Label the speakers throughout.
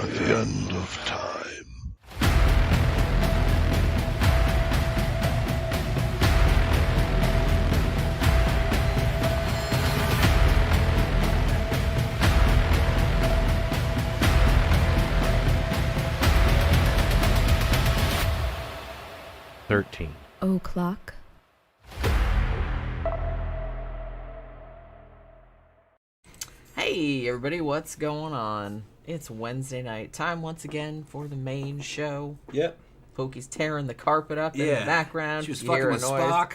Speaker 1: at the end of time.
Speaker 2: O'clock.
Speaker 3: Hey everybody, what's going on? It's Wednesday night. Time once again for the main show.
Speaker 4: Yep.
Speaker 3: Pokey's tearing the carpet up in the background.
Speaker 4: She was
Speaker 3: You
Speaker 4: fucking
Speaker 3: hear a
Speaker 4: with
Speaker 3: noise.
Speaker 4: Spock.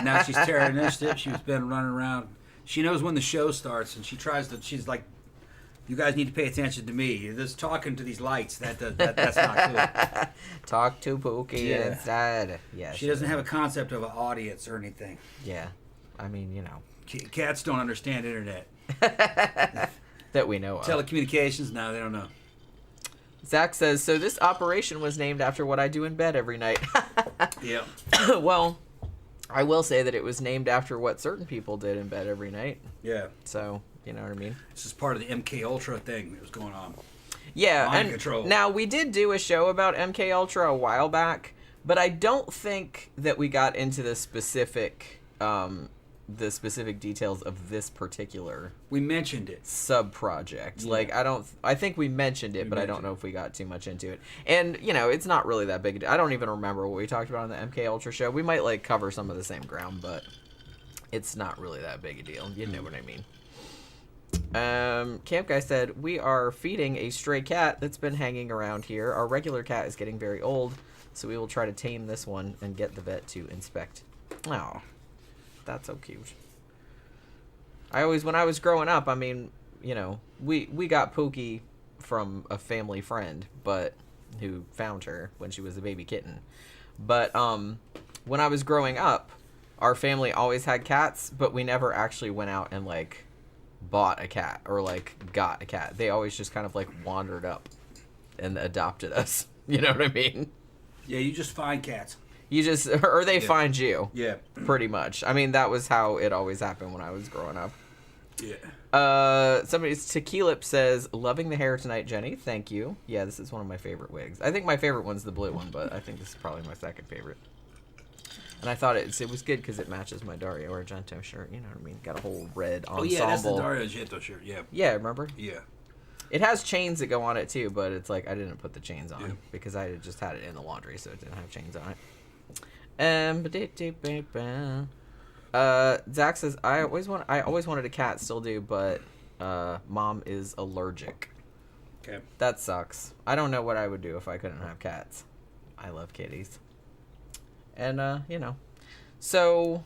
Speaker 4: Now she's tearing this shit. She's been running around. She knows when the show starts, and she's like, you guys need to pay attention to me. You're just talking to these lights. That's not good.
Speaker 3: Talk to Pokey inside. Yes.
Speaker 4: She doesn't have a concept of an audience or anything.
Speaker 3: Yeah. I mean, you know.
Speaker 4: Cats don't understand internet.
Speaker 3: That we know of.
Speaker 4: Telecommunications? No, they don't know.
Speaker 3: Zach says, so this operation was named after what I do in bed every night.
Speaker 4: Yeah.
Speaker 3: Well, I will say that it was named after what certain people did in bed every night.
Speaker 4: Yeah.
Speaker 3: So, you know what I mean?
Speaker 4: This is part of the MKUltra thing that was going on.
Speaker 3: Yeah,
Speaker 4: Mind
Speaker 3: and
Speaker 4: control.
Speaker 3: Now we did do a show about MKUltra a while back, but I don't think that we got into the specific details of this particular.
Speaker 4: We mentioned it.
Speaker 3: Sub-project.
Speaker 4: Yeah.
Speaker 3: Like, I think we mentioned it, but I don't know if we got too much into it. And, you know, it's not really that big. I don't even remember what we talked about on the MKUltra show. We might, like, cover some of the same ground, but it's not really that big a deal. You know what I mean. Camp Guy said, we are feeding a stray cat that's been hanging around here. Our regular cat is getting very old, so we will try to tame this one and get the vet to inspect. Oh, that's so cute. When I was growing up, I mean, you know, we got Pookie from a family friend, but who found her when she was a baby kitten. But when I was growing up, our family always had cats, but we never actually went out and like bought a cat or like got a cat. They always just kind of like wandered up and adopted us. You know what I mean?
Speaker 4: Yeah, you just find cats.
Speaker 3: You just, or they find you.
Speaker 4: Yeah.
Speaker 3: Pretty much. I mean, that was how it always happened when I was growing up.
Speaker 4: Yeah.
Speaker 3: Somebody's Tequilip says, loving the hair tonight, Jenny. Thank you. Yeah, this is one of my favorite wigs. I think my favorite one's the blue one, but I think this is probably my second favorite. And I thought it was good because it matches my Dario Argento shirt. You know what I mean? Got a whole red ensemble.
Speaker 4: Oh, yeah, that's the Dario Argento shirt, yeah.
Speaker 3: Yeah, remember?
Speaker 4: Yeah.
Speaker 3: It has chains that go on it, too, but it's like I didn't put the chains on because I just had it in the laundry, so it didn't have chains on it. Zach says, I always wanted a cat, still do, but mom is allergic.
Speaker 4: Okay.
Speaker 3: That sucks. I don't know what I would do if I couldn't have cats. I love kitties. And you know. So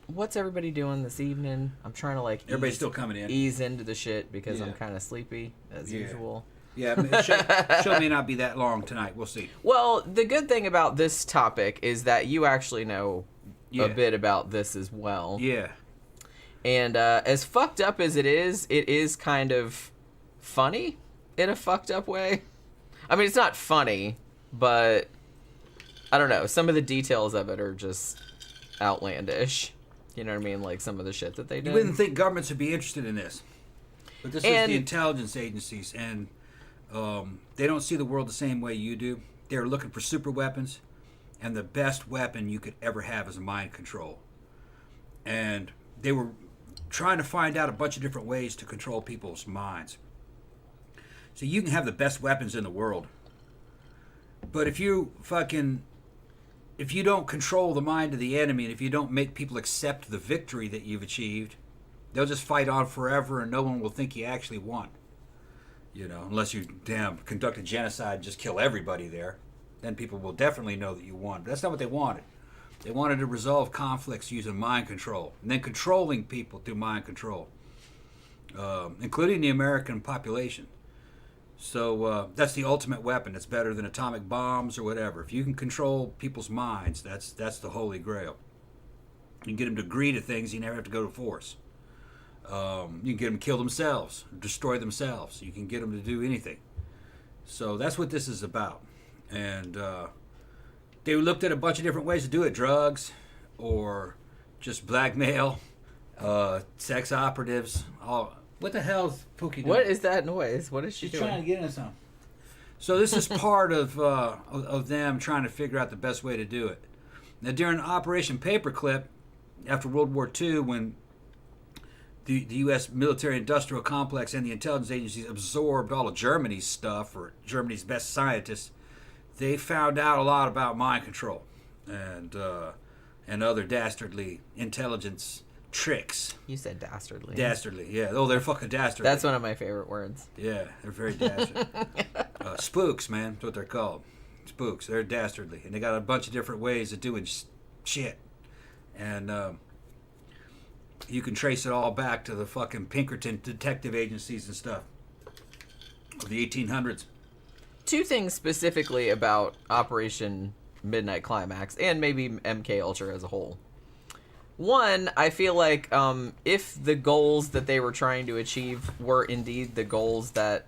Speaker 3: what's everybody doing this evening? I'm trying to like
Speaker 4: everybody's still coming in.
Speaker 3: Ease into the shit because I'm kind of sleepy as usual.
Speaker 4: Yeah, the show may not be that long tonight. We'll see.
Speaker 3: Well, the good thing about this topic is that you actually know a bit about this as well.
Speaker 4: Yeah.
Speaker 3: And as fucked up as it is kind of funny in a fucked up way. I mean, it's not funny, but I don't know. Some of the details of it are just outlandish. You know what I mean? Like some of the shit that they did.
Speaker 4: You wouldn't think governments would be interested in this. But this is the intelligence agencies, and they don't see the world the same way you do. They're looking for super weapons, and the best weapon you could ever have is a mind control. And they were trying to find out a bunch of different ways to control people's minds. So you can have the best weapons in the world, but if you don't control the mind of the enemy, and if you don't make people accept the victory that you've achieved, they'll just fight on forever, and no one will think you actually won. You know, unless you conduct a genocide and just kill everybody there, then people will definitely know that you won. But that's not what they wanted. They wanted to resolve conflicts using mind control, and then controlling people through mind control, including the American population. So that's the ultimate weapon. It's better than atomic bombs or whatever. If you can control people's minds, that's the holy grail. You can get them to agree to things. You never have to go to force. You can get them to kill themselves, destroy themselves. You can get them to do anything. So that's what this is about. And they looked at a bunch of different ways to do it. Drugs, or just blackmail, sex operatives. All. What the hell is Pookie doing?
Speaker 3: What is that noise? What is she
Speaker 4: She's
Speaker 3: doing?
Speaker 4: trying to get into something. So this is part of them trying to figure out the best way to do it. Now, during Operation Paperclip, after World War II, when the U.S. military-industrial complex and the intelligence agencies absorbed all of Germany's stuff, or Germany's best scientists, they found out a lot about mind control and other dastardly intelligence tricks.
Speaker 3: You said dastardly.
Speaker 4: Dastardly, yeah. Oh, they're fucking dastardly.
Speaker 3: That's one of my favorite words.
Speaker 4: Yeah, they're very dastardly. Spooks, man. That's what they're called. Spooks. They're dastardly. And they got a bunch of different ways of doing shit. And you can trace it all back to the fucking Pinkerton detective agencies and stuff of the 1800s.
Speaker 3: Two things specifically about Operation Midnight Climax, and maybe MKUltra as a whole. One, I feel like if the goals that they were trying to achieve were indeed the goals that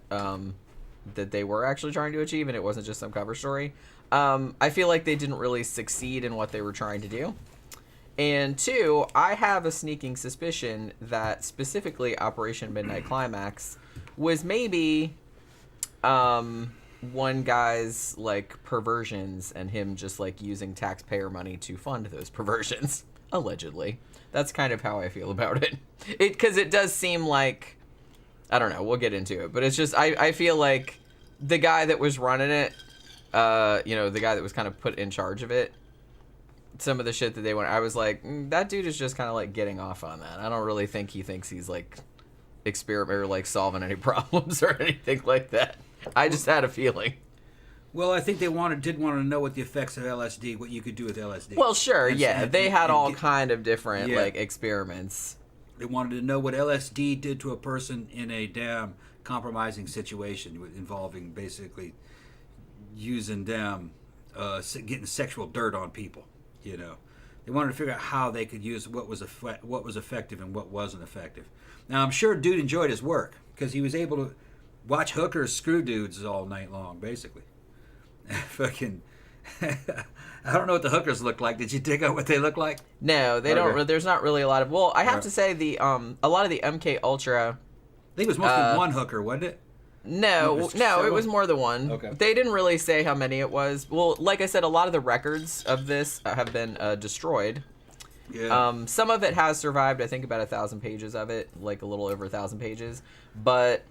Speaker 3: that they were actually trying to achieve, and it wasn't just some cover story, I feel like they didn't really succeed in what they were trying to do. And two, I have a sneaking suspicion that specifically Operation Midnight Climax was maybe one guy's like perversions and him just like using taxpayer money to fund those perversions. Allegedly. That's kind of how I feel about it. Because it does seem like, I don't know, we'll get into it, but it's just, I feel like the guy that was running it, the guy that was kind of put in charge of it, some of the shit that they went, I was like, that dude is just kind of like getting off on that. I don't really think he thinks he's like experiment or like solving any problems or anything like that. I just had a feeling.
Speaker 4: Well, I think they did want to know what the effects of LSD, what you could do with LSD.
Speaker 3: Well, sure, they had all kind of different like experiments.
Speaker 4: They wanted to know what LSD did to a person in a damn compromising situation involving basically using them, getting sexual dirt on people. You know, they wanted to figure out how they could use what was effective and what wasn't effective. Now, I'm sure dude enjoyed his work because he was able to watch hookers screw dudes all night long, basically. Fucking, I don't know what the hookers look like. Did you dig out what they look like?
Speaker 3: No, they don't. There's not really a lot of. Well, I have to say a lot of the MKUltra.
Speaker 4: I think it was mostly one hooker, wasn't it?
Speaker 3: No, it was more than one.
Speaker 4: Okay.
Speaker 3: They didn't really say how many it was. Well, like I said, a lot of the records of this have been destroyed.
Speaker 4: Yeah.
Speaker 3: Some of it has survived. I think about 1,000 pages of it, like a little over 1,000 pages. But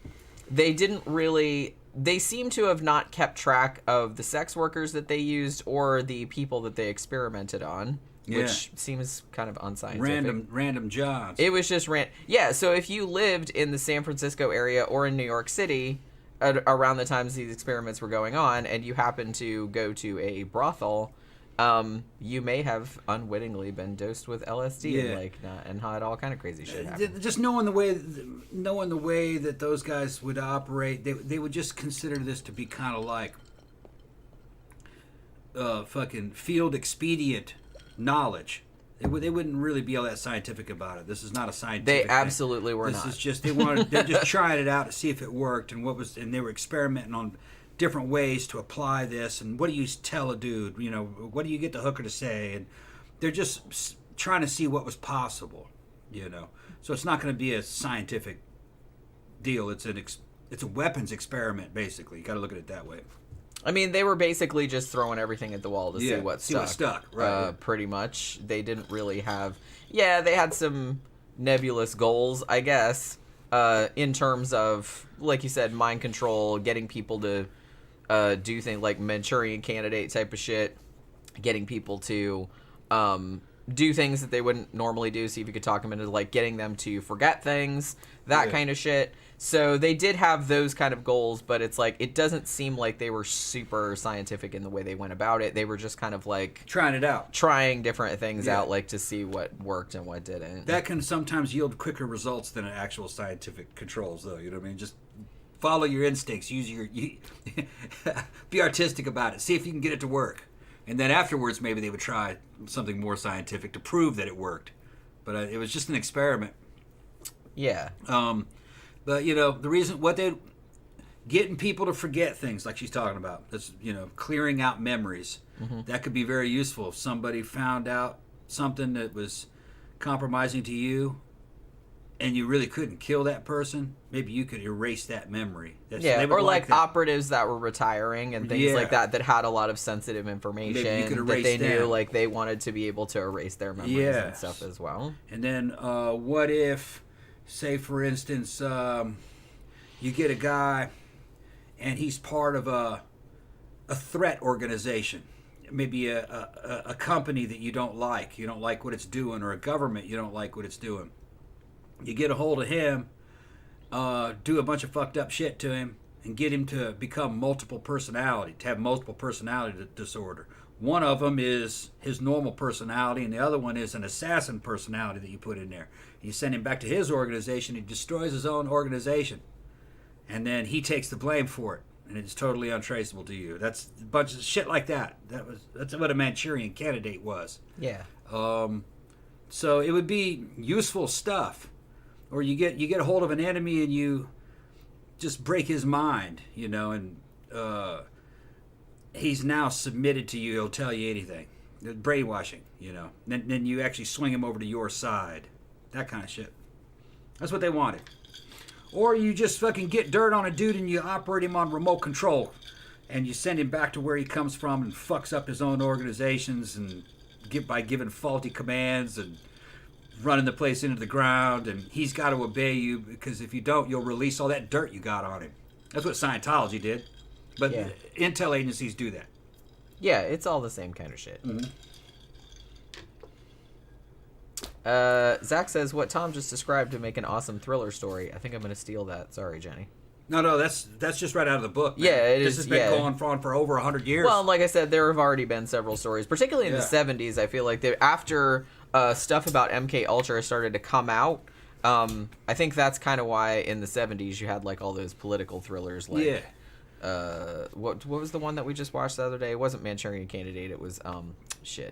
Speaker 3: they didn't really. They seem to have not kept track of the sex workers that they used or the people that they experimented on, which seems kind of unscientific.
Speaker 4: Random jobs.
Speaker 3: It was just Yeah, so if you lived in the San Francisco area or in New York City around the times these experiments were going on and you happened to go to a brothel, you may have unwittingly been dosed with LSD and had all kind of crazy shit happen.
Speaker 4: Just knowing the way that those guys would operate, they would just consider this to be kind of like fucking field expedient knowledge. They wouldn't really be all that scientific about it. This is not a scientific
Speaker 3: They
Speaker 4: thing.
Speaker 3: absolutely were not.
Speaker 4: This is just they're just trying it out to see if it worked and they were experimenting on different ways to apply this, and what do you tell a dude, what do you get the hooker to say, and they're just trying to see what was possible, so it's not going to be a scientific deal. It's a weapons experiment, basically. You got to look at it that way.
Speaker 3: I mean, they were basically just throwing everything at the wall to see what
Speaker 4: stuck. Right.
Speaker 3: Pretty much. They didn't really have they had some nebulous goals, I guess, in terms of, like you said, mind control, getting people to do things like Manchurian Candidate type of shit, getting people to do things that they wouldn't normally do, see if you could talk them into like getting them to forget things, that kind of shit. So they did have those kind of goals, but it's like it doesn't seem like they were super scientific in the way they went about it. They were just kind of like
Speaker 4: trying it out,
Speaker 3: trying different things out, like to see what worked and what didn't.
Speaker 4: That can sometimes yield quicker results than actual scientific controls, though. You know what I mean? Just follow your instincts. Be artistic about it. See if you can get it to work. And then afterwards, maybe they would try something more scientific to prove that it worked. But it was just an experiment.
Speaker 3: Yeah.
Speaker 4: But, the reason, getting people to forget things like she's talking about, that's, clearing out memories. Mm-hmm. That could be very useful. If somebody found out something that was compromising to you, and you really couldn't kill that person, maybe you could erase that memory.
Speaker 3: Yeah,
Speaker 4: they would
Speaker 3: or like
Speaker 4: that.
Speaker 3: operatives that were retiring and things like that had a lot of sensitive information
Speaker 4: Maybe you could
Speaker 3: that
Speaker 4: erase
Speaker 3: they knew,
Speaker 4: them.
Speaker 3: like they wanted to be able to erase their memories and stuff as well.
Speaker 4: And then what if, say for instance, you get a guy and he's part of a threat organization, maybe a company that you don't like what it's doing, or a government you don't like what it's doing. You get a hold of him, do a bunch of fucked up shit to him, and get him to become multiple personality, to have multiple personality disorder. One of them is his normal personality, and the other one is an assassin personality that you put in there. You send him back to his organization, he destroys his own organization, and then he takes the blame for it, and it's totally untraceable to you. That's a bunch of shit like that. That's what a Manchurian Candidate was.
Speaker 3: Yeah.
Speaker 4: So it would be useful stuff. Or you get a hold of an enemy and you just break his mind, and he's now submitted to you. He'll tell you anything. Brainwashing, Then you actually swing him over to your side. That kind of shit. That's what they wanted. Or you just fucking get dirt on a dude and you operate him on remote control. And you send him back to where he comes from and fucks up his own organizations and by giving faulty commands and running the place into the ground, and he's got to obey you, because if you don't, you'll release all that dirt you got on him. That's what Scientology did. But intel agencies do that.
Speaker 3: Yeah, it's all the same kind of shit.
Speaker 4: Mm-hmm.
Speaker 3: Zach says, what Tom just described to make an awesome thriller story. I think I'm going to steal that. Sorry, Jenny.
Speaker 4: No, that's just right out of the book, man.
Speaker 3: Yeah, it
Speaker 4: this
Speaker 3: is.
Speaker 4: This has been going on for over 100 years.
Speaker 3: Well, like I said, there have already been several stories, particularly in the 70s. I feel like after stuff about MKUltra started to come out, I think that's kind of why in the 70s you had like all those political thrillers. Like, what was the one that we just watched the other day? It wasn't Manchurian Candidate. It was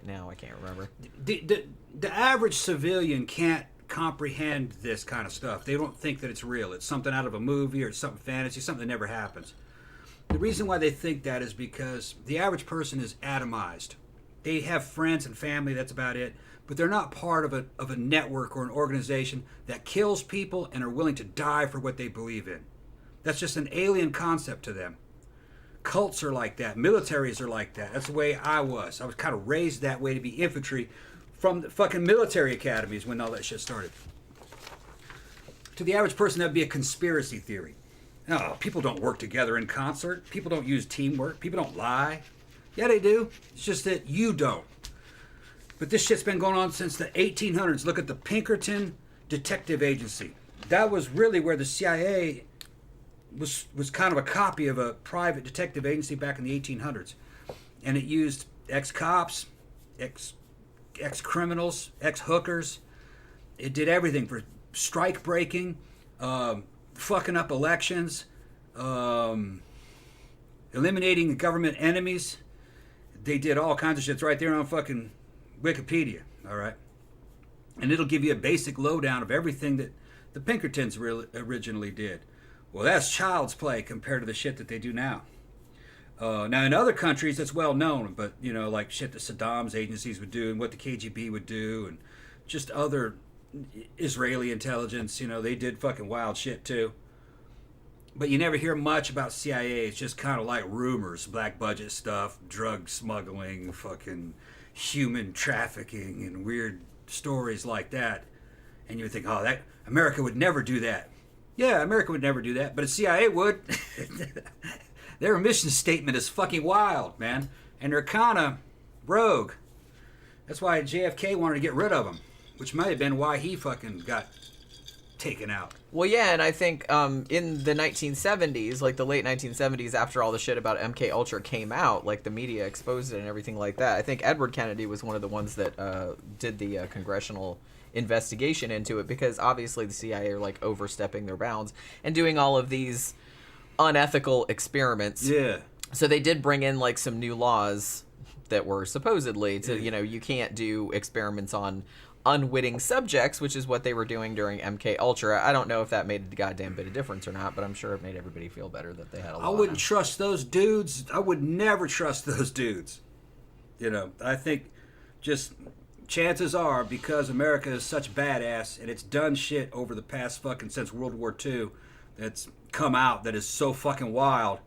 Speaker 3: now I can't remember.
Speaker 4: The average civilian can't comprehend this kind of stuff. They don't think that it's real. It's something out of a movie, or it's something fantasy, something that never happens. The reason why they think that is because the average person is atomized. They have friends and family, that's about it, but they're not part of a network or an organization that kills people and are willing to die for what they believe in. That's just an alien concept to them. Cults are like that. Militaries are like that. That's the way I was. I was kind of raised that way, to be infantry from the fucking military academies when all that shit started. To the average person, that would be a conspiracy theory. No, people don't work together in concert. People don't use teamwork. People don't lie. Yeah, they do. It's just that you don't. But this shit's been going on since the 1800s. Look at the Pinkerton Detective Agency. That was really where the CIA was kind of a copy of a private detective agency back in the 1800s. And it used ex-cops, ex-criminals, ex-hookers. It did everything for strike breaking, fucking up elections, eliminating government enemies. They did all kinds of shit. It's right there on fucking Wikipedia, all right? And it'll give you a basic lowdown of everything that the Pinkertons originally did. Well, that's child's play compared to the shit that they do now. Now, in other countries, it's well known, but, like shit that Saddam's agencies would do and what the KGB would do and just other Israeli intelligence, they did fucking wild shit too. But you never hear much about CIA. It's just kind of like rumors, black budget stuff, drug smuggling, fucking human trafficking, and weird stories like that. And you would think, oh, that America would never do that. Yeah, America would never do that, but the CIA would. Their mission statement is fucking wild, man. And they're kind of rogue. That's why JFK wanted to get rid of them, which might have been why he fucking got taken out.
Speaker 3: Well, yeah, and I think in the 1970s, like the late 1970s, after all the shit about MKUltra came out, like the media exposed it and everything like that, I think Edward Kennedy was one of the ones that did the congressional investigation into it, because obviously the CIA are like overstepping their bounds and doing all of these unethical experiments.
Speaker 4: Yeah.
Speaker 3: So they did bring in like some new laws that were supposedly to, you can't do experiments on unwitting subjects, which is what they were doing during MKUltra. I don't know if that made a goddamn bit of difference or not, but I'm sure it made everybody feel better that they had a law.
Speaker 4: I wouldn't trust those dudes. I would never trust those dudes. I think just chances are, because America is such badass and it's done shit over the past fucking since World War II that's come out that is so fucking wild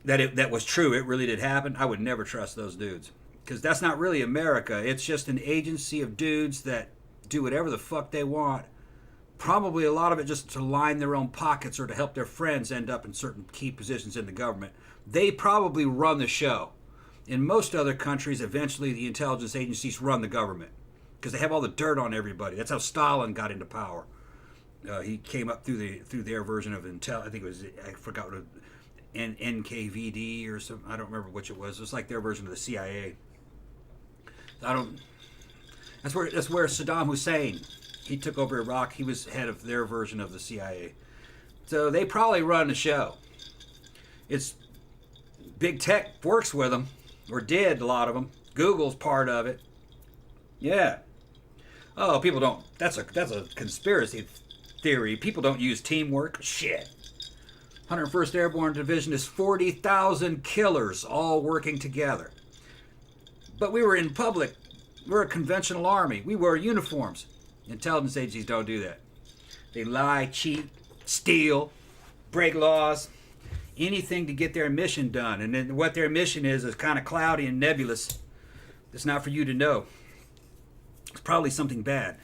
Speaker 4: that was true, it really did happen, I would never trust those dudes. Because that's not really America. It's just an agency of dudes that do whatever the fuck they want. Probably a lot of it just to line their own pockets or to help their friends end up in certain key positions in the government. They probably run the show. In most other countries, eventually the intelligence agencies run the government because they have all the dirt on everybody. That's how Stalin got into power. He came up through their version of Intel. I think it was, I forgot what NKVD or something. I don't remember which it was. It was like their version of the CIA. That's where Saddam Hussein, he took over Iraq. He was head of their version of the CIA. So they probably run the show. It's big tech works with them, or did, a lot of them. Google's part of it. Yeah. Oh, people don't. That's a conspiracy theory. People don't use teamwork. Shit. 101st Airborne Division is 40,000 killers all working together. But we were in public. We're a conventional army. We wear uniforms. Intelligence agencies don't do that. They lie, cheat, steal, break laws, anything to get their mission done. And then what their mission is kind of cloudy and nebulous. It's not for you to know. It's probably something bad.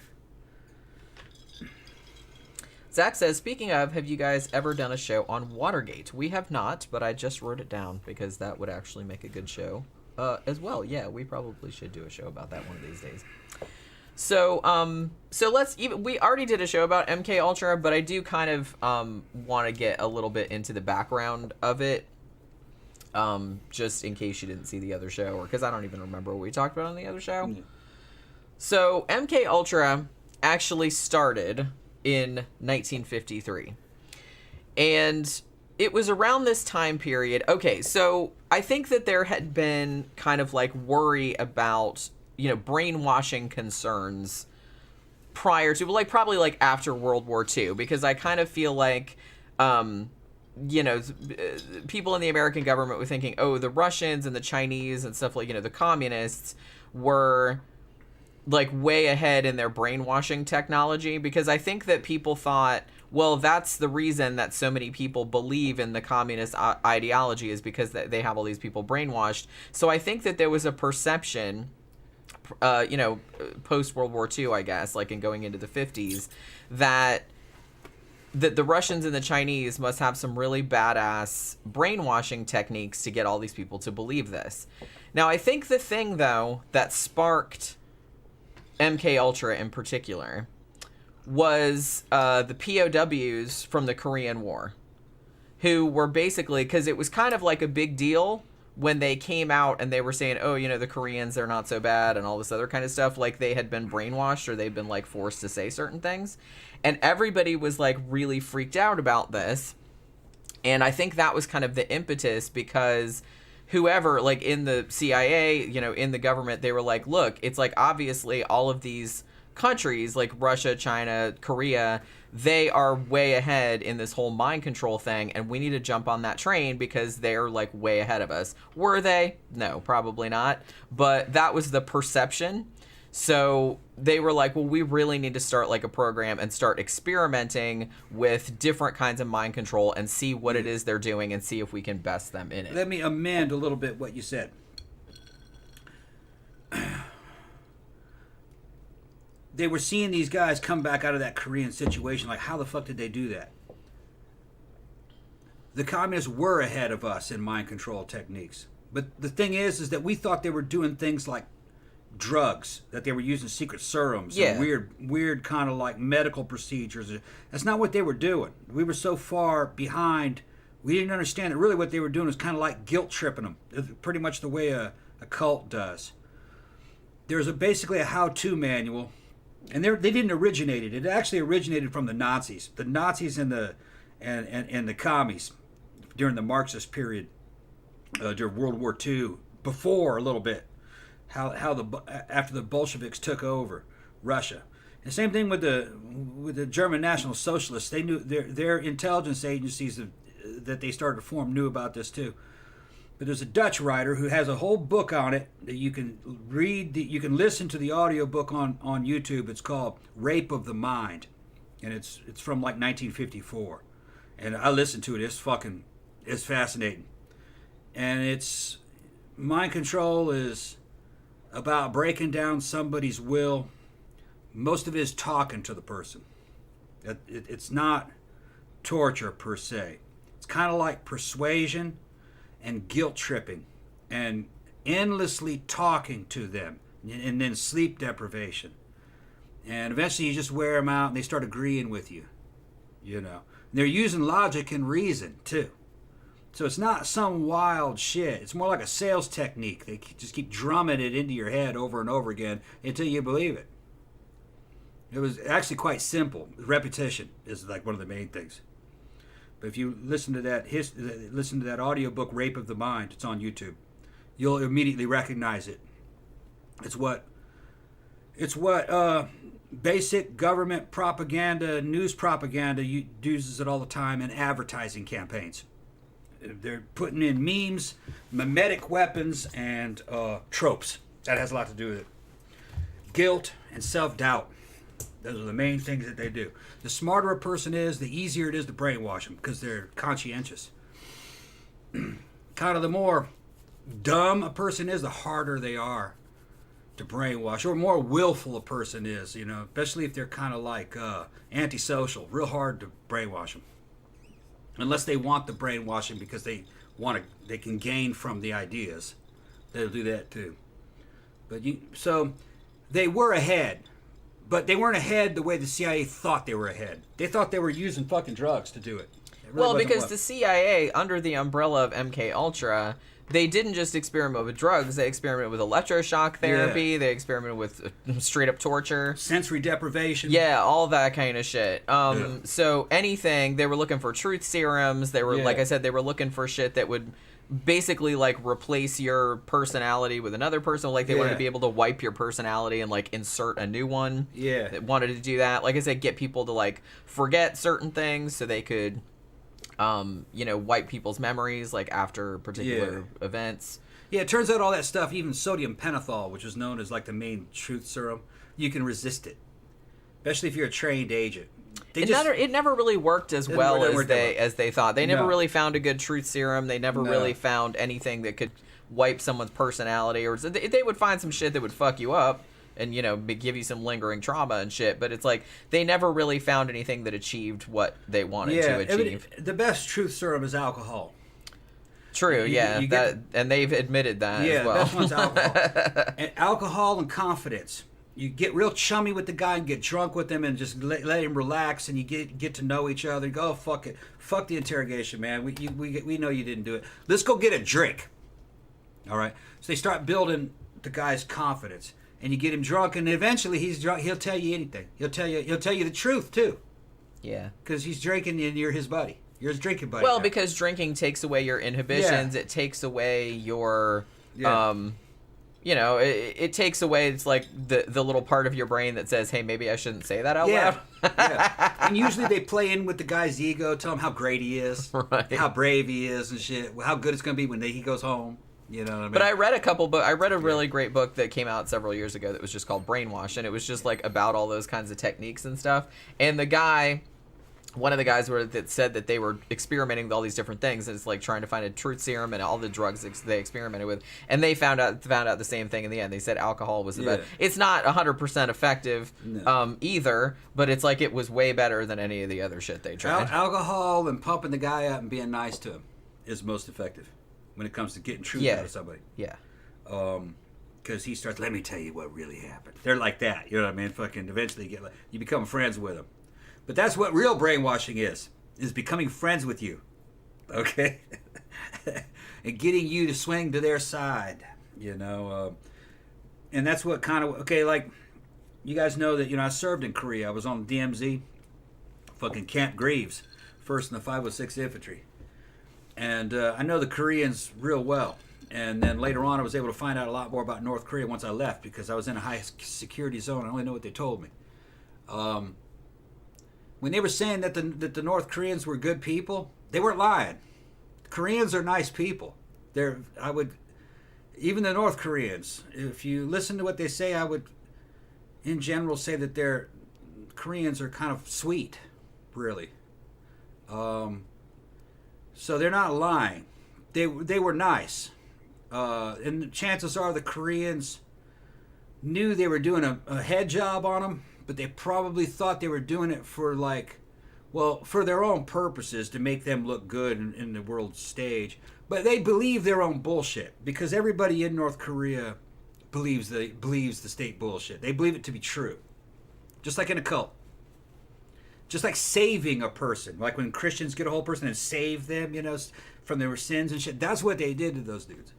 Speaker 3: Zach says, speaking of, have you guys ever done a show on Watergate? We have not, but I just wrote it down because that would actually make a good show as well. Yeah, we probably should do a show about that one of these days. So we already did a show about MKUltra, but I do kind of want to get a little bit into the background of it, just in case you didn't see the other show, or because I don't even remember what we talked about on the other show. Mm. So MKUltra actually started in 1953, and it was around this time period. Okay, so I think that there had been kind of like worry about, brainwashing concerns prior to, like, probably like after World War II, because I kind of feel like, people in the American government were thinking, oh, the Russians and the Chinese and stuff, like, the communists were like way ahead in their brainwashing technology, because I think that people thought, well, that's the reason that so many people believe in the communist ideology, is because they have all these people brainwashed. So I think that there was a perception, post World War II, I guess, like, in going into the 50s, that the Russians and the Chinese must have some really badass brainwashing techniques to get all these people to believe this. Now, I think the thing, though, that sparked MKUltra in particular was the POWs from the Korean War, who were basically, because it was kind of like a big deal when they came out and they were saying, oh, the Koreans, they're not so bad and all this other kind of stuff, like they had been brainwashed or they'd been like forced to say certain things. And everybody was like really freaked out about this. And I think that was kind of the impetus, because whoever, like in the CIA, in the government, they were like, look, it's like obviously all of these countries like Russia, China, Korea, they are way ahead in this whole mind control thing, and we need to jump on that train because they're like way ahead of us. Were they? No, probably not. But that was the perception. So they were like, well, we really need to start like a program and start experimenting with different kinds of mind control and see what it is they're doing and see if we can best them in it.
Speaker 4: Let me amend a little bit what you said. They were seeing these guys come back out of that Korean situation. Like, how the fuck did they do that? The communists were ahead of us in mind control techniques. But the thing is that we thought they were doing things like drugs, that they were using secret serums and weird kind of like medical procedures. That's not what they were doing. We were so far behind, we didn't understand that really what they were doing was kind of like guilt tripping them, pretty much the way a cult does. There's basically a how-to manual. And they didn't originate it. It actually originated from the Nazis. The Nazis and the commies during the Marxist period, during World War II, before a little bit, after the Bolsheviks took over Russia. And same thing with the German National Socialists. They knew their intelligence agencies that they started to form knew about this too. But there's a Dutch writer who has a whole book on it that you can read. You can listen to the audio book on YouTube. It's called Rape of the Mind, and it's from like 1954. And I listened to it. It's fascinating. And it's mind control is about breaking down somebody's will. Most of it is talking to the person. It's not torture per se. It's kind of like persuasion and guilt tripping and endlessly talking to them, and then sleep deprivation. And eventually you just wear them out and they start agreeing with you. You know. And they're using logic and reason too. So it's not some wild shit. It's more like a sales technique. They just keep drumming it into your head over and over again until you believe it. It was actually quite simple. Repetition is like one of the main things. But if you listen to that audiobook, Rape of the Mind, it's on YouTube, you'll immediately recognize it. It's what basic government propaganda, news propaganda uses it all the time in advertising campaigns. They're putting in memes, mimetic weapons, and tropes. That has a lot to do with it. Guilt and self-doubt. Those are the main things that they do. The smarter a person is, the easier it is to brainwash them because they're conscientious. Kind of the more dumb a person is, the harder they are to brainwash, or more willful a person is, you know, especially if they're kind of like antisocial. Real hard to brainwash them. Unless they want the brainwashing because they can gain from the ideas. They'll do that too. So they were ahead. But they weren't ahead the way the CIA thought they were ahead. They thought they were using fucking drugs to do it.
Speaker 3: Well, because the CIA, under the umbrella of MKUltra, they didn't just experiment with drugs. They experimented with electroshock therapy. Yeah. They experimented with straight-up torture.
Speaker 4: Sensory deprivation.
Speaker 3: Yeah, all that kind of shit. So anything, they were looking for truth serums. They were, like I said, they were looking for shit that would basically like replace your personality with another person. Like they wanted to be able to wipe your personality and like insert a new one.
Speaker 4: Yeah.
Speaker 3: They wanted to do that. Like I said, get people to like forget certain things so they could wipe people's memories like after particular events.
Speaker 4: Yeah, it turns out all that stuff, even sodium pentothal, which is known as like the main truth serum, you can resist it. Especially if you're a trained agent.
Speaker 3: It never really worked as well as they thought. They never really found a good truth serum. They never really found anything that could wipe someone's personality, or they would find some shit that would fuck you up and give you some lingering trauma and shit. But it's like they never really found anything that achieved what they wanted to achieve.
Speaker 4: The best truth serum is alcohol.
Speaker 3: True, and they've admitted that as well.
Speaker 4: Yeah, the best one's alcohol. And alcohol and confidence. You get real chummy with the guy and get drunk with him and just let him relax, and you get to know each other. Go, fuck it. Fuck the interrogation, man. We know you didn't do it. Let's go get a drink. All right? So they start building the guy's confidence, and you get him drunk, and eventually he's drunk. He'll tell you anything. He'll tell you the truth, too.
Speaker 3: Yeah.
Speaker 4: Because he's drinking and you're his buddy. You're his drinking buddy.
Speaker 3: Well, because drinking takes away your inhibitions. Yeah. It takes away your... it takes away, it's like the little part of your brain that says, hey, maybe I shouldn't say that out loud.
Speaker 4: Yeah. And usually they play in with the guy's ego, tell him how great he is, how brave he is and shit, how good it's going to be when he goes home. You know what I mean?
Speaker 3: But I read a couple books. I read a really great book that came out several years ago that was just called Brainwash, and it was just like about all those kinds of techniques and stuff. And the guy... One of the guys that said that they were experimenting with all these different things, and it's like trying to find a truth serum and all the drugs they experimented with, and they found out the same thing in the end. They said alcohol was the best. It's not 100% effective either, but it's like it was way better than any of the other shit they tried.
Speaker 4: Alcohol and pumping the guy up and being nice to him is most effective when it comes to getting truth out of somebody.
Speaker 3: Yeah.
Speaker 4: Because he starts, let me tell you what really happened. They're like that, you know what I mean? Fucking eventually you become friends with them. But that's what real brainwashing is becoming friends with you, okay? And getting you to swing to their side, and that's what kind of, like, you guys know that, I served in Korea. I was on the DMZ, fucking Camp Greaves, 1st in the 506 Infantry. And I know the Koreans real well. And then later on, I was able to find out a lot more about North Korea once I left, because I was in a high security zone. I only know what they told me. When they were saying that the North Koreans were good people, they weren't lying. Koreans are nice people. I would, even the North Koreans, if you listen to what they say, I would, in general, say that Koreans are kind of sweet, really. So they're not lying. They were nice. And chances are the Koreans knew they were doing a head job on them, but they probably thought they were doing it for for their own purposes to make them look good in the world stage. But they believe their own bullshit because everybody in North Korea believes the state bullshit. They believe it to be true, just like in a cult. Just like saving a person, like when Christians get a whole person and save them, from their sins and shit. That's what they did to those dudes.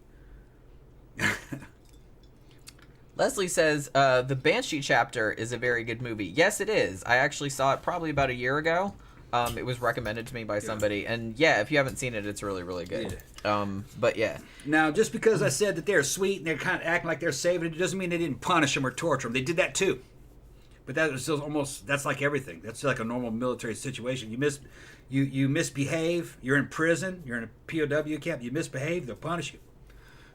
Speaker 3: Leslie says, the Banshee chapter is a very good movie. Yes, it is. I actually saw it probably about a year ago. It was recommended to me by somebody. And yeah, if you haven't seen it, it's really, really good. Yeah. But yeah.
Speaker 4: Now, just because I said that they're sweet and they're kind of acting like they're saving it, doesn't mean they didn't punish them or torture them. They did that too. But that was still that's like everything. That's like a normal military situation. You misbehave, you're in prison, you're in a POW camp, you misbehave, they'll punish you.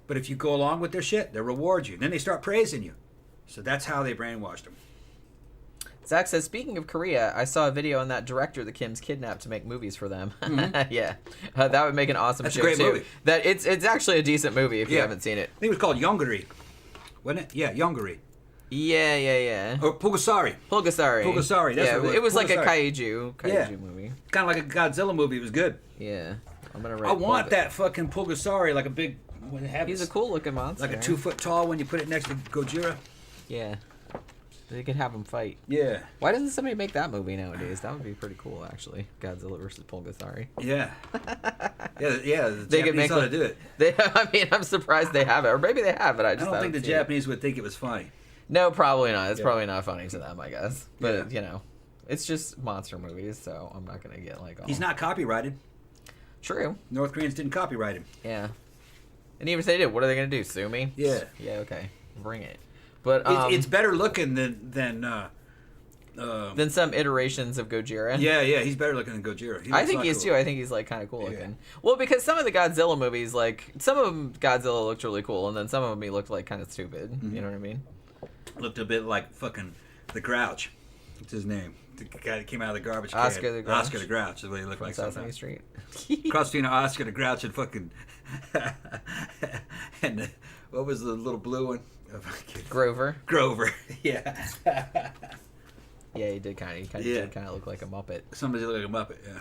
Speaker 4: But if you go along with their shit, they'll reward you. Then they start praising you. So that's how they brainwashed them.
Speaker 3: Zach says, speaking of Korea, I saw a video on that director the Kims kidnapped to make movies for them. Mm-hmm. Yeah. That would make an awesome
Speaker 4: That's
Speaker 3: show,
Speaker 4: a great
Speaker 3: too.
Speaker 4: movie.
Speaker 3: It's actually a decent movie if you haven't seen it.
Speaker 4: I think it was called Yongari. Wasn't it? Yeah, Yongari.
Speaker 3: Yeah.
Speaker 4: Or Pulgasari.
Speaker 3: Pulgasari.
Speaker 4: That's
Speaker 3: it was like a
Speaker 4: Pulgasari.
Speaker 3: kaiju movie.
Speaker 4: Kind of like a Godzilla movie. It was good.
Speaker 3: Yeah.
Speaker 4: I want that fucking Pulgasari, like a big...
Speaker 3: He's a cool looking monster.
Speaker 4: Like a 2 foot tall when you put it next to Gojira.
Speaker 3: Yeah. They could have him fight.
Speaker 4: Yeah.
Speaker 3: Why doesn't somebody make that movie nowadays? That would be pretty cool, actually. Godzilla versus Pulgasari.
Speaker 4: Yeah. yeah. The
Speaker 3: they
Speaker 4: Japanese
Speaker 3: could make
Speaker 4: ought to do it.
Speaker 3: I'm surprised they have it. Or maybe they have it. I
Speaker 4: don't think the Japanese would think it was funny.
Speaker 3: No, probably not. It's probably not funny to them, I guess. But, it's just monster movies, so I'm not going to get all...
Speaker 4: He's not copyrighted.
Speaker 3: True.
Speaker 4: North Koreans didn't copyright him.
Speaker 3: Yeah. And even if they did, what are they going to do? Sue me?
Speaker 4: Yeah.
Speaker 3: Yeah, okay. Bring it. But
Speaker 4: it's better looking than
Speaker 3: some iterations of Gojira.
Speaker 4: Yeah, he's better looking than Gojira.
Speaker 3: I think he is too. I think he's kind of cool looking. Well, because some of the Godzilla movies, some of them Godzilla looked really cool, and then some of them he looked kind of stupid. Mm-hmm. You know what I mean?
Speaker 4: Looked a bit like fucking the Grouch. What's his name? The guy that came out of the garbage can.
Speaker 3: Oscar the Grouch.
Speaker 4: Oscar the Grouch is what he looked like
Speaker 3: Sesame
Speaker 4: sometimes.
Speaker 3: Street.
Speaker 4: Cross between Oscar the Grouch and fucking and what was the little blue one?
Speaker 3: Grover.
Speaker 4: Yeah.
Speaker 3: Yeah, he did kind of look like a Muppet.
Speaker 4: Somebody looked like a Muppet, yeah.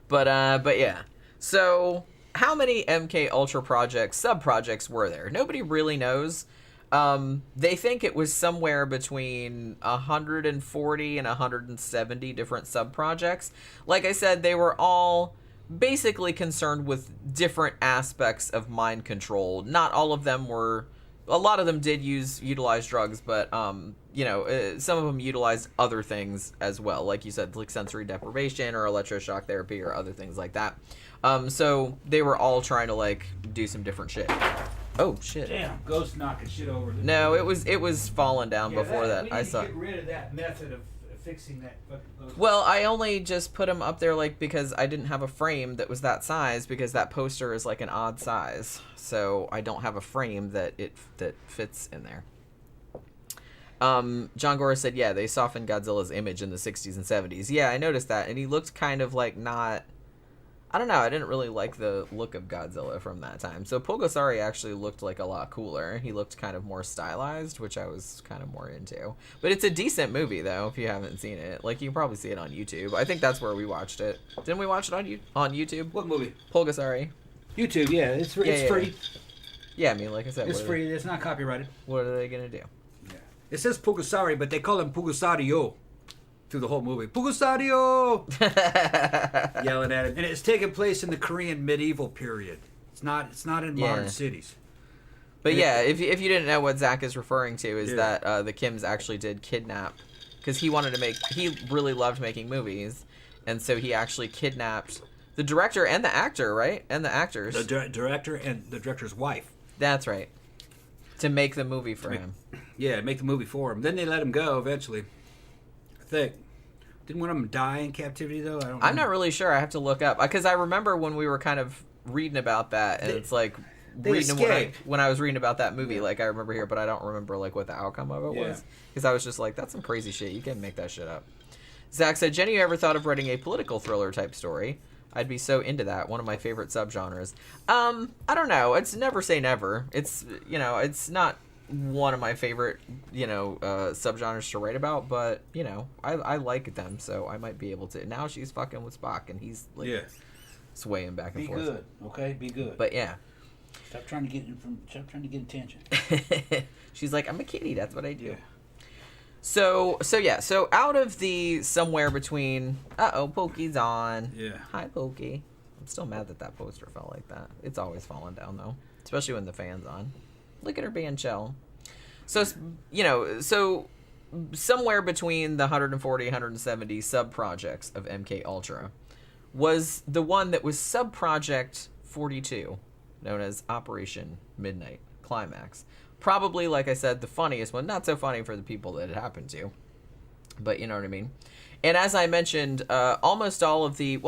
Speaker 3: But yeah. So, how many MKUltra sub-projects were there? Nobody really knows. They think it was somewhere between 140 and 170 different sub-projects. Like I said, they were all basically concerned with different aspects of mind control. Not all of them were... A lot of them did utilize drugs, but, some of them utilized other things as well. Like you said, like sensory deprivation or electroshock therapy or other things like that. So they were all trying to, do some different shit. Oh, shit.
Speaker 4: Damn, ghost knocking shit over.
Speaker 3: No, it was falling down before that.
Speaker 4: I saw. Get rid of that method of fixing that fucking ghost.
Speaker 3: Well, I only just put them up there, because I didn't have a frame that was that size, because that poster is, an odd size. So I don't have a frame that fits in there. John Gora said, yeah, they softened Godzilla's image in the 60s and 70s. Yeah, I noticed that, and he looked kind of not... I don't know, I didn't really like the look of Godzilla from that time. So Pulgasari actually looked a lot cooler. He looked kind of more stylized, which I was kind of more into. But it's a decent movie, though, if you haven't seen it. You can probably see it on YouTube. I think that's where we watched it. Didn't we watch it on YouTube?
Speaker 4: What movie?
Speaker 3: Pulgasari.
Speaker 4: YouTube, yeah. It's free.
Speaker 3: Yeah, I mean, like I said...
Speaker 4: It's free. It's not copyrighted.
Speaker 3: What are they going to do?
Speaker 4: Yeah. It says Pulgasari, but they call him Pulgasario. Through the whole movie. Pulgasario! Yelling at him. And it's taking place in the Korean medieval period. It's not in modern cities.
Speaker 3: But if you didn't know what Zach is referring to is that the Kims actually did kidnap, because he really loved making movies, and so he actually kidnapped the director and the actor, right? And the actors.
Speaker 4: The director and the director's wife.
Speaker 3: That's right. To make the movie for him.
Speaker 4: Yeah, make the movie for him. Then they let him go eventually. I think. Didn't one of them die in captivity, though?
Speaker 3: I'm not really sure. I have to look up. Because I remember when we were kind of reading about that, and it's like
Speaker 4: they escaped.
Speaker 3: when I was reading about that movie, like I remember here, but I don't remember like what the outcome of it was, because I was just like, that's some crazy shit. You can't make that shit up. Zach said, Jenny, you ever thought of writing a political thriller type story? I'd be so into that. One of my favorite subgenres. I don't know. It's never say never. It's, you know, it's not one of my favorite, you know, subgenres to write about, but, you know, I like them, so I might be able to. Now she's fucking with Spock, and he's, like, swaying back and forth.
Speaker 4: Be good, okay? Be good.
Speaker 3: But, yeah.
Speaker 4: Stop trying to get attention.
Speaker 3: She's like, I'm a kitty. That's what I do.
Speaker 4: Yeah.
Speaker 3: So out of the somewhere between, Pokey's on.
Speaker 4: Yeah.
Speaker 3: Hi, Pokey. I'm still mad that poster fell like that. It's always falling down, though. Especially when the fan's on. Look at her being chill. So, you know, somewhere between the 140, 170 sub-projects of MKUltra was the one that was sub-project 42, known as Operation Midnight Climax. Probably, like I said, the funniest one. Not so funny for the people that it happened to, but you know what I mean. And as I mentioned, almost all of the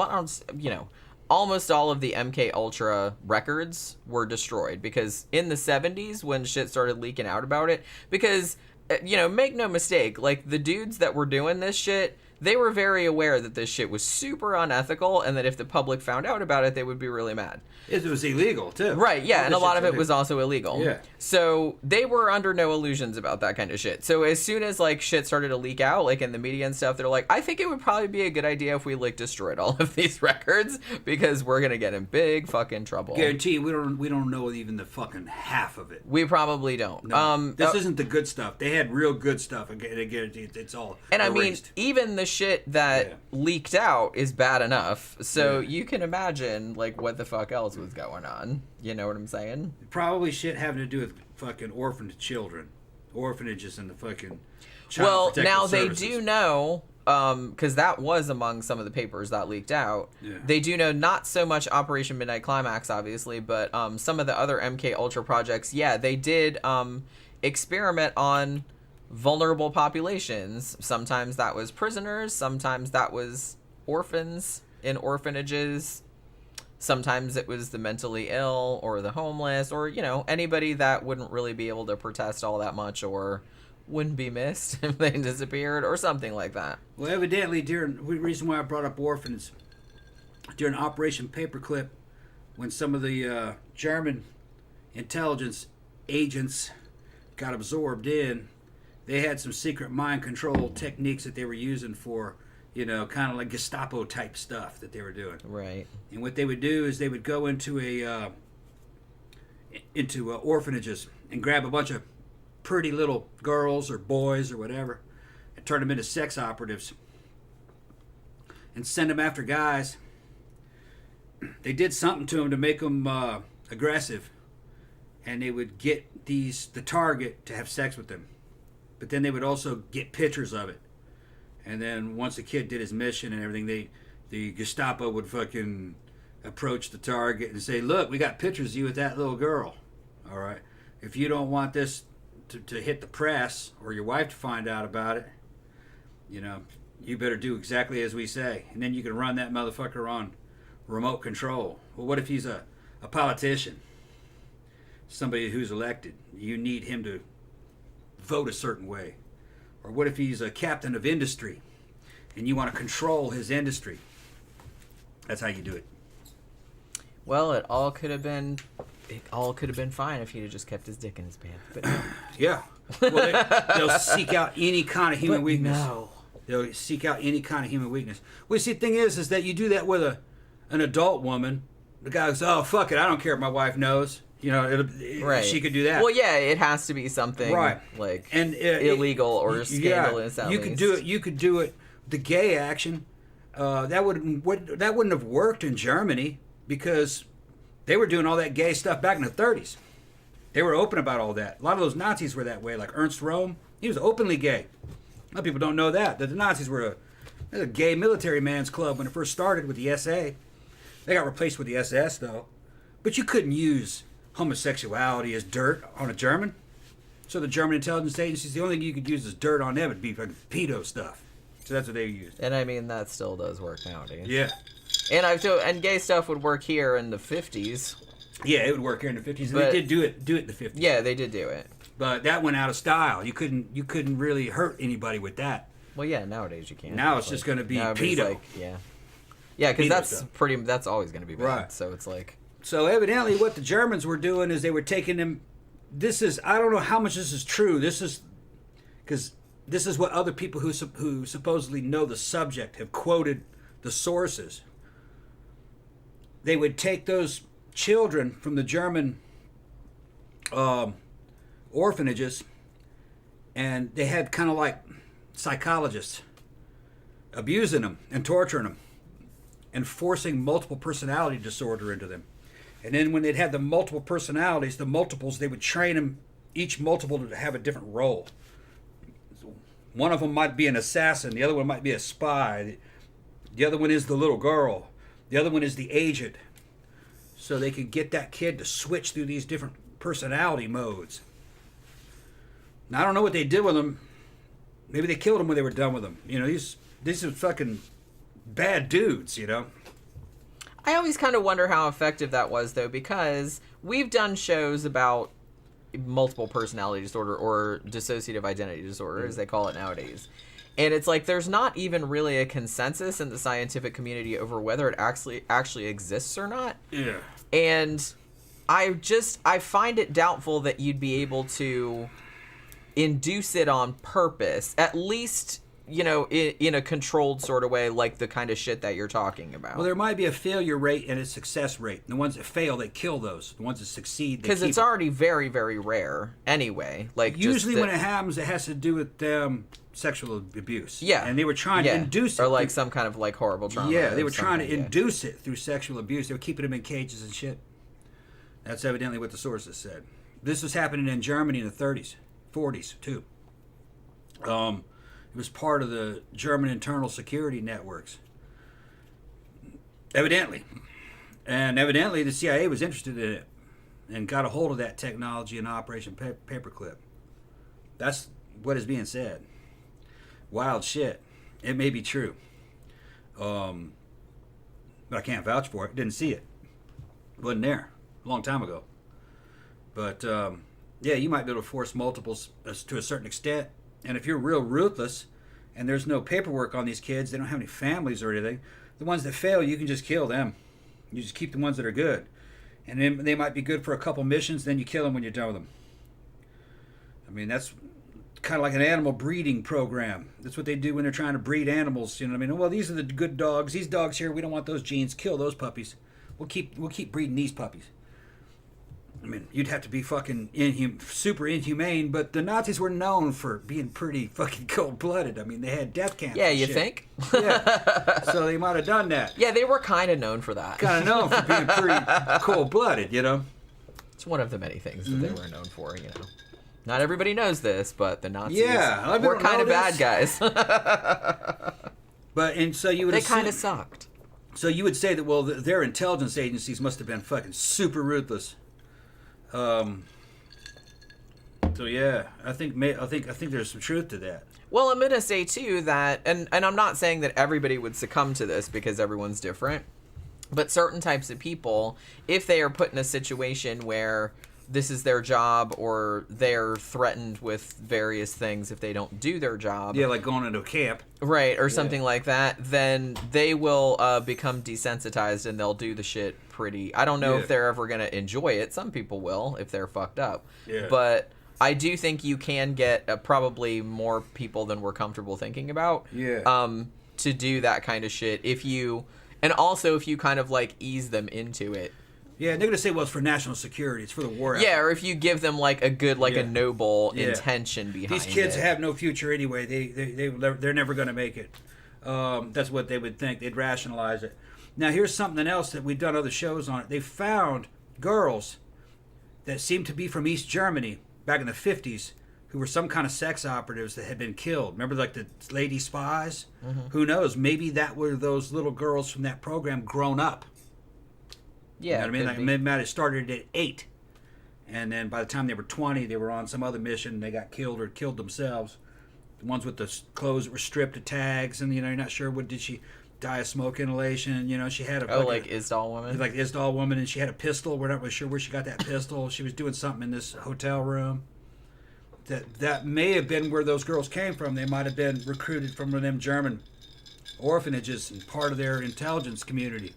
Speaker 3: MKUltra records were destroyed, because in the 70s, when shit started leaking out about it, because, you know, make no mistake, like, the dudes that were doing this shit, they were very aware that this shit was super unethical, and that if the public found out about it, they would be really mad.
Speaker 4: It was illegal, too.
Speaker 3: Right, yeah, and a lot of it was also illegal.
Speaker 4: Yeah.
Speaker 3: So they were under no illusions about that kind of shit. So as soon as, like, shit started to leak out, like, in the media and stuff, they're like, I think it would probably be a good idea if we, like, destroyed all of these records, because we're gonna get in big fucking trouble.
Speaker 4: Guarantee we don't know even the fucking half of it.
Speaker 3: We probably don't.
Speaker 4: No, this isn't the good stuff. They had real good stuff. I guarantee it's all
Speaker 3: and
Speaker 4: erased.
Speaker 3: I mean, even the shit that leaked out is bad enough. So you can imagine, like, what the fuck else was going on. You know what I'm saying?
Speaker 4: Probably shit having to do with fucking orphaned children. Orphanages and the fucking child protective
Speaker 3: now
Speaker 4: services.
Speaker 3: They do know, because that was among some of the papers that leaked out.
Speaker 4: Yeah.
Speaker 3: They do know not so much Operation Midnight Climax, obviously, but some of the other MKUltra projects, they did experiment on vulnerable populations. Sometimes that was prisoners, sometimes that was orphans in orphanages, sometimes it was the mentally ill or the homeless, or, you know, anybody that wouldn't really be able to protest all that much or wouldn't be missed if they disappeared or something like that.
Speaker 4: Well, evidently, the reason why I brought up orphans, during Operation Paperclip, when some of the German intelligence agents got absorbed in, they had some secret mind control techniques that they were using for, you know, kind of like Gestapo type stuff that they were doing.
Speaker 3: Right.
Speaker 4: And what they would do is they would go into orphanages and grab a bunch of pretty little girls or boys or whatever and turn them into sex operatives and send them after guys. They did something to them to make them aggressive, and they would get the target to have sex with them. But then they would also get pictures of it. And then once the kid did his mission and everything, the Gestapo would fucking approach the target and say, look, we got pictures of you with that little girl. All right. If you don't want this to hit the press or your wife to find out about it, you know, you better do exactly as we say. And then you can run that motherfucker on remote control. Well, what if he's a politician? Somebody who's elected. You need him to vote a certain way. Or what if he's a captain of industry and you want to control his industry? That's how you do it.
Speaker 3: Well, it all could have been fine if he'd have just kept his dick in his pants. But no.
Speaker 4: Yeah. Well, they'll seek out any kind of human weakness.
Speaker 3: No.
Speaker 4: They'll seek out any kind of human weakness. Well, see, the thing is that you do that with an adult woman. The guy goes, oh, fuck it, I don't care if my wife knows. You know,
Speaker 3: right.
Speaker 4: She could do that.
Speaker 3: Well, yeah, it has to be something like
Speaker 4: and
Speaker 3: illegal or scandalous.
Speaker 4: Yeah,
Speaker 3: at
Speaker 4: you
Speaker 3: least.
Speaker 4: could do it. You could do it. The gay action, that wouldn't have worked in Germany because they were doing all that gay stuff back in the 30s. They were open about all that. A lot of those Nazis were that way. Like Ernst Röhm, he was openly gay. A lot of people don't know that the Nazis were a gay military man's club when it first started with the SA. They got replaced with the SS though, but you couldn't use homosexuality as dirt on a German. So the German intelligence agencies, the only thing you could use as dirt on them would be fucking pedo stuff. So that's what they used.
Speaker 3: And I mean, that still does work nowadays.
Speaker 4: Yeah.
Speaker 3: And gay stuff would work here in the 50s.
Speaker 4: Yeah, it would work here in the 50s.
Speaker 3: But-
Speaker 4: They did do it in the 50s.
Speaker 3: Yeah, they did do it.
Speaker 4: But that went out of style. You couldn't really hurt anybody with that.
Speaker 3: Well, yeah, nowadays you can't.
Speaker 4: Now it's just gonna be
Speaker 3: nowadays,
Speaker 4: pedo.
Speaker 3: like, yeah, because
Speaker 4: Pedo stuff.
Speaker 3: that's always gonna be bad.
Speaker 4: Right.
Speaker 3: So it's like,
Speaker 4: So evidently what the Germans were doing is they were taking them. I don't know how much this is true. Because this is what other people who supposedly know the subject have quoted the sources. They would take those children from the German orphanages, and they had kind of like psychologists abusing them and torturing them and forcing multiple personality disorder into them. And then when they'd have the multiple personalities, the multiples, they would train them, each multiple, to have a different role. One of them might be an assassin. The other one might be a spy. The other one is the little girl. The other one is the agent. So they could get that kid to switch through these different personality modes. Now, I don't know what they did with them. Maybe they killed them when they were done with them. You know, these are fucking bad dudes, you know?
Speaker 3: I always kind of wonder how effective that was, though, because we've done shows about multiple personality disorder or dissociative identity disorder, as they call it nowadays. And it's like there's not even really a consensus in the scientific community over whether it actually exists or not.
Speaker 4: Yeah.
Speaker 3: And I find it doubtful that you'd be able to induce it on purpose, at least, you know, in a controlled sort of way, like the kind of shit that you're talking about.
Speaker 4: Well, there might be a failure rate and a success rate. The ones that fail, they kill those. The ones that succeed, they
Speaker 3: because it's already very, very rare anyway. Like
Speaker 4: usually when it happens, it has to do with sexual abuse.
Speaker 3: Yeah.
Speaker 4: And they were trying to induce it.
Speaker 3: Or like some kind of like horrible trauma.
Speaker 4: Yeah, they were trying to
Speaker 3: something,
Speaker 4: induce it through sexual abuse. They were keeping them in cages and shit. That's evidently what the sources said. This was happening in Germany in the 30s, 40s too. It was part of the German internal security networks. Evidently. And evidently the CIA was interested in it and got a hold of that technology in Operation Paperclip. That's what is being said. Wild shit. It may be true. But I can't vouch for it. Didn't see it. Wasn't there. A long time ago. But, yeah, you might be able to force multiples to a certain extent. And if you're real ruthless and there's no paperwork on these kids, they don't have any families or anything, the ones that fail, you can just kill them. You just keep the ones that are good. And then they might be good for a couple missions, then you kill them when you're done with them. I mean, that's kind of like an animal breeding program. That's what they do when they're trying to breed animals. You know what I mean? Well, these are the good dogs. These dogs here, we don't want those genes. Kill those puppies. We'll keep breeding these puppies. I mean, you'd have to be fucking super inhumane, but the Nazis were known for being pretty fucking cold-blooded. I mean, they had death camps.
Speaker 3: Yeah,
Speaker 4: and
Speaker 3: you
Speaker 4: shit.
Speaker 3: think?
Speaker 4: Yeah. So they might have done that.
Speaker 3: Yeah, they were kind of known for that.
Speaker 4: Kind of known for being pretty cold-blooded, you know?
Speaker 3: It's one of the many things that they were known for, you know. Not everybody knows this, but the Nazis were kind of bad guys.
Speaker 4: And so you would
Speaker 3: They kind of sucked.
Speaker 4: So you would say that, well, their intelligence agencies must have been fucking super ruthless. So yeah, I think there's some truth to that.
Speaker 3: Well, I'm gonna say too that, and I'm not saying that everybody would succumb to this because everyone's different, but certain types of people, if they are put in a situation where this is their job or they're threatened with various things if they don't do their job.
Speaker 4: Yeah, like going into a camp.
Speaker 3: Right, or something like that, then they will become desensitized and they'll do the shit pretty... I don't know if they're ever going to enjoy it. Some people will if they're fucked up.
Speaker 4: Yeah.
Speaker 3: But I do think you can get probably more people than we're comfortable thinking about to do that kind of shit if you... And also if you kind of like ease them into it.
Speaker 4: Yeah, they're going to say, well, it's for national security. It's for the war effort.
Speaker 3: Yeah, or if you give them like a good, like a noble intention behind it.
Speaker 4: These kids have no future anyway. They're never going to make it. That's what they would think. They'd rationalize it. Now, here's something else that we've done other shows on. They found girls that seemed to be from East Germany back in the 50s who were some kind of sex operatives that had been killed. Remember, like the lady spies? Mm-hmm. Who knows? Maybe that were those little girls from that program grown up.
Speaker 3: Yeah,
Speaker 4: you know what I mean? Like, they might have started at 8, and then by the time they were 20, they were on some other mission. And they got killed or killed themselves. The ones with the clothes that were stripped of tags, and you're not sure what did she. die of smoke inhalation. You know, she had a...
Speaker 3: Oh, like Isdal woman?
Speaker 4: Like Isdal woman, and she had a pistol. We're not really sure where she got that pistol. She was doing something in this hotel room. That may have been where those girls came from. They might have been recruited from one of them German orphanages and part of their intelligence community.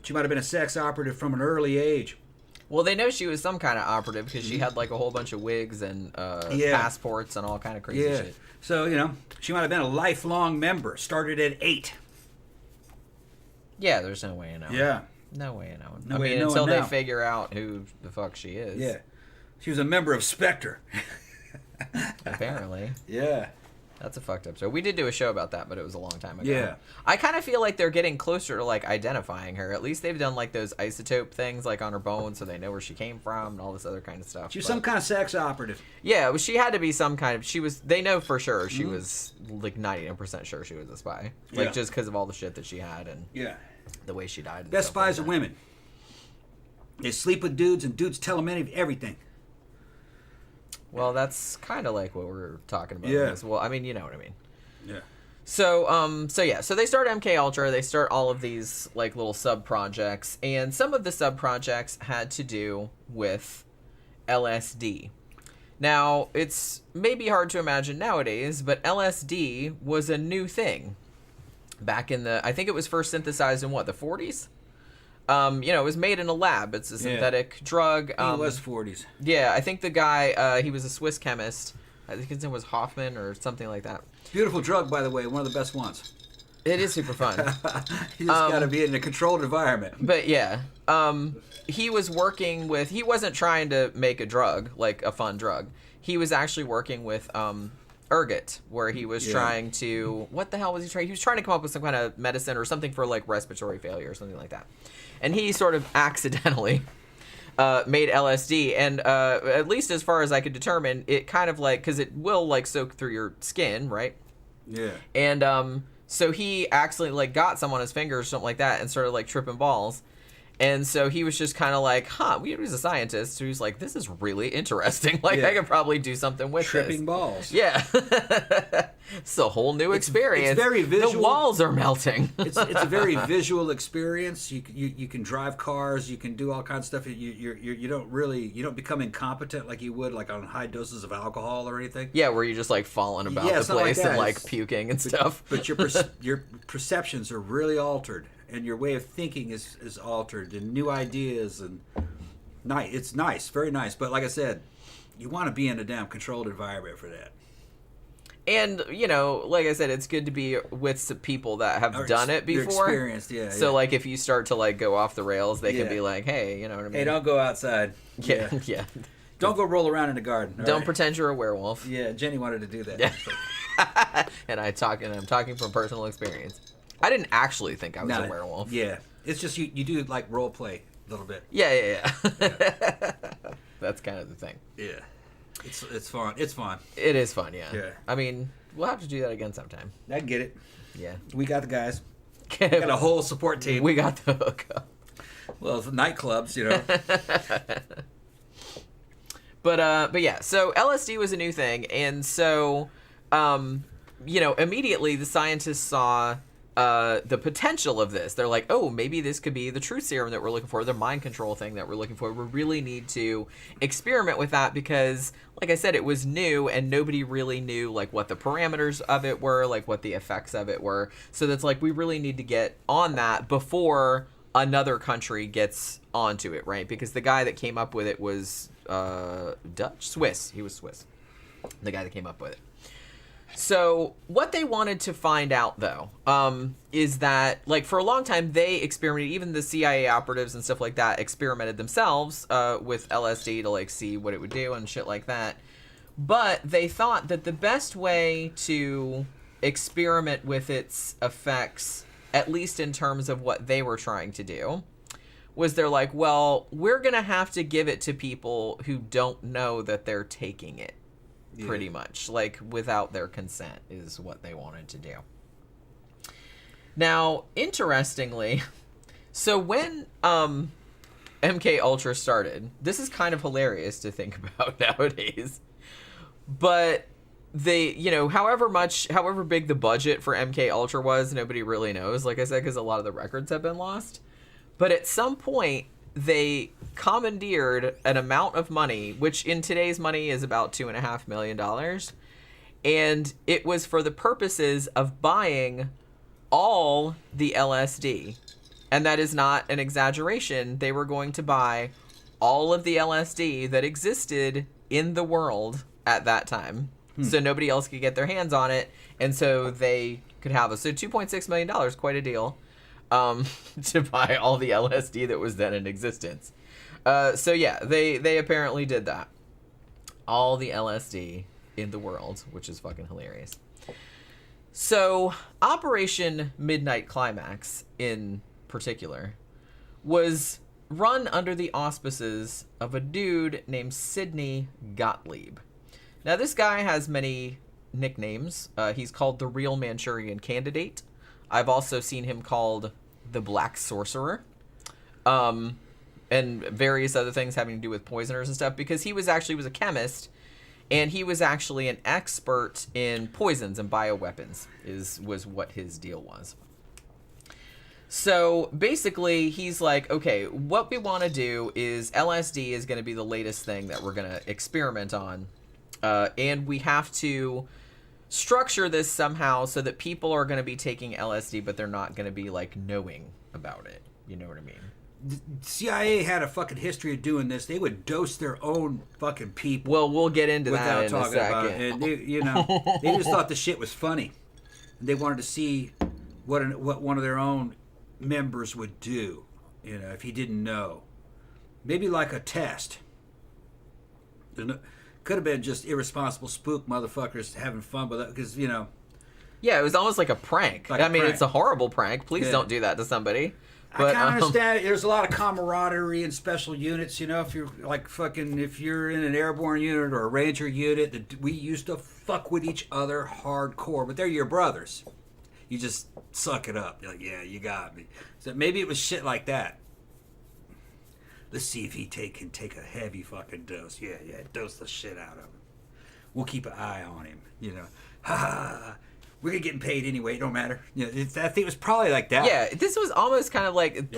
Speaker 4: She might have been a sex operative from an early age.
Speaker 3: Well, they know she was some kind of operative because she had like a whole bunch of wigs and passports and all kind of crazy shit.
Speaker 4: So, you know, she might have been a lifelong member. Started at 8.
Speaker 3: Yeah, there's no way in knowing.
Speaker 4: Yeah.
Speaker 3: No way in knowing.
Speaker 4: No
Speaker 3: I
Speaker 4: way
Speaker 3: mean,
Speaker 4: in
Speaker 3: until
Speaker 4: knowing
Speaker 3: they
Speaker 4: now.
Speaker 3: figure out who the fuck she is.
Speaker 4: Yeah. She was a member of Spectre.
Speaker 3: Apparently.
Speaker 4: Yeah.
Speaker 3: That's a fucked up show. We did do a show about that, but it was a long time ago.
Speaker 4: Yeah.
Speaker 3: I kind of feel like they're getting closer to like identifying her. At least they've done like those isotope things like on her bones so they know where she came from and all this other kind of stuff.
Speaker 4: She was some kind of sex operative.
Speaker 3: Yeah, well, she had to be some kind of... They know for sure she was like 99% sure she was a spy. Like just because of all the shit that she had and the way she died. And
Speaker 4: Best
Speaker 3: stuff like
Speaker 4: spies are
Speaker 3: that.
Speaker 4: women. They sleep with dudes and dudes tell them everything.
Speaker 3: Well, that's kind of like what we're talking about.
Speaker 4: Yeah.
Speaker 3: Well, I mean, you know what I mean.
Speaker 4: Yeah.
Speaker 3: So, so they start MKUltra. They start all of these like little sub projects, and some of the sub projects had to do with LSD. Now, it's maybe hard to imagine nowadays, but LSD was a new thing back in I think it was first synthesized in the 40s? You know, it was made in a lab. It's a synthetic drug.
Speaker 4: It was 40s.
Speaker 3: Yeah, I think the guy, he was a Swiss chemist. I think his name was Hoffman or something like that.
Speaker 4: Beautiful drug, by the way. One of the best ones.
Speaker 3: It is super fun.
Speaker 4: You just got to be in a controlled environment.
Speaker 3: But yeah, he was working with... He wasn't trying to make a drug, like a fun drug. He was actually working with ergot, where he was trying to... What the hell was he trying? He was trying to come up with some kind of medicine or something for like respiratory failure or something like that. And he sort of accidentally made LSD. And at least as far as I could determine, it kind of like... Because it will like soak through your skin, right?
Speaker 4: Yeah.
Speaker 3: And so he accidentally like got some on his finger or something like that and started like tripping balls. And so he was just kind of like, he was a scientist who's like, this is really interesting. Like, I could probably do something with
Speaker 4: Tripping
Speaker 3: this.
Speaker 4: balls.
Speaker 3: Yeah. It's a whole new experience.
Speaker 4: It's very visual.
Speaker 3: The walls are melting.
Speaker 4: It's a very visual experience. You can drive cars. You can do all kinds of stuff. You don't become incompetent like you would like on high doses of alcohol or anything.
Speaker 3: Yeah, where you're just like falling about the place and like puking and stuff.
Speaker 4: But your perceptions are really altered. And your way of thinking is altered, and new ideas, and nice. It's nice, very nice. But like I said, you want to be in a damn controlled environment for that.
Speaker 3: And, you know, like I said, it's good to be with some people that have done it before.
Speaker 4: Experienced, yeah.
Speaker 3: So, like, if you start to, like, go off the rails, they can be like, hey, you know what I mean?
Speaker 4: Hey, don't go outside.
Speaker 3: Yeah.
Speaker 4: Don't go roll around in the garden.
Speaker 3: Don't pretend you're a werewolf.
Speaker 4: Yeah, Jenny wanted to do that.
Speaker 3: Yeah. And I'm talking from personal experience. I didn't actually think I was a werewolf.
Speaker 4: Yeah. It's just you do, like, role play a little bit.
Speaker 3: Yeah. That's kind of the thing.
Speaker 4: Yeah. It's fun. It's fun.
Speaker 3: It is fun, yeah.
Speaker 4: Yeah.
Speaker 3: I mean, we'll have to do that again sometime.
Speaker 4: I get it.
Speaker 3: Yeah.
Speaker 4: We got the guys. We got a whole support team.
Speaker 3: We got the hookup.
Speaker 4: Well, the nightclubs, you know.
Speaker 3: But yeah, so LSD was a new thing, and so, you know, immediately the scientists saw the potential of this. They're like, oh, maybe this could be the truth serum that we're looking for, the mind control thing that we're looking for. We really need to experiment with that because, like I said, it was new and nobody really knew like what the parameters of it were, like what the effects of it were. So that's like, we really need to get on that before another country gets onto it, right? Because the guy that came up with it was Swiss. He was Swiss. The guy that came up with it. So what they wanted to find out, though, is that, like, for a long time, they experimented, even the CIA operatives and stuff like that experimented themselves with LSD to, like, see what it would do and shit like that. But they thought that the best way to experiment with its effects, at least in terms of what they were trying to do, was they're like, well, we're going to have to give it to people who don't know that they're taking it. Yeah. Pretty much, like, without their consent is what they wanted to do. Now, interestingly, so when MKUltra started, this is kind of hilarious to think about nowadays, but they, you know, however big the budget for MKUltra was, nobody really knows, like I said, because a lot of the records have been lost. But at some point, they commandeered an amount of money, which in today's money is about $2.5 million. And it was for the purposes of buying all the LSD. And that is not an exaggeration. They were going to buy all of the LSD that existed in the world at that time. So nobody else could get their hands on it. And so they could have it. So $2.6 million, quite a deal, to buy all the LSD that was then in existence. So yeah, they apparently did that. All the LSD in the world, which is fucking hilarious. So Operation Midnight Climax, in particular, was run under the auspices of a dude named Sidney Gottlieb. Now, this guy has many nicknames. He's called the Real Manchurian Candidate. I've also seen him called the Black Sorcerer, and various other things having to do with poisoners and stuff, because he was a chemist, and he was actually an expert in poisons and bioweapons, was what his deal was. So basically, he's like, okay, what we want to do is LSD is going to be the latest thing that we're going to experiment on. And we have to structure this somehow so that people are going to be taking LSD, but they're not going to be, like, knowing about it. You know what I mean?
Speaker 4: The CIA had a fucking history of doing this. They would dose their own fucking people.
Speaker 3: Well, we'll get into that in a second.
Speaker 4: About it. And they just thought the shit was funny. And they wanted to see what one of their own members would do, if he didn't know. Maybe like a test. Could have been just irresponsible spook motherfuckers having fun with it, because,
Speaker 3: Yeah, it was almost like a prank. It's a horrible prank. Please don't do that to somebody. But,
Speaker 4: I kind of understand. There's a lot of camaraderie in special units. If you're if you're in an airborne unit or a ranger unit, we used to fuck with each other hardcore. But they're your brothers. You just suck it up. You're like, yeah, you got me. So maybe it was shit like that. Let's see if he can take a heavy fucking dose. Yeah, dose the shit out of him. We'll keep an eye on him. We're getting paid anyway. It don't matter. I think it was probably like that.
Speaker 3: Yeah, this was almost kind of like,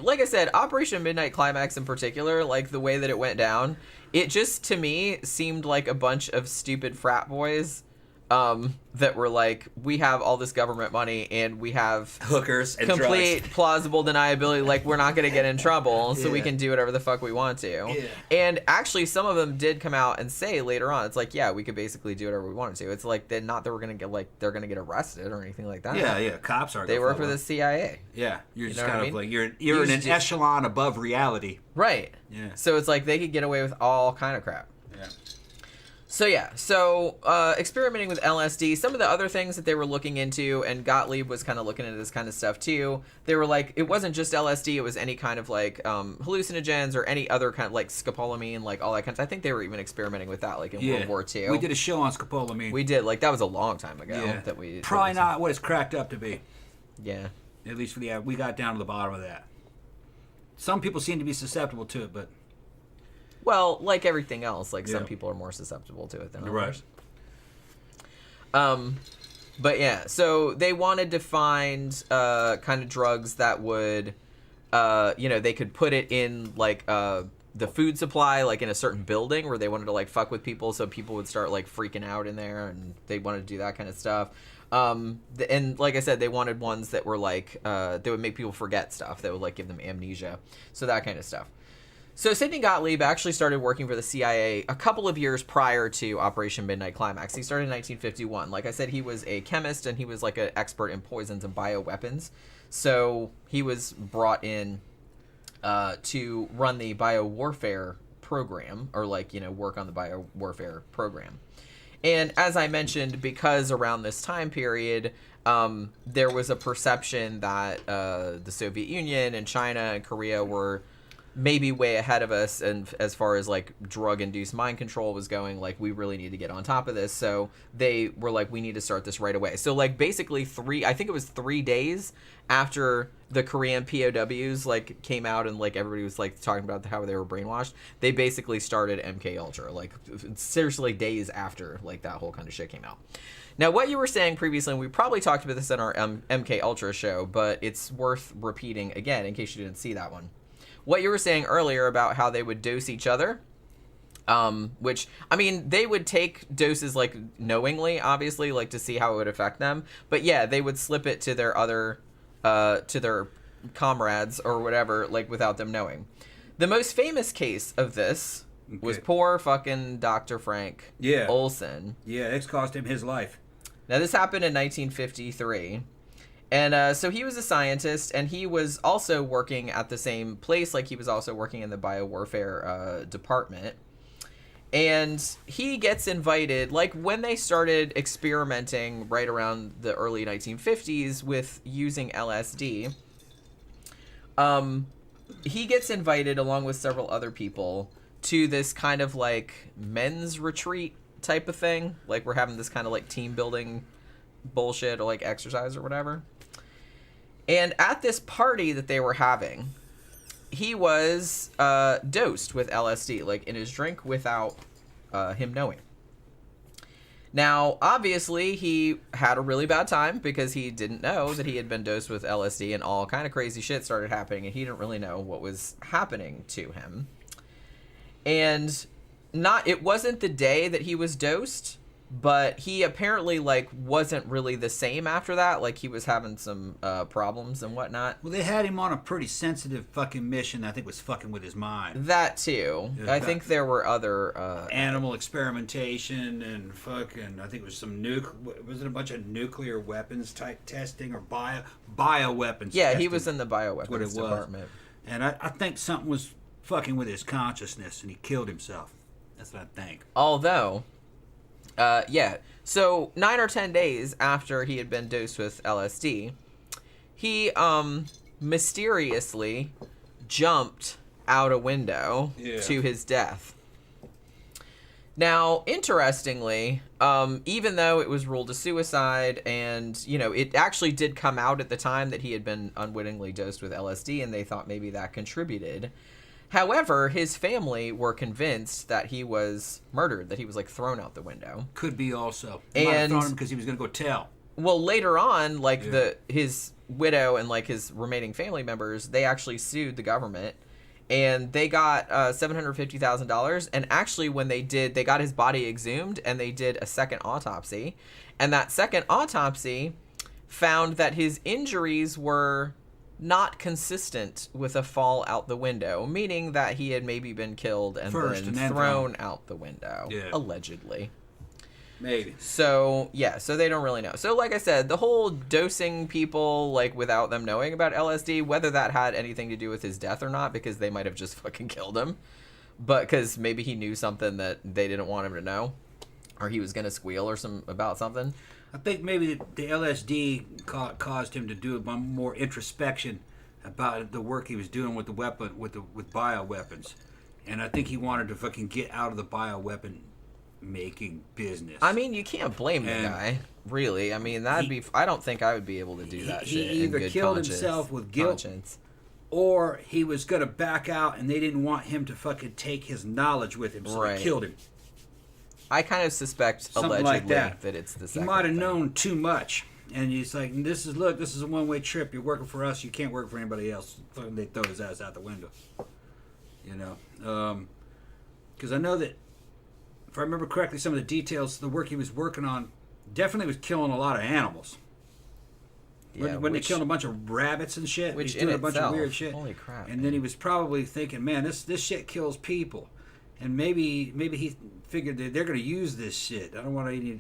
Speaker 3: like I said, Operation Midnight Climax in particular, like the way that it went down, it just, to me, seemed like a bunch of stupid frat boys that were like, we have all this government money and we have
Speaker 4: hookers and
Speaker 3: complete
Speaker 4: drugs.
Speaker 3: Plausible deniability, like we're not going to get in trouble, so we can do whatever the fuck we want to.
Speaker 4: Yeah.
Speaker 3: And actually, some of them did come out and say later on, it's like, yeah, we could basically do whatever we wanted to. It's like, not that we're going to get, they're going to get arrested or anything like that.
Speaker 4: Yeah, cops aren't.
Speaker 3: They work for the CIA.
Speaker 4: Yeah, you're just
Speaker 3: kind
Speaker 4: of like, you're in an echelon above reality.
Speaker 3: Right.
Speaker 4: Yeah.
Speaker 3: So it's like they could get away with all kind of crap.
Speaker 4: Yeah.
Speaker 3: So experimenting with LSD, some of the other things that they were looking into, and Gottlieb was kind of looking into this kind of stuff too. They were like, it wasn't just LSD, it was any kind of like hallucinogens or any other kind of like scopolamine, like all that kind of stuff. I think they were even experimenting with that, like in World War II.
Speaker 4: We did a show on scopolamine.
Speaker 3: We did, like that was a long time ago. That we
Speaker 4: probably not what it's cracked up to be.
Speaker 3: Yeah.
Speaker 4: At least we got down to the bottom of that. Some people seem to be susceptible to it, but.
Speaker 3: Well, like everything else, like some people are more susceptible to it than others.
Speaker 4: Right.
Speaker 3: But yeah, so they wanted to find kind of drugs that would, they could put it in like the food supply, like in a certain building where they wanted to like fuck with people, so people would start like freaking out in there, and they wanted to do that kind of stuff. And like I said, they wanted ones that were like that would make people forget stuff, that would like give them amnesia, so that kind of stuff. So Sidney Gottlieb actually started working for the CIA a couple of years prior to Operation Midnight Climax. He started in 1951. Like I said, he was a chemist, and he was like an expert in poisons and bioweapons. So he was brought in to run the biowarfare program, or like, work on the biowarfare program. And as I mentioned, because around this time period, there was a perception that the Soviet Union and China and Korea were maybe way ahead of us, and as far as like drug-induced mind control was going, like we really need to get on top of this. So they were like, we need to start this right away. So like basically I think it was 3 days after the Korean POWs like came out and like everybody was like talking about how they were brainwashed, they basically started MKUltra, like seriously days after like that whole kind of shit came out. Now, what you were saying previously, and we probably talked about this in our MKUltra show, but it's worth repeating again in case you didn't see that one. What you were saying earlier about how they would dose each other, which, I mean, they would take doses, like, knowingly, obviously, like, to see how it would affect them. But, yeah, they would slip it to their other, to their comrades or whatever, like, without them knowing. The most famous case of this was poor fucking Dr. Frank Olson.
Speaker 4: Yeah, this cost him his life.
Speaker 3: Now, this happened in 1953. And so he was a scientist, and he was also working at the same place. Like, he was also working in the biowarfare department. And he gets invited, like, when they started experimenting right around the early 1950s with using LSD, he gets invited, along with several other people, to this kind of, like, men's retreat type of thing. Like, we're having this kind of, like, team building bullshit or, like, exercise or whatever. And at this party that they were having, he was dosed with LSD, like in his drink, without him knowing. Now, obviously, he had a really bad time because he didn't know that he had been dosed with LSD, and all kind of crazy shit started happening, and he didn't really know what was happening to him. And it wasn't the day that he was dosed, but he apparently, like, wasn't really the same after that. Like, he was having some problems and whatnot.
Speaker 4: Well, they had him on a pretty sensitive fucking mission that I think was fucking with his mind.
Speaker 3: That, too. I think there were other...
Speaker 4: animal experimentation and fucking... I think it was some was it a bunch of nuclear weapons type testing or bioweapons
Speaker 3: Yeah,
Speaker 4: testing?
Speaker 3: he was in the bioweapons department.
Speaker 4: And I think something was fucking with his consciousness, and he killed himself. That's what I think.
Speaker 3: Although... yeah, so 9 or 10 days after he had been dosed with LSD, he, mysteriously jumped out a window to his death. Now, interestingly, even though it was ruled a suicide and, you know, it actually did come out at the time that he had been unwittingly dosed with LSD, and they thought maybe that contributed. However, his family were convinced that he was murdered, that he was, like, thrown out the window.
Speaker 4: Could be also. They might have thrown him because he was going to go tell.
Speaker 3: Well, later on, like, his widow and, like, his remaining family members, they actually sued the government, and they got $750,000, and actually when they did, they got his body exhumed, and they did a second autopsy, and that second autopsy found that his injuries were... not consistent with a fall out the window, meaning that he had maybe been killed and then thrown out the window, allegedly.
Speaker 4: Maybe.
Speaker 3: So, yeah, so they don't really know. So, like I said, the whole dosing people, like, without them knowing about LSD, whether that had anything to do with his death or not, because they might have just fucking killed him, but because maybe he knew something that they didn't want him to know, or he was going to squeal or about something.
Speaker 4: I think maybe the LSD caused him to do more introspection about the work he was doing with the weapon, with bioweapons, and I think he wanted to fucking get out of the bioweapon making business.
Speaker 3: I mean, you can't blame the guy, really. I mean, I don't think I would be able to do that shit.
Speaker 4: He either killed himself with guilt, or he was gonna back out, and they didn't want him to fucking take his knowledge with him, so they killed him.
Speaker 3: I kind of suspect,
Speaker 4: something
Speaker 3: allegedly,
Speaker 4: like that
Speaker 3: it's the second
Speaker 4: He might have known too much. And he's like, this is a one-way trip. You're working for us. You can't work for anybody else. They throw his ass out the window. You know? Because I know that, if I remember correctly, some of the details, the work he was working on definitely was killing a lot of animals.
Speaker 3: Yeah,
Speaker 4: when they killed a bunch of rabbits and shit. He's doing a bunch of weird shit.
Speaker 3: Holy crap.
Speaker 4: And then he was probably thinking, man, this shit kills people. And maybe he figured that they're going to use this shit. I don't want any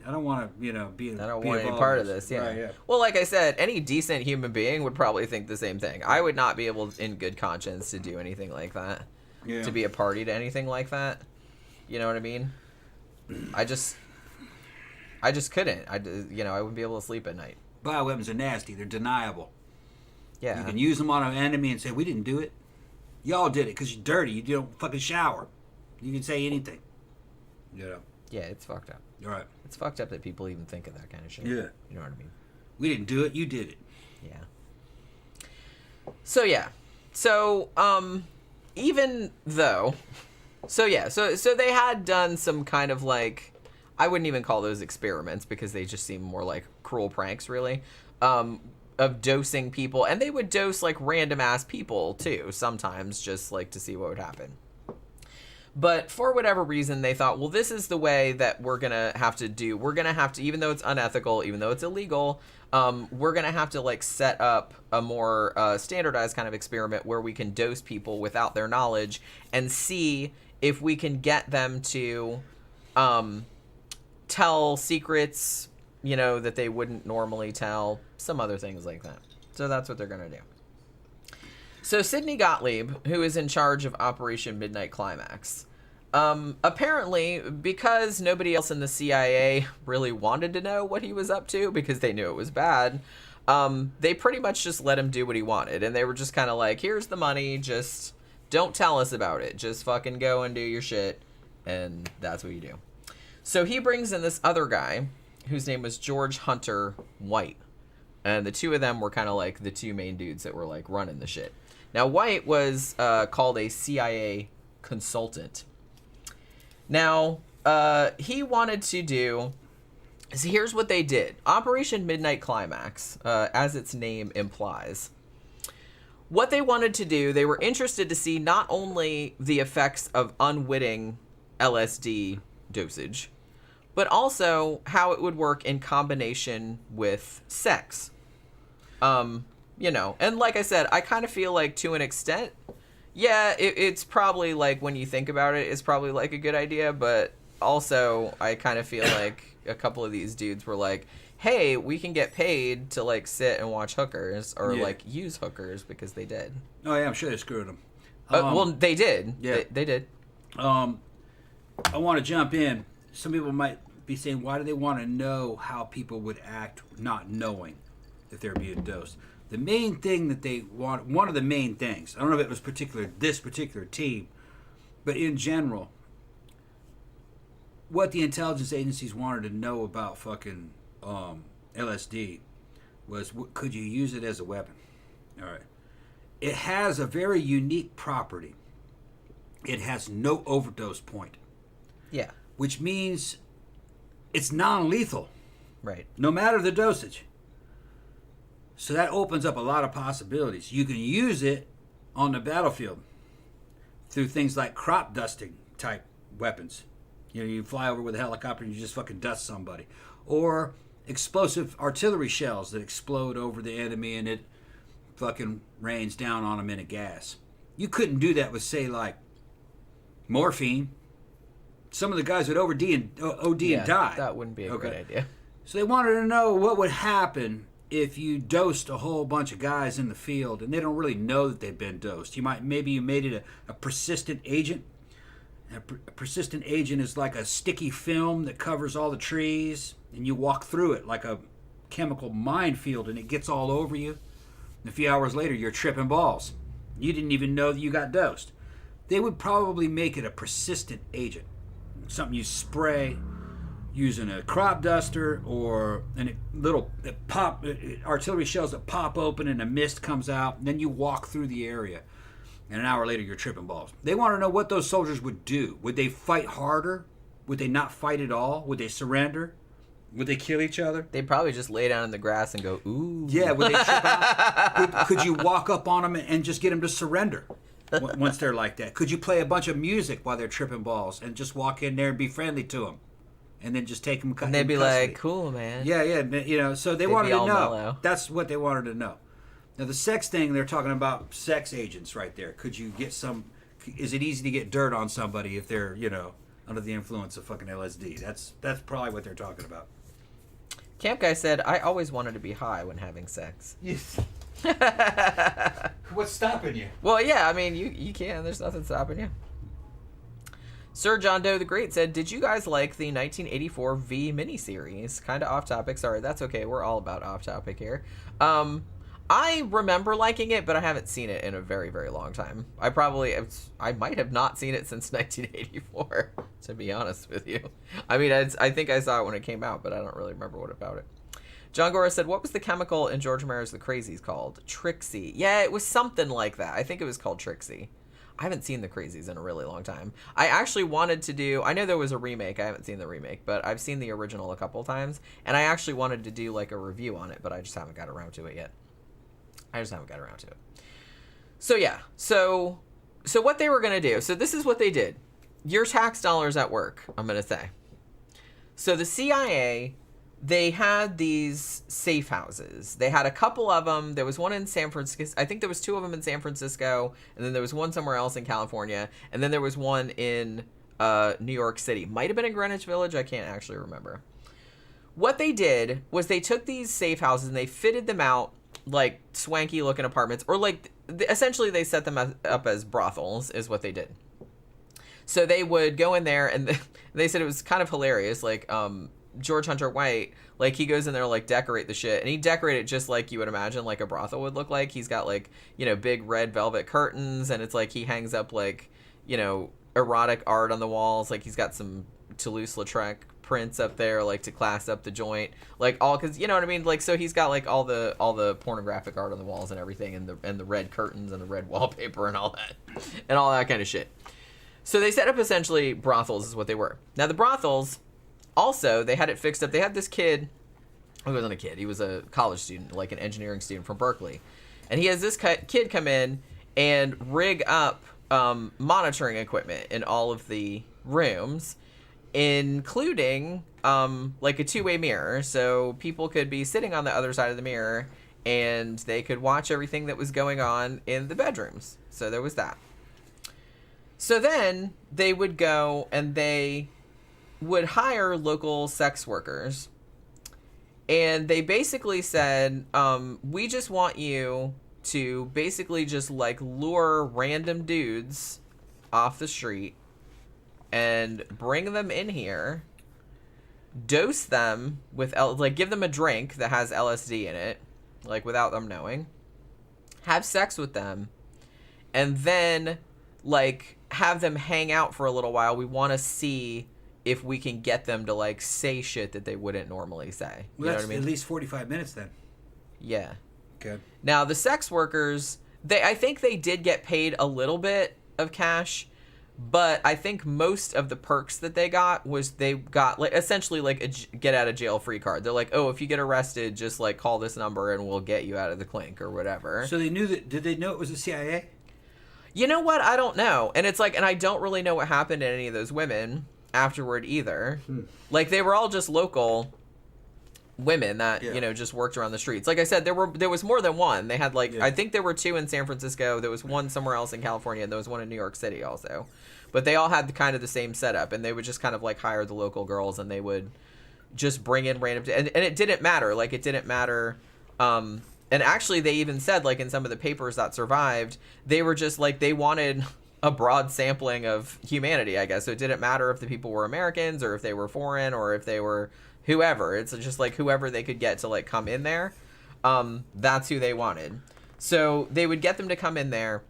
Speaker 4: part
Speaker 3: of this. Yeah.
Speaker 4: Right, yeah.
Speaker 3: Well, like I said, any decent human being would probably think the same thing. I would not be able, in good conscience, to do anything like that. Yeah. To be a party to anything like that. You know what I mean? I just couldn't. I wouldn't be able to sleep at night.
Speaker 4: Bioweapons are nasty. They're deniable.
Speaker 3: Yeah.
Speaker 4: You can use them on an enemy and say, we didn't do it. Y'all did it because you're dirty. You don't fucking shower. You can say anything. You know?
Speaker 3: Yeah, it's fucked up.
Speaker 4: All right.
Speaker 3: It's fucked up that people even think of that kind of shit.
Speaker 4: Yeah.
Speaker 3: You know what I mean?
Speaker 4: We didn't do it. You did it.
Speaker 3: Yeah. So, yeah. So, even though... So, yeah. So they had done some kind of, like... I wouldn't even call those experiments because they just seem more like cruel pranks, really. Of dosing people. And they would dose, like, random-ass people, too, sometimes, just, like, to see what would happen. But for whatever reason, they thought, well, this is the way that we're going to have to do. We're going to have to, even though it's unethical, even though it's illegal, we're going to have to, like, set up a more standardized kind of experiment where we can dose people without their knowledge and see if we can get them to tell secrets, you know, that they wouldn't normally tell, some other things like that. So that's what they're going to do. So Sidney Gottlieb, who is in charge of Operation Midnight Climax, apparently, because nobody else in the CIA really wanted to know what he was up to because they knew it was bad, they pretty much just let him do what he wanted. And they were just kind of like, here's the money, just don't tell us about it. Just fucking go and do your shit. And that's what you do. So he brings in this other guy whose name was George Hunter White. And the two of them were kind of like the two main dudes that were like running the shit. Now, White was called a CIA consultant. Now, he wanted to do... So here's what they did. Operation Midnight Climax, as its name implies. What they wanted to do, they were interested to see not only the effects of unwitting LSD dosage, but also how it would work in combination with sex. You know, and like I said, I kind of feel like to an extent, yeah, it's probably like when you think about it, it's probably like a good idea, but also I kind of feel like a couple of these dudes were like, hey, we can get paid to like sit and watch hookers or like use hookers because they did.
Speaker 4: Oh, yeah, I'm sure they screwed them.
Speaker 3: Well, they did.
Speaker 4: Yeah.
Speaker 3: They did.
Speaker 4: I want to jump in. Some people might be saying, why do they want to know how people would act not knowing that they're being dosed? The main thing that they want, one of the main things, I don't know if it was this particular team, but in general, what the intelligence agencies wanted to know about fucking LSD was, could you use it as a weapon? All right. It has a very unique property. It has no overdose point.
Speaker 3: Yeah.
Speaker 4: Which means it's non-lethal.
Speaker 3: Right.
Speaker 4: No matter the dosage. So that opens up a lot of possibilities. You can use it on the battlefield through things like crop dusting type weapons. You know, you fly over with a helicopter and you just fucking dust somebody. Or explosive artillery shells that explode over the enemy and it fucking rains down on them in a gas. You couldn't do that with, say, like morphine. Some of the guys would OD and die.
Speaker 3: That wouldn't be a good idea.
Speaker 4: So they wanted to know what would happen if you dosed a whole bunch of guys in the field and they don't really know that they've been dosed. Maybe you made it a persistent agent. A persistent agent is like a sticky film that covers all the trees, and you walk through it like a chemical minefield, and it gets all over you. And a few hours later, you're tripping balls. You didn't even know that you got dosed. They would probably make it a persistent agent, something you spray using a crop duster or artillery shells that pop open and a mist comes out, and then you walk through the area. And an hour later, you're tripping balls. They want to know what those soldiers would do. Would they fight harder? Would they not fight at all? Would they surrender? Would they kill each other?
Speaker 3: They'd probably just lay down in the grass and go, ooh.
Speaker 4: Yeah, would they trip out? Could you walk up on them and just get them to surrender once they're like that? Could you play a bunch of music while they're tripping balls and just walk in there and be friendly to them? And then just take them
Speaker 3: and they'd be like, cool, man.
Speaker 4: Yeah, you know, so they wanted to know. Mellow. That's what they wanted to know. Now, the sex thing, they're talking about sex agents right there. Could you get is it easy to get dirt on somebody if they're, you know, under the influence of fucking LSD? That's probably what they're talking about.
Speaker 3: Camp Guy said, I always wanted to be high when having sex.
Speaker 4: Yes. What's stopping you?
Speaker 3: Well, yeah, I mean, you can. There's nothing stopping you. Sir John Doe the Great said, did you guys like the 1984 V miniseries? Kind of off topic. Sorry, that's okay. We're all about off topic here. I remember liking it, but I haven't seen it in a very, very long time. I might have not seen it since 1984, to be honest with you. I mean, I think I saw it when it came out, but I don't really remember what about it. John Gora said, what was the chemical in George Romero's The Crazies called? Trixie. Yeah, it was something like that. I think it was called Trixie. I haven't seen The Crazies in a really long time. I actually wanted to do... I know there was a remake. I haven't seen the remake, but I've seen the original a couple times. And I actually wanted to do like a review on it, but I just haven't got around to it yet. So yeah. So what they were going to do. So this is what they did. Your tax dollars at work, I'm going to say. So the CIA... they had these safe houses. They had a couple of them. There was one in San Francisco. I think there was 2 of them in San Francisco. And then there was one somewhere else in California. And then there was one in New York City. Might have been in Greenwich Village. I can't actually remember. What they did was they took these safe houses and they fitted them out like swanky looking apartments. Or like, essentially they set them up as brothels is what they did. So they would go in there and they said it was kind of hilarious. Like, George Hunter White, like, he goes in there, like, decorate the shit, and he decorated it just like you would imagine, like, a brothel would look like. He's got, like, you know, big red velvet curtains, and it's like he hangs up, like, you know, erotic art on the walls. Like, he's got some Toulouse-Lautrec prints up there, like, to class up the joint, like, all, because, you know what I mean, like, so he's got, like, all the pornographic art on the walls and everything, and the red curtains and the red wallpaper and all that kind of shit. So they set up essentially brothels is what they were. Now, the brothels... also, they had it fixed up. They had this kid. He wasn't a kid. He was a college student, like an engineering student from Berkeley. And he has this kid come in and rig up monitoring equipment in all of the rooms, including like a 2-way mirror. So people could be sitting on the other side of the mirror and they could watch everything that was going on in the bedrooms. So there was that. So then they would go and they... would hire local sex workers, and they basically said, we just want you to basically just like lure random dudes off the street and bring them in here, dose them with like give them a drink that has LSD in it, like without them knowing, have sex with them, and then like have them hang out for a little while. We want to see if we can get them to, like, say shit that they wouldn't normally say. You know what I mean?
Speaker 4: At least 45 minutes, then.
Speaker 3: Yeah.
Speaker 4: Good.
Speaker 3: Now, the sex workers, I think they did get paid a little bit of cash, but I think most of the perks that they got was they got, like, essentially, like, a get-out-of-jail-free card. They're like, oh, if you get arrested, just, like, call this number and we'll get you out of the clink or whatever.
Speaker 4: So they knew that... did they know it was the CIA?
Speaker 3: You know what? I don't know. And it's like... and I don't really know what happened to any of those women... afterward either. Like, they were all just local women that you know just worked around the streets. Like I said, there was more than one. They had like I think there were 2 in San Francisco, there was one somewhere else in California, and there was one in New York City also, but they all had kind of the same setup, and they would just kind of like hire the local girls and they would just bring in random and it didn't matter, like it didn't matter. And actually they even said, like, in some of the papers that survived, they were just like, they wanted a broad sampling of humanity, I guess. So it didn't matter if the people were Americans or if they were foreign or if they were whoever. It's just like whoever they could get to like come in there. That's who they wanted. So they would get them to come in there,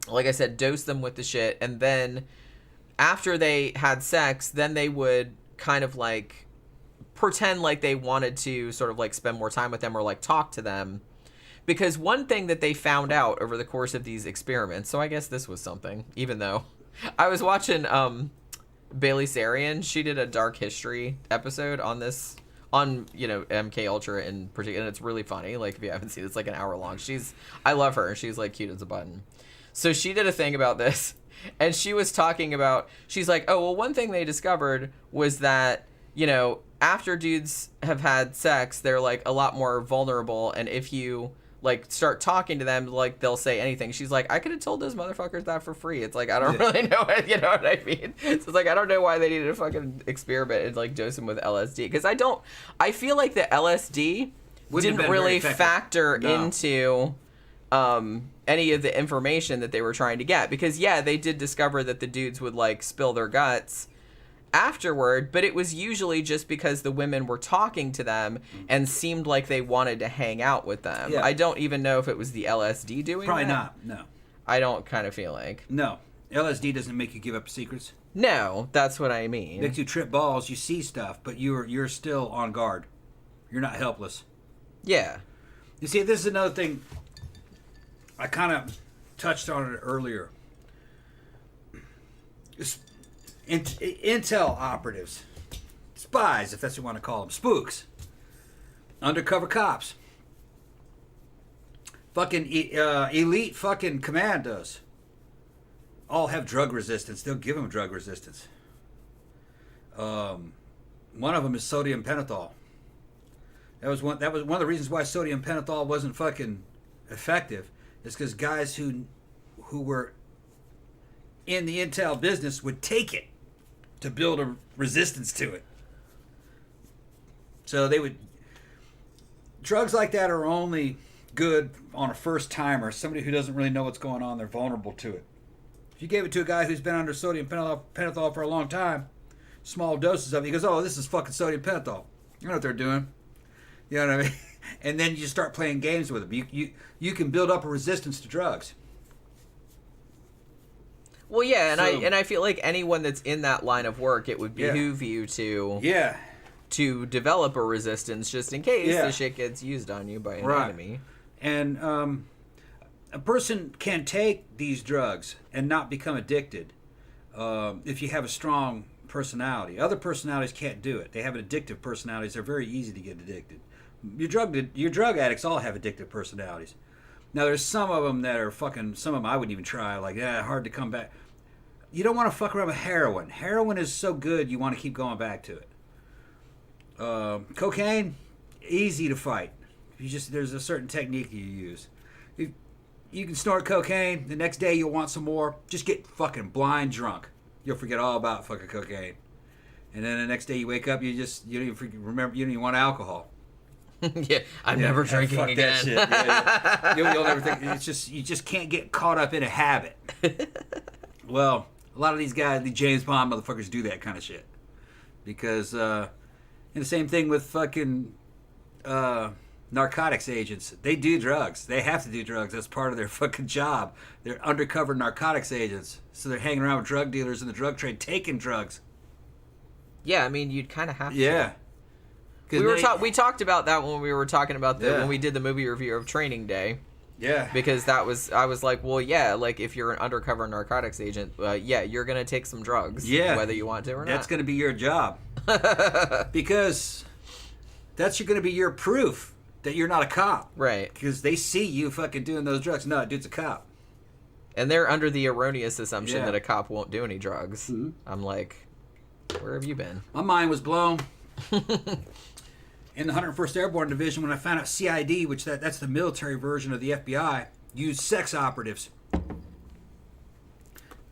Speaker 3: like I said, dose them with the shit. And then after they had sex, then they would kind of like pretend like they wanted to sort of like spend more time with them or like talk to them. Because one thing that they found out over the course of these experiments, so I guess this was something, even though I was watching Bailey Sarian, she did a dark history episode on this, on, you know, MKUltra in particular, and it's really funny. Like, if you haven't seen it, it's like an hour long. I love her. She's like cute as a button. So she did a thing about this, and she was talking about, she's like, oh, well, one thing they discovered was that, you know, after dudes have had sex, they're like a lot more vulnerable, and if you like start talking to them, like they'll say anything. She's like, I could have told those motherfuckers that for free. It's like, I don't really know what, you know what I mean? So it's like, I don't know why they needed to fucking experiment and like dose them with LSD. Because I feel like the LSD didn't really factor into any of the information that they were trying to get. Because yeah, they did discover that the dudes would like spill their guts afterward, but it was usually just because the women were talking to them and seemed like they wanted to hang out with them.
Speaker 4: Yeah.
Speaker 3: I don't even know if it was the LSD doing
Speaker 4: Probably
Speaker 3: that.
Speaker 4: not. No.
Speaker 3: I don't kind of feel like.
Speaker 4: No. LSD doesn't make you give up secrets.
Speaker 3: No, that's what I mean.
Speaker 4: Makes you trip balls. You see stuff, but you're still on guard. You're not helpless.
Speaker 3: Yeah.
Speaker 4: You see, this is another thing. I kind of touched on it earlier. Intel operatives, spies, if that's what you want to call them, spooks, undercover cops, fucking elite fucking commandos, all have drug resistance. They'll give them drug resistance. One of them is sodium pentothal. That was one of the reasons why sodium pentothal wasn't fucking effective. Is because guys who were in the intel business would take it to build a resistance to it. So they would. Drugs like that are only good on a first timer, somebody who doesn't really know what's going on. They're vulnerable to it. If you gave it to a guy who's been under sodium pentothal for a long time, small doses of it, he goes, "Oh, this is fucking sodium pentothal. You know what they're doing." You know what I mean? And then you start playing games with them. You can build up a resistance to drugs.
Speaker 3: Well, yeah, and I feel like anyone that's in that line of work, it would behoove you to develop a resistance just in case the shit gets used on you by an enemy.
Speaker 4: And a person can take these drugs and not become addicted if you have a strong personality. Other personalities can't do it. They have an addictive personalities. They're very easy to get addicted. Your drug addicts all have addictive personalities. Now, there's some of them that are fucking, some of them I wouldn't even try, like, hard to come back. You don't want to fuck around with heroin. Heroin is so good, you want to keep going back to it. Cocaine, easy to fight. There's a certain technique you use. You can snort cocaine, the next day you'll want some more, just get fucking blind drunk. You'll forget all about fucking cocaine. And then the next day you wake up, you don't even want alcohol.
Speaker 3: Yeah, I'm never drinking
Speaker 4: fuck
Speaker 3: again.
Speaker 4: That shit. Yeah. You'll never think. You just can't get caught up in a habit. Well, a lot of these guys, the James Bond motherfuckers, do that kind of shit because, and the same thing with fucking narcotics agents. They do drugs. They have to do drugs. That's part of their fucking job. They're undercover narcotics agents, so they're hanging around with drug dealers in the drug trade, taking drugs.
Speaker 3: Yeah, I mean, you'd kind of have to.
Speaker 4: Yeah.
Speaker 3: We talked about that when we were talking about when we did the movie review of Training Day.
Speaker 4: Yeah.
Speaker 3: Because I was like, well, yeah, like if you're an undercover narcotics agent, you're gonna take some drugs, whether you want to or not.
Speaker 4: That's gonna be your job. Because that's gonna be your proof that you're not a cop.
Speaker 3: Right.
Speaker 4: Because they see you fucking doing those drugs. No, dude's a cop.
Speaker 3: And they're under the erroneous assumption
Speaker 4: Yeah.
Speaker 3: that a cop won't do any drugs.
Speaker 4: Mm-hmm.
Speaker 3: I'm like, where have you been?
Speaker 4: My mind was blown. In the 101st Airborne Division, when I found out CID, which that's the military version of the FBI, used sex operatives.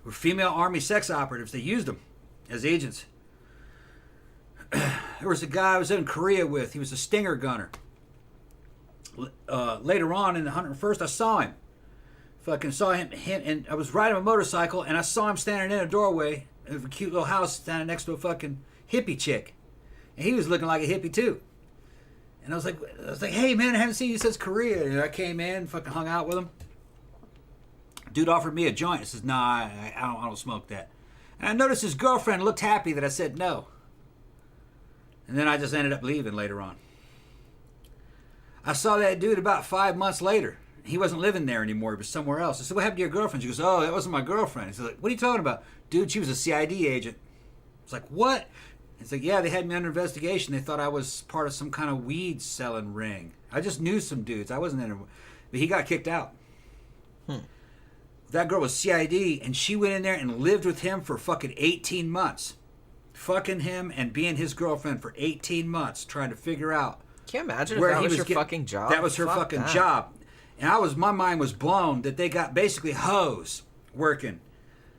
Speaker 4: Were female Army sex operatives. They used them as agents. There was a guy I was in Korea with. He was a Stinger gunner. Later on in the 101st, I saw him. Fucking saw him, and I was riding a motorcycle, and I saw him standing in a doorway of a cute little house standing next to a fucking hippie chick. And he was looking like a hippie, too. And I was like, hey, man, I haven't seen you since Korea. And I came in, fucking hung out with him. Dude offered me a joint. I says, nah, I don't smoke that. And I noticed his girlfriend looked happy that I said no. And then I just ended up leaving later on. I saw that dude about 5 months later. He wasn't living there anymore. He was somewhere else. I said, what happened to your girlfriend? She goes, oh, that wasn't my girlfriend. He's like, what are you talking about? Dude, she was a CID agent. I was like, what? It's like, yeah, they had me under investigation. They thought I was part of some kind of weed selling ring. I just knew some dudes. I wasn't in it. But he got kicked out. That girl was CID, and she went in there and lived with him for fucking 18 months. Fucking him and being his girlfriend for 18 months, trying to figure out
Speaker 3: Can you imagine if that was your fucking job?
Speaker 4: That was her fucking job. And my mind was blown that they got basically hoes working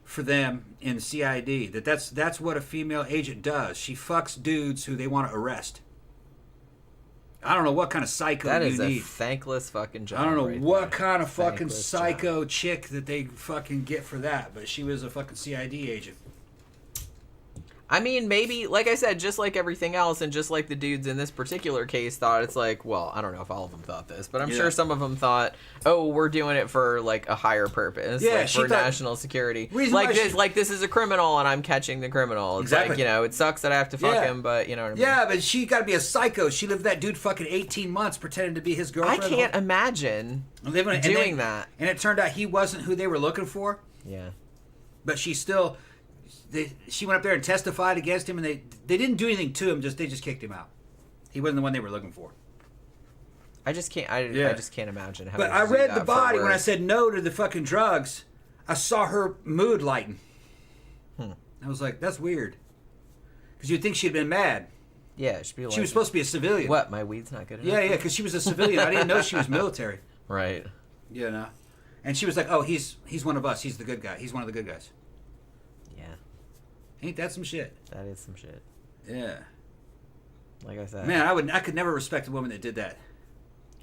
Speaker 4: for them in CID. That's what a female agent does. She fucks dudes who they want to arrest. I don't know what kind of psycho
Speaker 3: that
Speaker 4: you
Speaker 3: is
Speaker 4: need.
Speaker 3: a thankless fucking job.
Speaker 4: I don't know
Speaker 3: right
Speaker 4: what
Speaker 3: there.
Speaker 4: kind of fucking
Speaker 3: Thankless
Speaker 4: psycho
Speaker 3: job.
Speaker 4: chick that they fucking get for that, but she was a fucking CID agent.
Speaker 3: I mean, maybe, like I said, just like everything else, and just like the dudes in this particular case thought, it's like, well, I don't know if all of them thought this, but I'm sure some of them thought, oh, we're doing it for, like, a higher purpose,
Speaker 4: Yeah,
Speaker 3: like,
Speaker 4: she
Speaker 3: for
Speaker 4: thought-
Speaker 3: national security.
Speaker 4: Reason
Speaker 3: Like
Speaker 4: why
Speaker 3: this,
Speaker 4: she-
Speaker 3: like, this is a criminal, and I'm catching the criminal. It's
Speaker 4: Exactly.
Speaker 3: like, you know, it sucks that I have to fuck
Speaker 4: Yeah.
Speaker 3: him, but, you know what I mean?
Speaker 4: Yeah, but she got to be a psycho. She lived that dude fucking 18 months pretending to be his
Speaker 3: I
Speaker 4: girlfriend.
Speaker 3: can't imagine doing that.
Speaker 4: And it turned out he wasn't who they were looking for.
Speaker 3: Yeah.
Speaker 4: But she still, she went up there and testified against him, and they didn't do anything to him. They just kicked him out. He wasn't the one they were looking for.
Speaker 3: I just can't, I just can't imagine how.
Speaker 4: But I read the body when I said no to the fucking drugs. I saw her mood lighten. I was like, that's weird. Because you'd think she'd been mad.
Speaker 3: Yeah, she'd be like,
Speaker 4: She was supposed to be a civilian.
Speaker 3: what, my weed's not good enough?
Speaker 4: Yeah, because she was a civilian. I didn't know she was military.
Speaker 3: Right.
Speaker 4: You know? And she was like, oh, he's one of us. He's the good guy. He's one of the good guys.
Speaker 3: Yeah,
Speaker 4: Ain't that some shit?
Speaker 3: that is some shit.
Speaker 4: Yeah.
Speaker 3: Like I said.
Speaker 4: Man, I could never respect a woman that did that.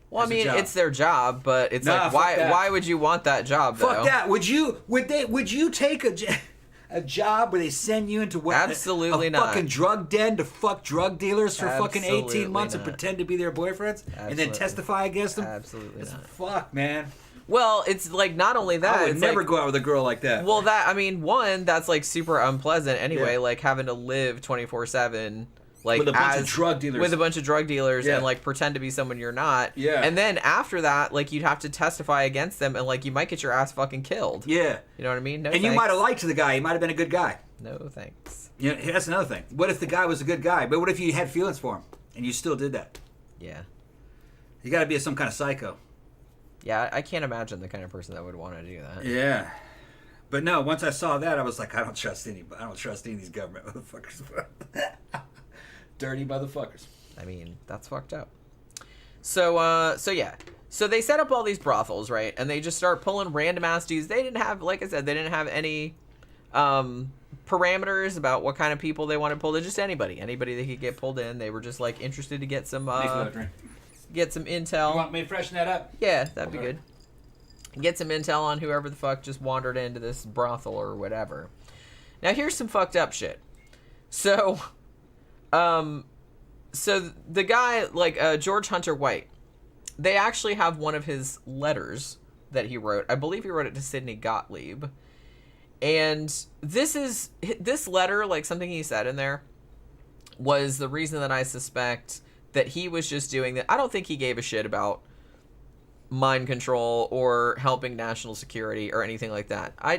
Speaker 3: Well, I
Speaker 4: as a
Speaker 3: mean,
Speaker 4: job.
Speaker 3: it's their job, but it's
Speaker 4: Nah,
Speaker 3: like,
Speaker 4: fuck that.
Speaker 3: why would you want that job, though?
Speaker 4: Fuck that. Would you take a job where they send you into what?
Speaker 3: Absolutely
Speaker 4: a
Speaker 3: not.
Speaker 4: fucking drug den to fuck drug dealers for fucking 18
Speaker 3: Absolutely
Speaker 4: months and
Speaker 3: not.
Speaker 4: pretend to be their boyfriends and then
Speaker 3: Absolutely.
Speaker 4: testify against them?
Speaker 3: Absolutely
Speaker 4: It's-
Speaker 3: not.
Speaker 4: Fuck, man.
Speaker 3: Well, it's like, not only that,
Speaker 4: I would
Speaker 3: it's
Speaker 4: never
Speaker 3: like,
Speaker 4: go out with a girl like that.
Speaker 3: well, that, I mean, one, that's like super unpleasant anyway,
Speaker 4: Yeah.
Speaker 3: like having to live 24/7, like
Speaker 4: With a bunch of drug dealers.
Speaker 3: with a bunch of drug dealers,
Speaker 4: Yeah.
Speaker 3: and like pretend to be someone you're not.
Speaker 4: Yeah.
Speaker 3: And then after that, like you'd have to testify against them, and like you might get your ass fucking killed.
Speaker 4: Yeah.
Speaker 3: You know what I mean? No,
Speaker 4: And you
Speaker 3: thanks.
Speaker 4: might have liked the guy. He might have been a good guy.
Speaker 3: No thanks.
Speaker 4: You know, that's another thing. What if the guy was a good guy? But what if you had feelings for him and you still did that?
Speaker 3: Yeah.
Speaker 4: You got to be some kind of psycho.
Speaker 3: Yeah, I can't imagine the kind of person that would want to do that.
Speaker 4: Yeah. But no, once I saw that, I was like, I don't trust anybody. I don't trust any of these government motherfuckers. Dirty motherfuckers.
Speaker 3: I mean, that's fucked up. So yeah. So they set up all these brothels, right? And they just start pulling random ass dudes. They didn't have, like I said, they didn't have any parameters about what kind of people they wanted pulled in. Just anybody they could get pulled in. They were just like interested to get some intel.
Speaker 4: You want me to freshen that up?
Speaker 3: Yeah, that'd be
Speaker 4: Okay.
Speaker 3: good. Get some intel on whoever the fuck just wandered into this brothel or whatever. Now here's some fucked up shit. So, so the guy, like George Hunter White, they actually have one of his letters that he wrote. I believe he wrote it to Sidney Gottlieb. And this letter, like something he said in there, was the reason that I suspect that he was just doing that. I don't think he gave a shit about mind control or helping national security or anything like that. I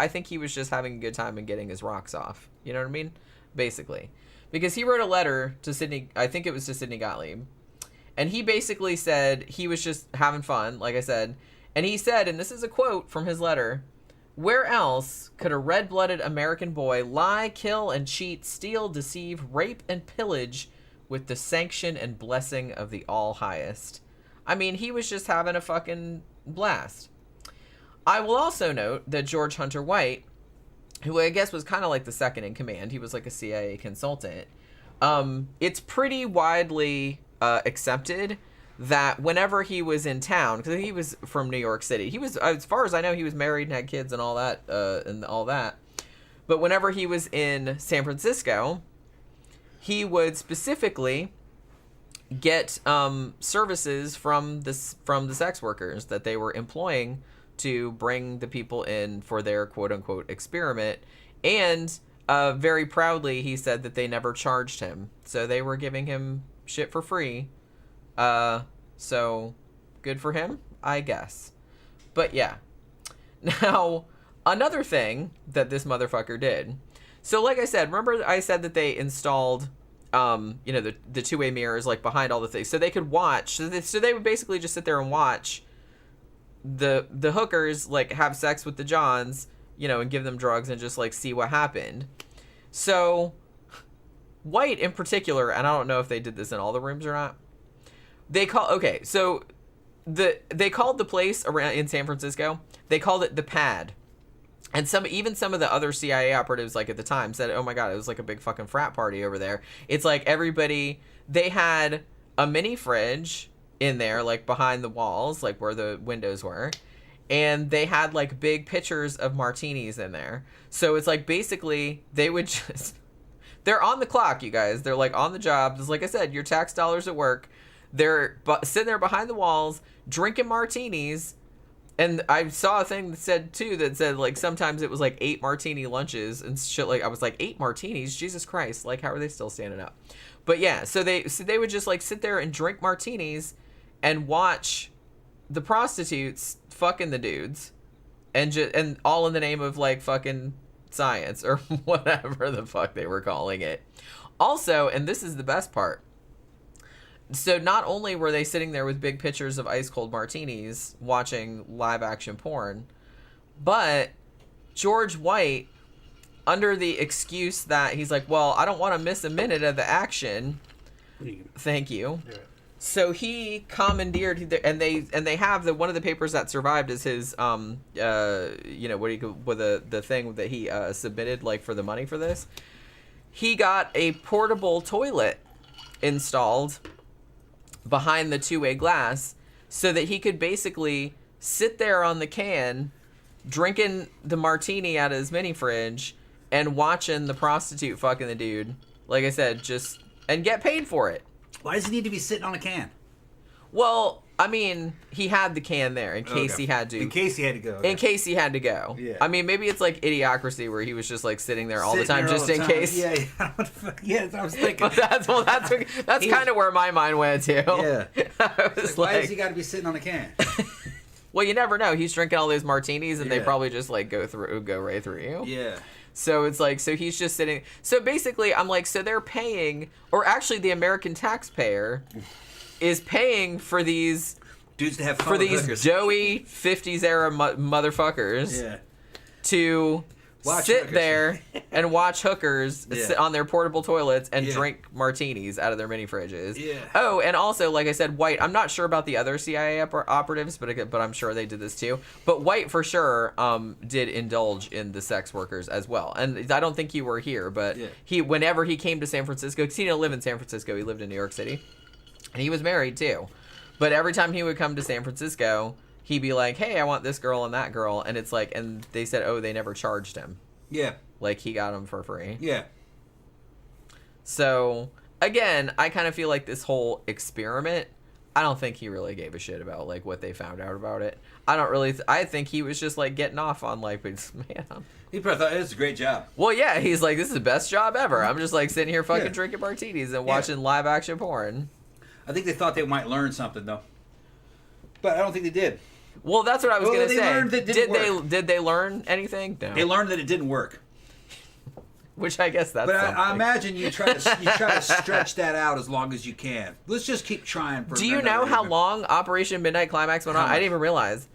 Speaker 3: think he was just having a good time and getting his rocks off. You know what I mean? Basically. Because he wrote a letter to Sidney, I think it was to Sidney Gottlieb, and he basically said he was just having fun, like I said, and he said, and this is a quote from his letter, "Where else could a red-blooded American boy lie, kill, and cheat, steal, deceive, rape, and pillage with the sanction and blessing of the All-Highest?" I mean, he was just having a fucking blast. I will also note that George Hunter White, who I guess was kind of like the second in command, he was like a CIA consultant, it's pretty widely accepted that whenever he was in town, because he was from New York City, he was, as far as I know, he was married and had kids and all that, but whenever he was in San Francisco, he would specifically get services from the sex workers that they were employing to bring the people in for their quote-unquote experiment, and very proudly he said that they never charged him, so they were giving him shit for free. So good for him, I guess. But yeah. Now, another thing that this motherfucker did, so like I said, remember I said that they installed the two-way mirrors like behind all the things, so they could watch. So they would basically just sit there and watch the hookers like have sex with the Johns, and give them drugs and just like see what happened. So White in particular, and I don't know if they did this in all the rooms or not. They called the place around in San Francisco. They called it the Pad. And some of the other CIA operatives, like at the time, said, "Oh my god, it was like a big fucking frat party over there." It's like everybody, they had a mini fridge in there, like behind the walls, like where the windows were, and they had like big pitchers of martinis in there. So it's like basically they would just They're on the clock, you guys. They're like on the job. Just like I said, your tax dollars at work. They're sitting there behind the walls, drinking martinis. And I saw a thing that said, too, that said, like, sometimes it was, like, 8 martini lunches and shit. Like, I was like, 8 martinis? Jesus Christ. Like, how are they still standing up? But, yeah, so they would just, like, sit there and drink martinis and watch the prostitutes fucking the dudes. And all in the name of, like, fucking science or whatever the fuck they were calling it. Also, and this is the best part. So not only were they sitting there with big pitchers of ice cold martinis watching live action porn, but George White, under the excuse that he's like, well, I don't want to miss a minute of the action. Thank you. Yeah. So he commandeered, and they have one of the papers that survived is his what do you with the thing that he submitted like for the money for this. He got a portable toilet installed behind the two-way glass so that he could basically sit there on the can drinking the martini out of his mini fridge and watching the prostitute fucking the dude, like I said, just and get paid for it.
Speaker 4: Why does he need to be sitting on a can?
Speaker 3: Well, I mean, he had the can there in case he had to.
Speaker 4: In case he had to go.
Speaker 3: In case he had to go.
Speaker 4: Yeah.
Speaker 3: I mean, maybe it's like Idiocracy where he was just like sitting there all the time just in case.
Speaker 4: Yeah, that's what I was thinking.
Speaker 3: that's kind of where my mind went too.
Speaker 4: Yeah.
Speaker 3: I was
Speaker 4: why does he got to be sitting on a can?
Speaker 3: Well, you never know. He's drinking all those martinis and they
Speaker 4: Yeah.
Speaker 3: probably just like go right through you.
Speaker 4: Yeah.
Speaker 3: So it's like, so he's just sitting. So basically, I'm like, so they're paying, or actually the American taxpayer is paying for these
Speaker 4: dudes to have fun
Speaker 3: for
Speaker 4: with
Speaker 3: these
Speaker 4: hookers.
Speaker 3: doughy 50s era motherfuckers to sit
Speaker 4: hookers.
Speaker 3: there and watch hookers
Speaker 4: Yeah.
Speaker 3: sit on their portable toilets and
Speaker 4: Yeah.
Speaker 3: drink martinis out of their mini fridges.
Speaker 4: Yeah.
Speaker 3: Oh, and also, like I said, White, I'm not sure about the other CIA operatives, but I'm sure they did this too. But White, for sure, did indulge in the sex workers as well. And I don't think you were here, but
Speaker 4: Yeah.
Speaker 3: whenever he came to San Francisco, because he didn't live in San Francisco, he lived in New York City. And he was married too. But every time he would come to San Francisco, he'd be like, hey, I want this girl and that girl. And it's like, and they said, oh, they never charged him.
Speaker 4: Yeah.
Speaker 3: Like, he got them for free.
Speaker 4: Yeah.
Speaker 3: So, again, I kind of feel like this whole experiment, I don't think he really gave a shit about, like, what they found out about it. I think he was just, like, getting off on, like, man.
Speaker 4: He probably thought, it's a great job.
Speaker 3: Well, yeah, he's like, this is the best job ever. I'm just, like, sitting here fucking drinking martinis and watching live action porn.
Speaker 4: I think they thought they might learn something, though. But I don't think they did.
Speaker 3: Well, that's what I was going to say.
Speaker 4: Learned that
Speaker 3: Did they learn anything? No.
Speaker 4: They learned that it didn't work.
Speaker 3: Which I guess that's
Speaker 4: But
Speaker 3: something.
Speaker 4: I imagine you try to stretch that out as long as you can. Let's just keep trying.
Speaker 3: Do you know how long Operation Midnight Climax went on? I didn't even realize.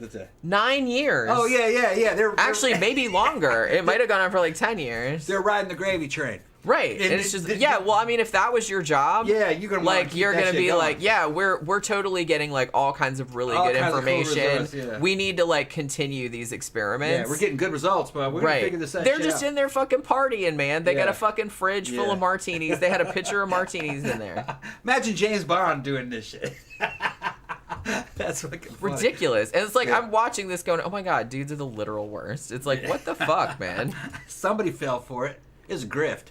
Speaker 3: 9 years.
Speaker 4: Oh, yeah. They're
Speaker 3: actually maybe longer. It might have gone on for like 10 years.
Speaker 4: They're riding the gravy train.
Speaker 3: Right. And it's just well, I mean, if that was your job,
Speaker 4: you're gonna
Speaker 3: be
Speaker 4: going.
Speaker 3: like, we're totally getting like all kinds of really good information.
Speaker 4: Cool
Speaker 3: we need to like continue these experiments.
Speaker 4: Yeah, we're getting good results, but we're gonna figure this out.
Speaker 3: They're just in there fucking partying, man. They got a fucking fridge full of martinis. They had a pitcher of martinis in there.
Speaker 4: Imagine James Bond doing this shit. That's fucking funny.
Speaker 3: Ridiculous. And it's like I'm watching this going, oh my god, dudes are the literal worst. It's like, what the fuck, man?
Speaker 4: Somebody fell for it. It's a grift.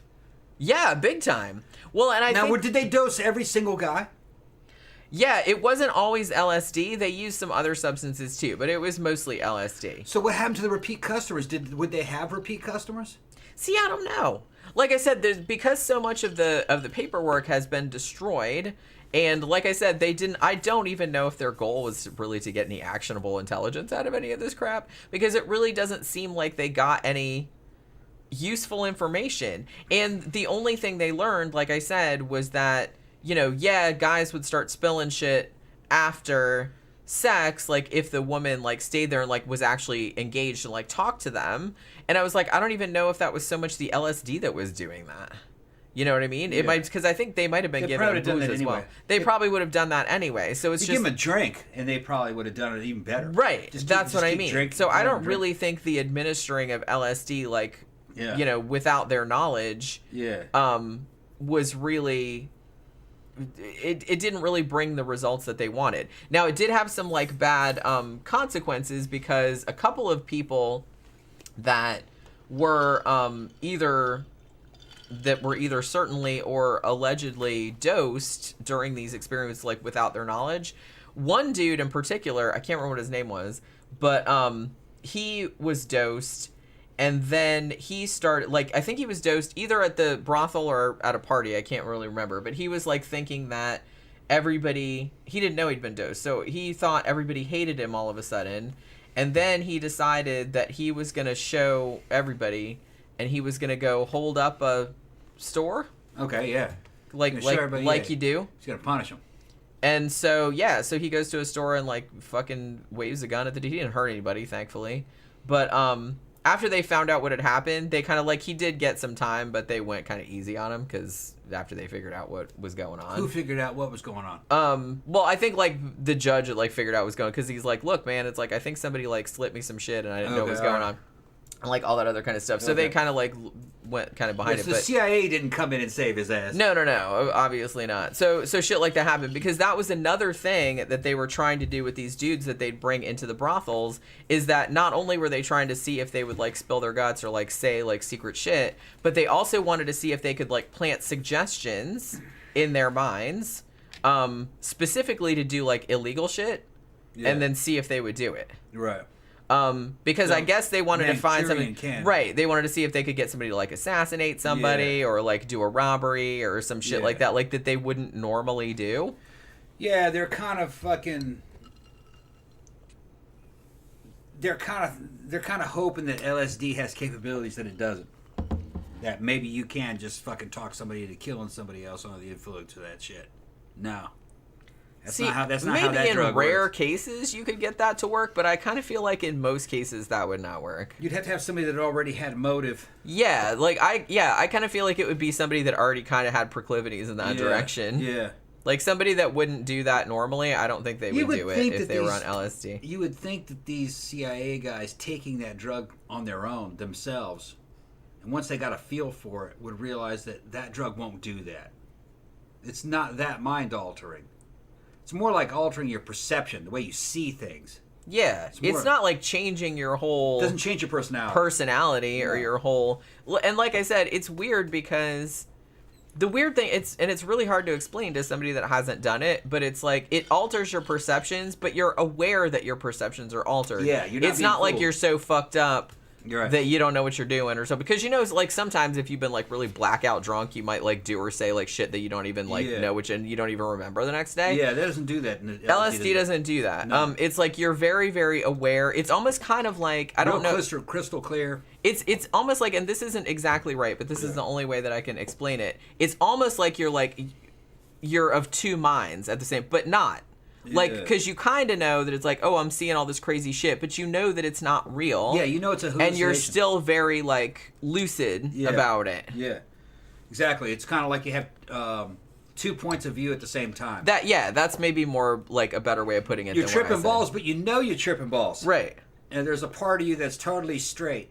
Speaker 3: Yeah, big time. Well, and I think...
Speaker 4: did they dose every single guy?
Speaker 3: Yeah, it wasn't always LSD. They used some other substances too, but it was mostly LSD.
Speaker 4: So what happened to the repeat customers? Would they have repeat customers?
Speaker 3: See, I don't know. Like I said, because so much of the paperwork has been destroyed, and like I said, I don't even know if their goal was really to get any actionable intelligence out of any of this crap, because it really doesn't seem like they got any useful information. And the only thing they learned, like I said, was that, guys would start spilling shit after sex, like if the woman like stayed there and like was actually engaged and like talked to them. And I was like, I don't even know if that was so much the LSD that was doing that. You know what I mean? It might, because I think they might have been given booze as well. They probably would have done that anyway. So it's
Speaker 4: just give them a drink, and they probably would have done it even better.
Speaker 3: Right. That's what I mean. So I don't really think the administering of LSD, like, without their knowledge, was really, it didn't really bring the results that they wanted. Now, it did have some like bad consequences, because a couple of people that were either that were either certainly or allegedly dosed during these experiments, like without their knowledge. One dude in particular, I can't remember what his name was, but he was dosed, and then he started, like, I think he was dosed either at the brothel or at a party. I can't really remember, but he was like thinking that everybody, he didn't know he'd been dosed, so he thought everybody hated him all of a sudden, and then he decided that he was going to show everybody, and he was going to go hold up a store.
Speaker 4: Okay, yeah.
Speaker 3: Like you do.
Speaker 4: He's going to punish him.
Speaker 3: And so, yeah, so he goes to a store and, like, fucking waves a gun at the dude. He didn't hurt anybody, thankfully. But after they found out what had happened, they kind of, like, he did get some time, but they went kind of easy on him because after they figured out what was going on.
Speaker 4: Who figured out what was going on?
Speaker 3: Well, I think, like, the judge had, like, figured out what was going on because he's like, look, man, it's like, I think somebody, like, slipped me some shit and I didn't know what was going on. And, like, all that other kind of stuff. So they kind of, like, went kind of behind it.
Speaker 4: The CIA didn't come in and save his ass.
Speaker 3: No, obviously not. So shit like that happened because that was another thing that they were trying to do with these dudes that they'd bring into the brothels, is that not only were they trying to see if they would, like, spill their guts or, like, say, like, secret shit, but they also wanted to see if they could, like, plant suggestions in their minds, specifically to do, like, illegal shit, and then see if they would do it.
Speaker 4: Right.
Speaker 3: Because
Speaker 4: So,
Speaker 3: I guess they wanted to find something,
Speaker 4: Manchurian
Speaker 3: right? They wanted to see if they could get somebody to, like, assassinate somebody or, like, do a robbery or some shit like that, like that they wouldn't normally do.
Speaker 4: Yeah, they're kind of fucking. They're kind of hoping that LSD has capabilities that it doesn't. That maybe you can just fucking talk somebody into killing somebody else under the influence of that shit. No. That's not how that
Speaker 3: maybe in
Speaker 4: drug
Speaker 3: rare
Speaker 4: works.
Speaker 3: cases you could get that to work, but I kind of feel like in most cases that would not work.
Speaker 4: You'd have to have somebody that already had motive.
Speaker 3: Yeah, like I kind of feel like it would be somebody that already kind of had proclivities in that direction.
Speaker 4: Yeah.
Speaker 3: Like somebody that wouldn't do that normally, I don't think they would do it if they were on LSD.
Speaker 4: You would think that these CIA guys taking that drug on their own themselves, and once they got a feel for it, would realize that that drug won't do that. It's not that mind altering. It's more like altering your perception, the way you see things.
Speaker 3: Yeah, it's not like changing your whole...
Speaker 4: It doesn't change your personality.
Speaker 3: Or your whole... And like I said, it's weird because the weird thing, it's really hard to explain to somebody that hasn't done it, but it's like, it alters your perceptions, but you're aware that your perceptions are altered.
Speaker 4: Yeah, you're not
Speaker 3: It's not like you're so fucked up
Speaker 4: You're right.
Speaker 3: that you don't know what you're doing or so. Because, you know, like, sometimes if you've been, like, really blackout drunk, you might, like, do or say, like, shit that you don't even, like, know which, and you don't even remember the next day.
Speaker 4: Yeah, that doesn't do that.
Speaker 3: LSD doesn't do that.
Speaker 4: No.
Speaker 3: It's like you're very, very aware. It's almost kind of like, I don't know.
Speaker 4: Crystal clear.
Speaker 3: It's almost like, and this isn't exactly right, but this is the only way that I can explain it. It's almost like you're of two minds at the same, but not. Like, because you kind of know that it's like, oh, I'm seeing all this crazy shit, but you know that it's not real.
Speaker 4: Yeah, you know it's a hallucination.
Speaker 3: And you're still very, like, lucid about it.
Speaker 4: Yeah, exactly. It's kind of like you have 2 points of view at the same time.
Speaker 3: That's maybe more, like, a better way of putting it.
Speaker 4: You're
Speaker 3: than what I
Speaker 4: tripping
Speaker 3: said.
Speaker 4: balls, but you know you're tripping balls.
Speaker 3: Right.
Speaker 4: And there's a part of you that's totally straight.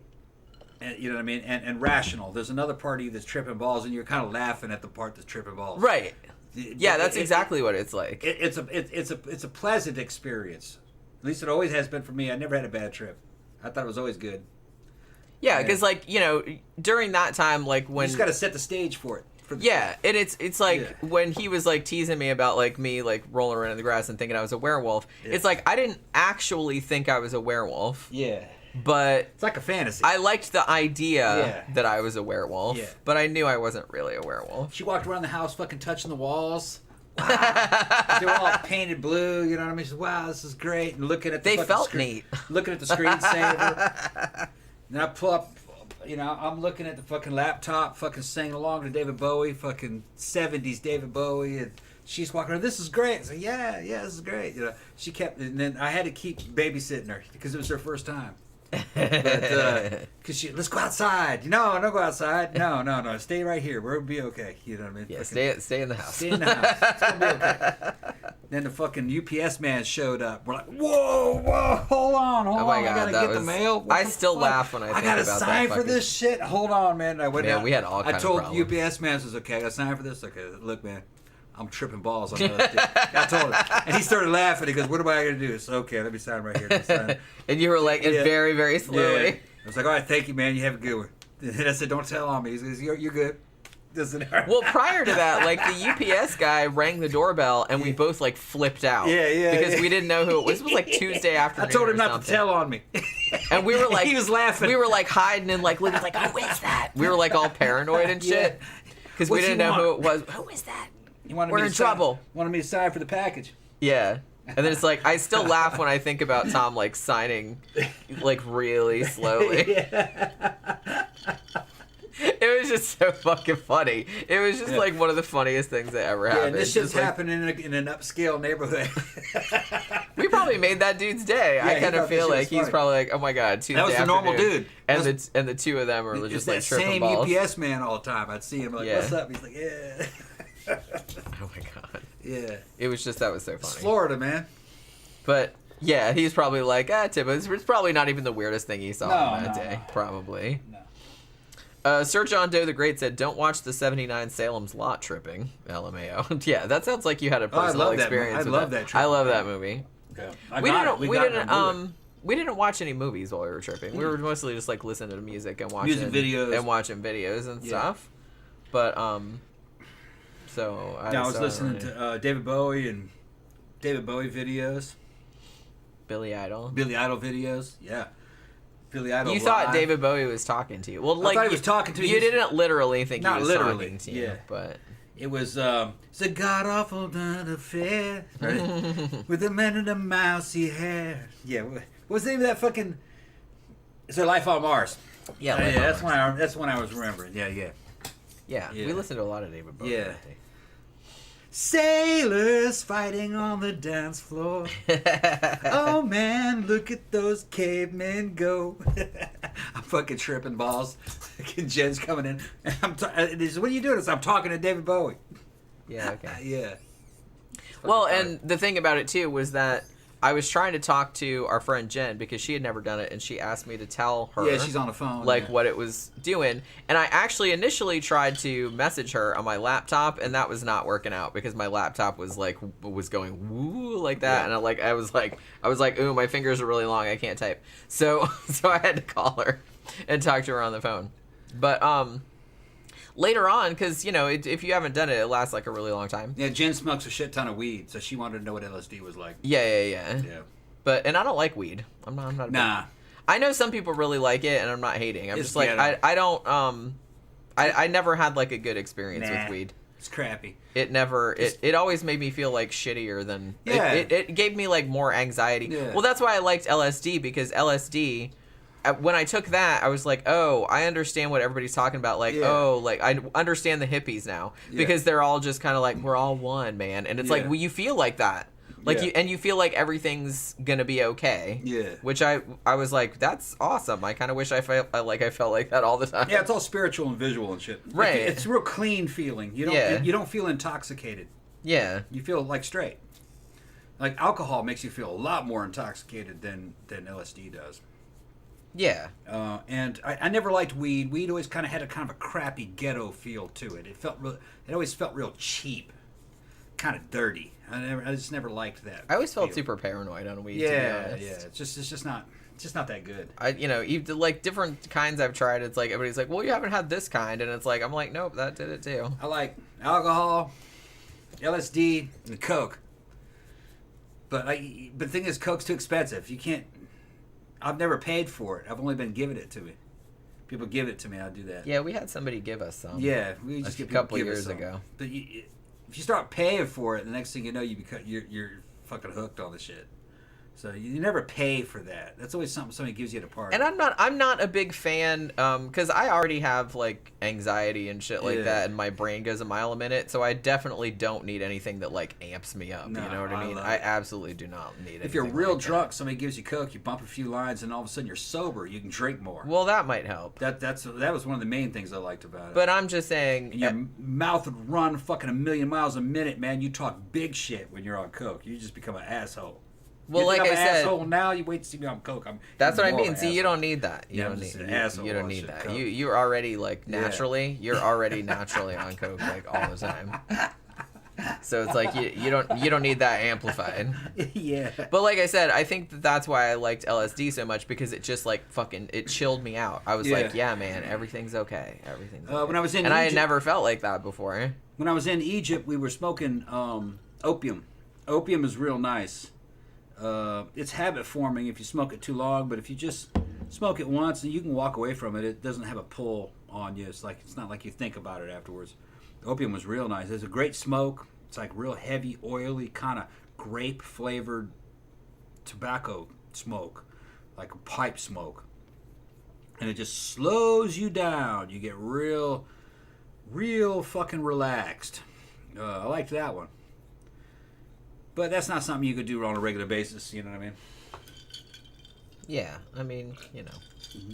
Speaker 4: And, you know what I mean? And rational. There's another part of you that's tripping balls, and you're kind of laughing at the part that's tripping balls.
Speaker 3: Right. Yeah, that's exactly what it's like.
Speaker 4: It's a pleasant experience. At least it always has been for me. I never had a bad trip. I thought it was always good.
Speaker 3: Yeah, because, like, you know, during that time, like, when...
Speaker 4: You just got to set the stage for it.
Speaker 3: And it's like, when he was, like, teasing me about, like, me, like, rolling around in the grass and thinking I was a werewolf, it's like, I didn't actually think I was a werewolf.
Speaker 4: Yeah.
Speaker 3: But...
Speaker 4: It's like a fantasy.
Speaker 3: I liked the idea that I was a werewolf, but I knew I wasn't really a werewolf.
Speaker 4: She walked around the house fucking touching the walls. Wow. They were all painted blue, you know what I mean? She said, wow, this is great. And looking at the
Speaker 3: They felt neat.
Speaker 4: Looking at the screensaver. And I pull up, you know, I'm looking at the fucking laptop, fucking singing along to David Bowie, fucking 70s David Bowie, and she's walking around, this is great. I said, yeah, this is great. You know, she kept, and then I had to keep babysitting her because it was her first time. But because let's go outside. No, don't go outside. No, stay right here. We'll be okay. You know what I mean?
Speaker 3: Yeah, stay in the house.
Speaker 4: Stay in the house. It's gonna be okay. Then the fucking UPS man showed up. We're like, whoa, hold on.
Speaker 3: Oh my God,
Speaker 4: I gotta get the mail.
Speaker 3: I still laugh when I think about that.
Speaker 4: I got to sign for this shit. Hold on, man. I went out.
Speaker 3: We had all kinds of problems.
Speaker 4: I told UPS man, I was okay. I got to sign for this. Okay, look, man. I'm tripping balls on LSD. I told him. And he started laughing. He goes, what am I going to do? It's okay, let me sign right here. Sign.
Speaker 3: And you were like, very, very slowly.
Speaker 4: Yeah. I was like, all right, thank you, man. You have a good one. And I said, don't tell on me. He goes, you're good. doesn't hurt.
Speaker 3: Well, prior to that, like the UPS guy rang the doorbell and we both like flipped out.
Speaker 4: Yeah,
Speaker 3: because we didn't know who it was. This was like Tuesday afternoon.
Speaker 4: I told him
Speaker 3: or
Speaker 4: not
Speaker 3: something.
Speaker 4: to tell on me.
Speaker 3: And we were like,
Speaker 4: he was laughing.
Speaker 3: We were like hiding and like looking like, who is that? We were like all paranoid and shit because we didn't know who it was. Who is that? We're in trouble.
Speaker 4: Wanted me to sign for the package.
Speaker 3: Yeah. And then it's like, I still laugh when I think about Tom, like, signing, like, really slowly. It was just so fucking funny. It was just, like, one of the funniest things that ever happened.
Speaker 4: Yeah, this shit's
Speaker 3: like,
Speaker 4: happening in an upscale neighborhood.
Speaker 3: We probably made that dude's day.
Speaker 4: Yeah,
Speaker 3: I kind of feel like he's
Speaker 4: funny.
Speaker 3: probably like, oh my god, Tuesday
Speaker 4: That was the normal
Speaker 3: afternoon.
Speaker 4: dude.
Speaker 3: And the two of them are just, like,
Speaker 4: that
Speaker 3: tripping
Speaker 4: same
Speaker 3: balls.
Speaker 4: UPS man all the time. I'd see him like,
Speaker 3: Yeah.
Speaker 4: what's up? He's like, yeah.
Speaker 3: Oh my god.
Speaker 4: Yeah.
Speaker 3: It was just, that was so
Speaker 4: It's
Speaker 3: funny.
Speaker 4: Florida, man.
Speaker 3: But, yeah, he's probably like, Tim, it's probably not even the weirdest thing he saw on that day.
Speaker 4: No.
Speaker 3: Probably.
Speaker 4: No.
Speaker 3: Sir John Doe the Great said, don't watch the 79 Salem's Lot tripping. LMAO. Yeah, that sounds like you had a personal experience with
Speaker 4: love that trip.
Speaker 3: I love that movie.
Speaker 4: Yeah.
Speaker 3: We didn't watch any movies while we were tripping. We were mostly just like listening to music and watching
Speaker 4: watching videos
Speaker 3: and stuff. But so
Speaker 4: I was listening to David Bowie videos,
Speaker 3: Billy Idol
Speaker 4: videos. Yeah, Billy Idol.
Speaker 3: You thought David Bowie was talking to you. Well, like
Speaker 4: I thought he was talking to me.
Speaker 3: You didn't literally think he
Speaker 4: Not
Speaker 3: was
Speaker 4: literally,
Speaker 3: talking to you,
Speaker 4: yeah.
Speaker 3: but
Speaker 4: It was it's a god awful done affair with a man and a mousy hair. Yeah, what's the name of that fucking? It's a Life on Mars.
Speaker 3: yeah,
Speaker 4: That's when I was remembering. Yeah.
Speaker 3: Yeah, we listened to a lot of David Bowie.
Speaker 4: Yeah.
Speaker 3: that day.
Speaker 4: Sailors fighting on the dance floor. Oh man, look at those cavemen go. I'm fucking tripping balls. Jen's coming in. What are you doing? I'm talking to David Bowie.
Speaker 3: Yeah, okay.
Speaker 4: Yeah.
Speaker 3: Well, and the thing about it too was that I was trying to talk to our friend Jen because she had never done it, and she asked me to tell her.
Speaker 4: Yeah, she's on the phone.
Speaker 3: What it was doing, and I actually initially tried to message her on my laptop, and that was not working out because my laptop was going woo like that, and I was like, ooh, my fingers are really long, I can't type. So I had to call her and talk to her on the phone, but later on, because if you haven't done it, it lasts like a really long time.
Speaker 4: Yeah, Jen smokes a shit ton of weed, so she wanted to know what LSD was like.
Speaker 3: Yeah. But I don't like weed. I'm not a
Speaker 4: Nah.
Speaker 3: I know some people really like it, and I'm not hating. I'm
Speaker 4: It's
Speaker 3: just like
Speaker 4: ghetto.
Speaker 3: I don't I never had like a good experience with weed.
Speaker 4: It's crappy.
Speaker 3: It never it always made me feel like shittier than it gave me like more anxiety.
Speaker 4: Yeah.
Speaker 3: Well, that's why I liked LSD, because LSD, when I took that, I was like, oh, I understand what everybody's talking about. Like, oh, like I understand the hippies now, because they're all just kind of like, we're all one, man. And it's like, well, you feel like that. Like you feel like everything's gonna be okay.
Speaker 4: Yeah.
Speaker 3: Which I was like, that's awesome. I kind of wish I felt like that all the time.
Speaker 4: Yeah, it's all spiritual and visual and shit.
Speaker 3: Right.
Speaker 4: Like, it's a real clean feeling. You don't feel intoxicated.
Speaker 3: Yeah.
Speaker 4: You feel like straight. Like alcohol makes you feel a lot more intoxicated than LSD does.
Speaker 3: Yeah.
Speaker 4: And I never liked weed. Weed always kind of had a crappy ghetto feel to it. It always felt real cheap, kind of dirty. I just never liked that.
Speaker 3: I always felt
Speaker 4: feel.
Speaker 3: super paranoid on weed.
Speaker 4: Yeah,
Speaker 3: to be
Speaker 4: yeah.
Speaker 3: honest.
Speaker 4: It's just not that good.
Speaker 3: Even like different kinds I've tried. It's like everybody's like, well, you haven't had this kind, and it's like I'm like, nope, that did it too.
Speaker 4: I like alcohol, LSD, and Coke. But the thing is, Coke's too expensive. You can't. I've never paid for it. I've only been given it to me. People give it to me. I do that.
Speaker 3: Yeah, we had somebody give us some.
Speaker 4: Yeah, we just
Speaker 3: a
Speaker 4: get people
Speaker 3: couple
Speaker 4: give us
Speaker 3: years
Speaker 4: some.
Speaker 3: ago.
Speaker 4: But if you start paying for it, the next thing you know, you're fucking hooked on the shit. So you never pay for that. That's always something somebody gives you at a party.
Speaker 3: And I'm not a big fan, because I already have like anxiety and shit like that, and my brain goes a mile a minute. So I definitely don't need anything that like amps me up.
Speaker 4: No,
Speaker 3: you know what I mean?
Speaker 4: love
Speaker 3: I
Speaker 4: it.
Speaker 3: absolutely do not need it.
Speaker 4: If you're real drunk, somebody gives you Coke, you bump a few lines, and all of a sudden you're sober. You can drink more.
Speaker 3: Well, that might help.
Speaker 4: That was one of the main things I liked about it.
Speaker 3: But I'm just saying,
Speaker 4: And your mouth would run fucking 1,000,000 miles a minute, man. You talk big shit when you're on Coke. You just become an asshole.
Speaker 3: well,
Speaker 4: You
Speaker 3: like
Speaker 4: think
Speaker 3: I
Speaker 4: I'm an
Speaker 3: said,
Speaker 4: asshole now. You wait to see me on Coke.
Speaker 3: that's what I
Speaker 4: even more
Speaker 3: mean.
Speaker 4: of an
Speaker 3: See, you
Speaker 4: asshole.
Speaker 3: don't need that. You
Speaker 4: Yeah,
Speaker 3: don't
Speaker 4: I'm
Speaker 3: need.
Speaker 4: just an
Speaker 3: You,
Speaker 4: asshole
Speaker 3: you don't
Speaker 4: on
Speaker 3: need
Speaker 4: shit,
Speaker 3: that.
Speaker 4: Coke.
Speaker 3: You're already like naturally. You're already naturally on coke like all the time. So it's like you don't need that amplified.
Speaker 4: Yeah.
Speaker 3: But like I said, I think that's why I liked LSD so much, because it just like fucking it chilled me out. I was like, yeah, man, everything's okay. Everything's okay.
Speaker 4: When I was in
Speaker 3: and I had
Speaker 4: Egypt-
Speaker 3: never felt like that before.
Speaker 4: When I was in Egypt, we were smoking opium. Opium is real nice. It's habit forming if you smoke it too long, but if you just smoke it once and you can walk away from it, it doesn't have a pull on you. It's not like you think about it afterwards. Opium was real nice. It's a great smoke. It's like real heavy, oily, kind of grape flavored tobacco smoke, like a pipe smoke, and it just slows you down. You get real fucking relaxed. I liked that one. But that's not something you could do on a regular basis, you know what I mean?
Speaker 3: Yeah, I mean, you know.
Speaker 4: Mm-hmm.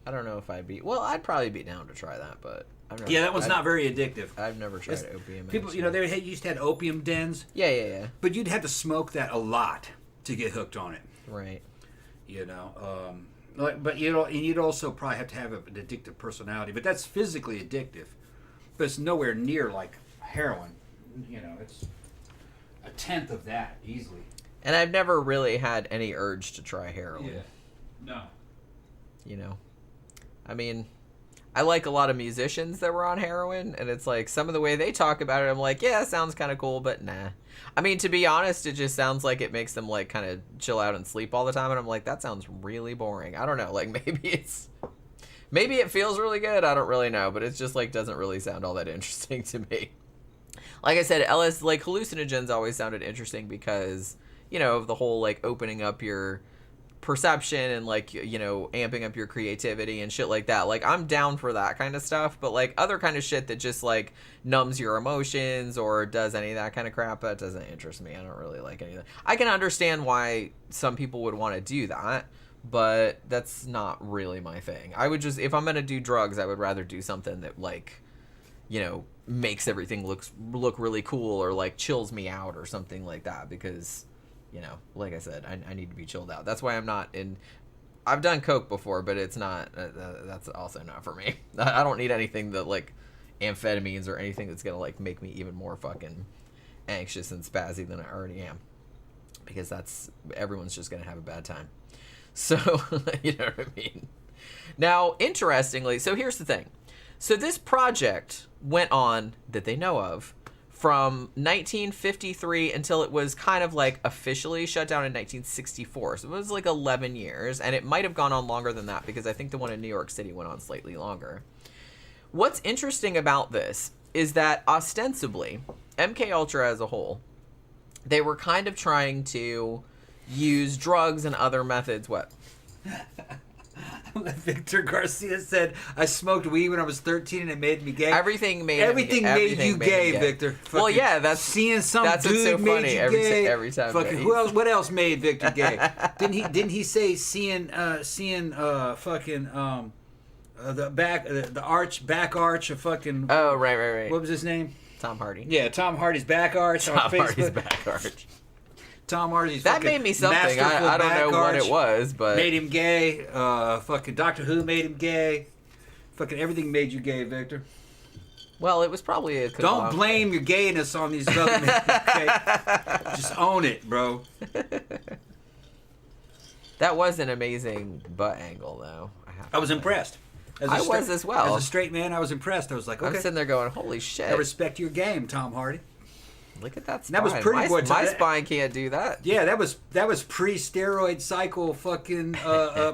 Speaker 3: I don't know if I'd probably be down to try that, but I've never,
Speaker 4: Yeah, that one's not very addictive.
Speaker 3: I've never tried opium.
Speaker 4: People,
Speaker 3: actually.
Speaker 4: they used to have opium dens.
Speaker 3: Yeah.
Speaker 4: But you'd have to smoke that a lot to get hooked on it.
Speaker 3: Right.
Speaker 4: You know, but you'd also probably have to have an addictive personality. But that's physically addictive. But it's nowhere near like heroin. You know, it's a tenth of that easily.
Speaker 3: And I've never really had any urge to try heroin.
Speaker 4: Yeah. No.
Speaker 3: You know, I mean, I like a lot of musicians that were on heroin, and it's like some of the way they talk about it, I'm like, yeah, sounds kind of cool, but nah. I mean, to be honest, it just sounds like it makes them like kind of chill out and sleep all the time, and I'm like, that sounds really boring. I don't know, like maybe it feels really good. I don't really know, but it's just like doesn't really sound all that interesting to me. Like I said, like hallucinogens always sounded interesting because, you know, of the whole like opening up your perception and like, you know, amping up your creativity and shit like that. Like, I'm down for that kind of stuff, but like other kind of shit that just like numbs your emotions or does any of that kind of crap, that doesn't interest me. I don't really like any of that. I can understand why some people would want to do that, but that's not really my thing. I would just, if I'm gonna do drugs, I would rather do something that like, you know, makes everything look really cool or like chills me out or something like that, because, you know, like I said, I need to be chilled out. That's why I'm not in. I've done coke before, but it's not. That's also not for me. I don't need anything that like amphetamines or anything that's gonna like make me even more fucking anxious and spazzy than I already am, because everyone's just gonna have a bad time. So you know what I mean. Now, interestingly, so here's the thing. So this project went on, that they know of, from 1953 until it was kind of like officially shut down in 1964. So it was like 11 years, and it might have gone on longer than that because I think the one in New York City went on slightly longer. What's interesting about this is that ostensibly, MKUltra as a whole, they were kind of trying to use drugs and other methods. What?
Speaker 4: Victor Garcia said, I smoked weed when I was 13 and it made me gay.
Speaker 3: Everything made
Speaker 4: you gay, Victor.
Speaker 3: Well, yeah, that's
Speaker 4: seeing some
Speaker 3: that's
Speaker 4: dude
Speaker 3: what's so
Speaker 4: made
Speaker 3: funny
Speaker 4: you
Speaker 3: every
Speaker 4: gay.
Speaker 3: every time.
Speaker 4: Fucking, who else? What else made Victor gay? Didn't he say seeing fucking the back arch of fucking?
Speaker 3: Oh, right.
Speaker 4: What was his name?
Speaker 3: Tom Hardy.
Speaker 4: Yeah, Tom Hardy's back arch on Facebook.
Speaker 3: Hardy's back arch.
Speaker 4: Tom Hardy's
Speaker 3: that made me something. I don't know what it was, but
Speaker 4: made him gay. Fucking Doctor Who made him gay. Fucking everything made you gay, Victor.
Speaker 3: Well, it was probably a.
Speaker 4: Don't blame your gayness on these other men. Okay? Just own it, bro.
Speaker 3: That was an amazing butt angle, though.
Speaker 4: I was impressed.
Speaker 3: I was as well.
Speaker 4: As a straight man, I was impressed. I was like, okay.
Speaker 3: I'm sitting there going, "Holy shit!"
Speaker 4: I respect your game, Tom Hardy.
Speaker 3: Look at that spine.
Speaker 4: That was pretty boy.
Speaker 3: My spine can't do that.
Speaker 4: Yeah, that was pre-steroid cycle fucking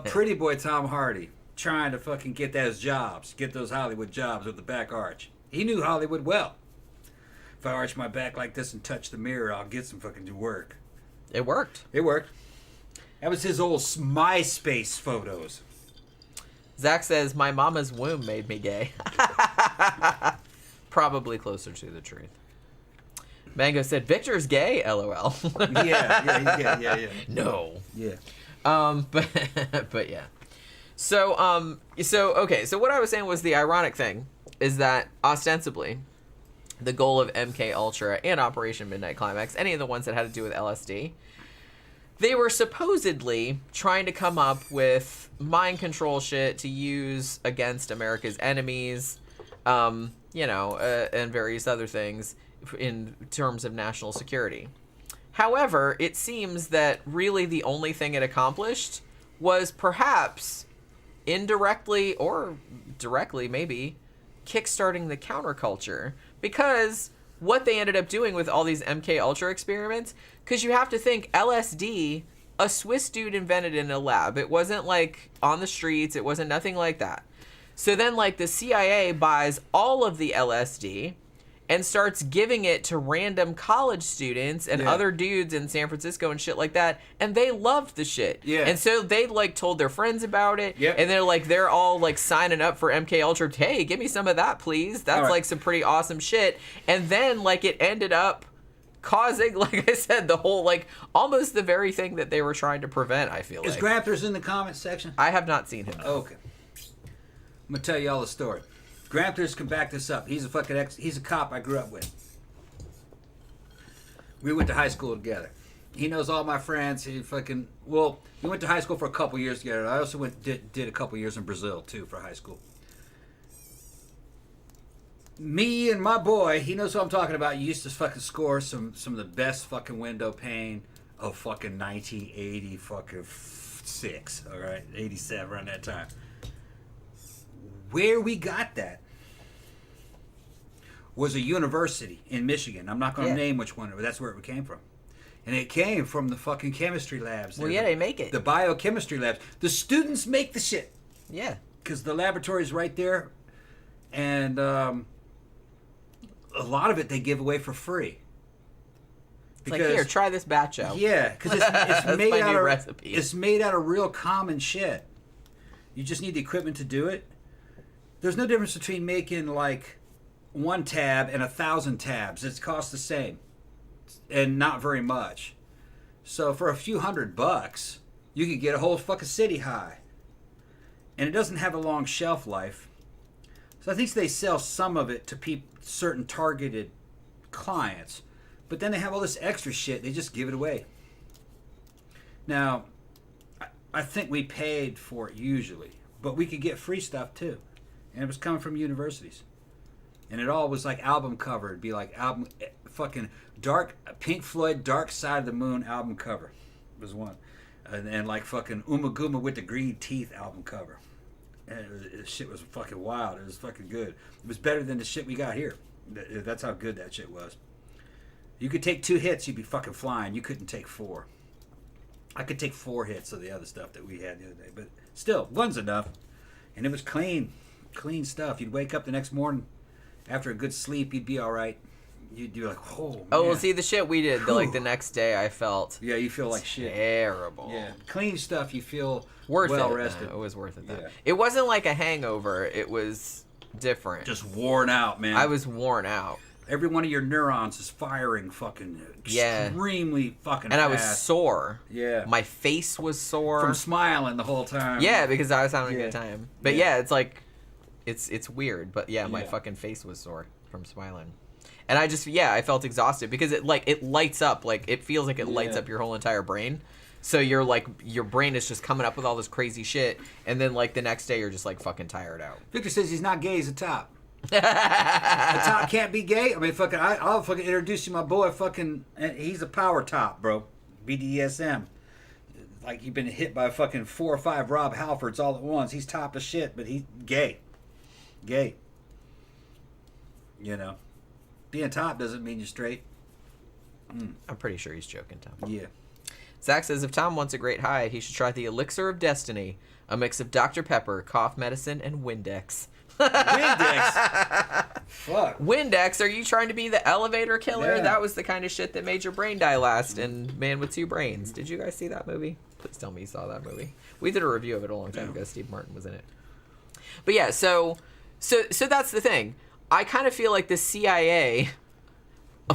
Speaker 4: pretty boy Tom Hardy trying to fucking get those jobs, get those Hollywood jobs with the back arch. He knew Hollywood well. If I arch my back like this and touch the mirror, I'll get some fucking work.
Speaker 3: It worked.
Speaker 4: It worked. That was his old MySpace photos.
Speaker 3: Zach says, my mama's womb made me gay. Probably closer to the truth. Mango said, Victor's gay, LOL.
Speaker 4: Yeah.
Speaker 3: No.
Speaker 4: Yeah.
Speaker 3: But yeah. So okay, so what I was saying was the ironic thing is that ostensibly the goal of MKUltra and Operation Midnight Climax, any of the ones that had to do with LSD, they were supposedly trying to come up with mind control shit to use against America's enemies. and various other things in terms of national security. However, it seems that really the only thing it accomplished was perhaps indirectly or directly maybe kickstarting the counterculture, because what they ended up doing with all these MKUltra experiments, because you have to think LSD, a Swiss dude invented in a lab. It wasn't like on the streets. It wasn't nothing like that. So then like the CIA buys all of the LSD and starts giving it to random college students and other dudes in San Francisco and shit like that, and they loved the shit.
Speaker 4: Yeah.
Speaker 3: And so they like told their friends about it,
Speaker 4: Yep.
Speaker 3: and they're all like signing up for MKUltra. Hey, give me some of that, please. That's
Speaker 4: right.
Speaker 3: like some pretty awesome shit. And then like it ended up causing, like I said, the whole like almost the very thing that they were trying to prevent. I feel
Speaker 4: Is
Speaker 3: like
Speaker 4: Graptors in the comments section?
Speaker 3: I have not seen him.
Speaker 4: Okay. I'm gonna tell you all the story. Graptors can back this up. He's a fucking he's a cop I grew up with. We went to high school together. He knows all my friends. We went to high school for a couple years together. I also did a couple years in Brazil too for high school. Me and my boy, he knows what I'm talking about. Used to fucking score some of the best fucking window pane of fucking 1980 fucking 6. All right, 87 around that time. Where we got that was a university in Michigan. I'm not going to name which one, but that's where it came from. And it came from the fucking chemistry labs.
Speaker 3: Well, yeah, they make it.
Speaker 4: The biochemistry labs. The students make the shit.
Speaker 3: Yeah.
Speaker 4: Because the laboratory's right there. And a lot of it they give away for free.
Speaker 3: It's like, here, try this batch out.
Speaker 4: Yeah, because it's made
Speaker 3: my
Speaker 4: out
Speaker 3: new
Speaker 4: of
Speaker 3: recipe.
Speaker 4: It's made out of real common shit. You just need the equipment to do it. There's no difference between making like 1 tab and 1,000 tabs. It costs the same, and not very much. So for a few $100, you could get a whole fucking city high, and it doesn't have a long shelf life. So I think they sell some of it to certain targeted clients, but then they have all this extra shit. They just give it away. Now, I think we paid for it usually, but we could get free stuff too. And it was coming from universities. And it all was like album cover. It'd be like fucking Pink Floyd Dark Side of the Moon album cover was one. And like fucking Uma Guma with the Green Teeth album cover. And shit was fucking wild. It was fucking good. It was better than the shit we got here. That's how good that shit was. You could take 2 hits, you'd be fucking flying. You couldn't take 4. I could take 4 hits of the other stuff that we had the other day. But still, 1's enough. And it was clean stuff. You'd wake up the next morning after a good sleep, you'd be all right. You'd be like, oh, man.
Speaker 3: Oh, well, see, the shit we did, the next day I felt
Speaker 4: yeah, you feel like shit.
Speaker 3: Terrible.
Speaker 4: Yeah, clean stuff, you feel
Speaker 3: worth
Speaker 4: well
Speaker 3: it.
Speaker 4: rested.
Speaker 3: It was worth it, though.
Speaker 4: Yeah.
Speaker 3: It wasn't like a hangover. It was different.
Speaker 4: Just worn out, man.
Speaker 3: I was worn out.
Speaker 4: Every one of your neurons is firing fucking extremely fucking
Speaker 3: and
Speaker 4: fast.
Speaker 3: I was sore.
Speaker 4: Yeah.
Speaker 3: My face was sore.
Speaker 4: From smiling the whole time.
Speaker 3: Yeah, because I was having a good time. But
Speaker 4: Yeah.
Speaker 3: it's like, it's weird. But my fucking face was sore from smiling. And I felt exhausted because it lights up. Like, it feels like it lights up your whole entire brain. So you're like, your brain is just coming up with all this crazy shit. And then like the next day you're just like fucking tired out.
Speaker 4: Victor says he's not gay, he's a top. A top can't be gay? I mean, fucking, I'll fucking introduce you to my boy, fucking, he's a power top, bro. BDSM. Like, you've been hit by fucking 4 or 5 Rob Halfords all at once. He's top of shit, but he's gay. Gay. You know? Being top doesn't mean you're straight.
Speaker 3: I'm pretty sure he's joking, Tom.
Speaker 4: Yeah.
Speaker 3: Zach says if Tom wants a great high, he should try the Elixir of Destiny, a mix of Dr. Pepper, cough medicine, and Windex.
Speaker 4: Windex? Fuck.
Speaker 3: Windex, are you trying to be the elevator killer?
Speaker 4: Yeah.
Speaker 3: That was the kind of shit that made your brain die last in Man with 2 Brains. Did you guys see that movie? Please tell me you saw that movie. We did a review of it a long time ago. Steve Martin was in it. But yeah, so that's the thing. I kind of feel like the CIA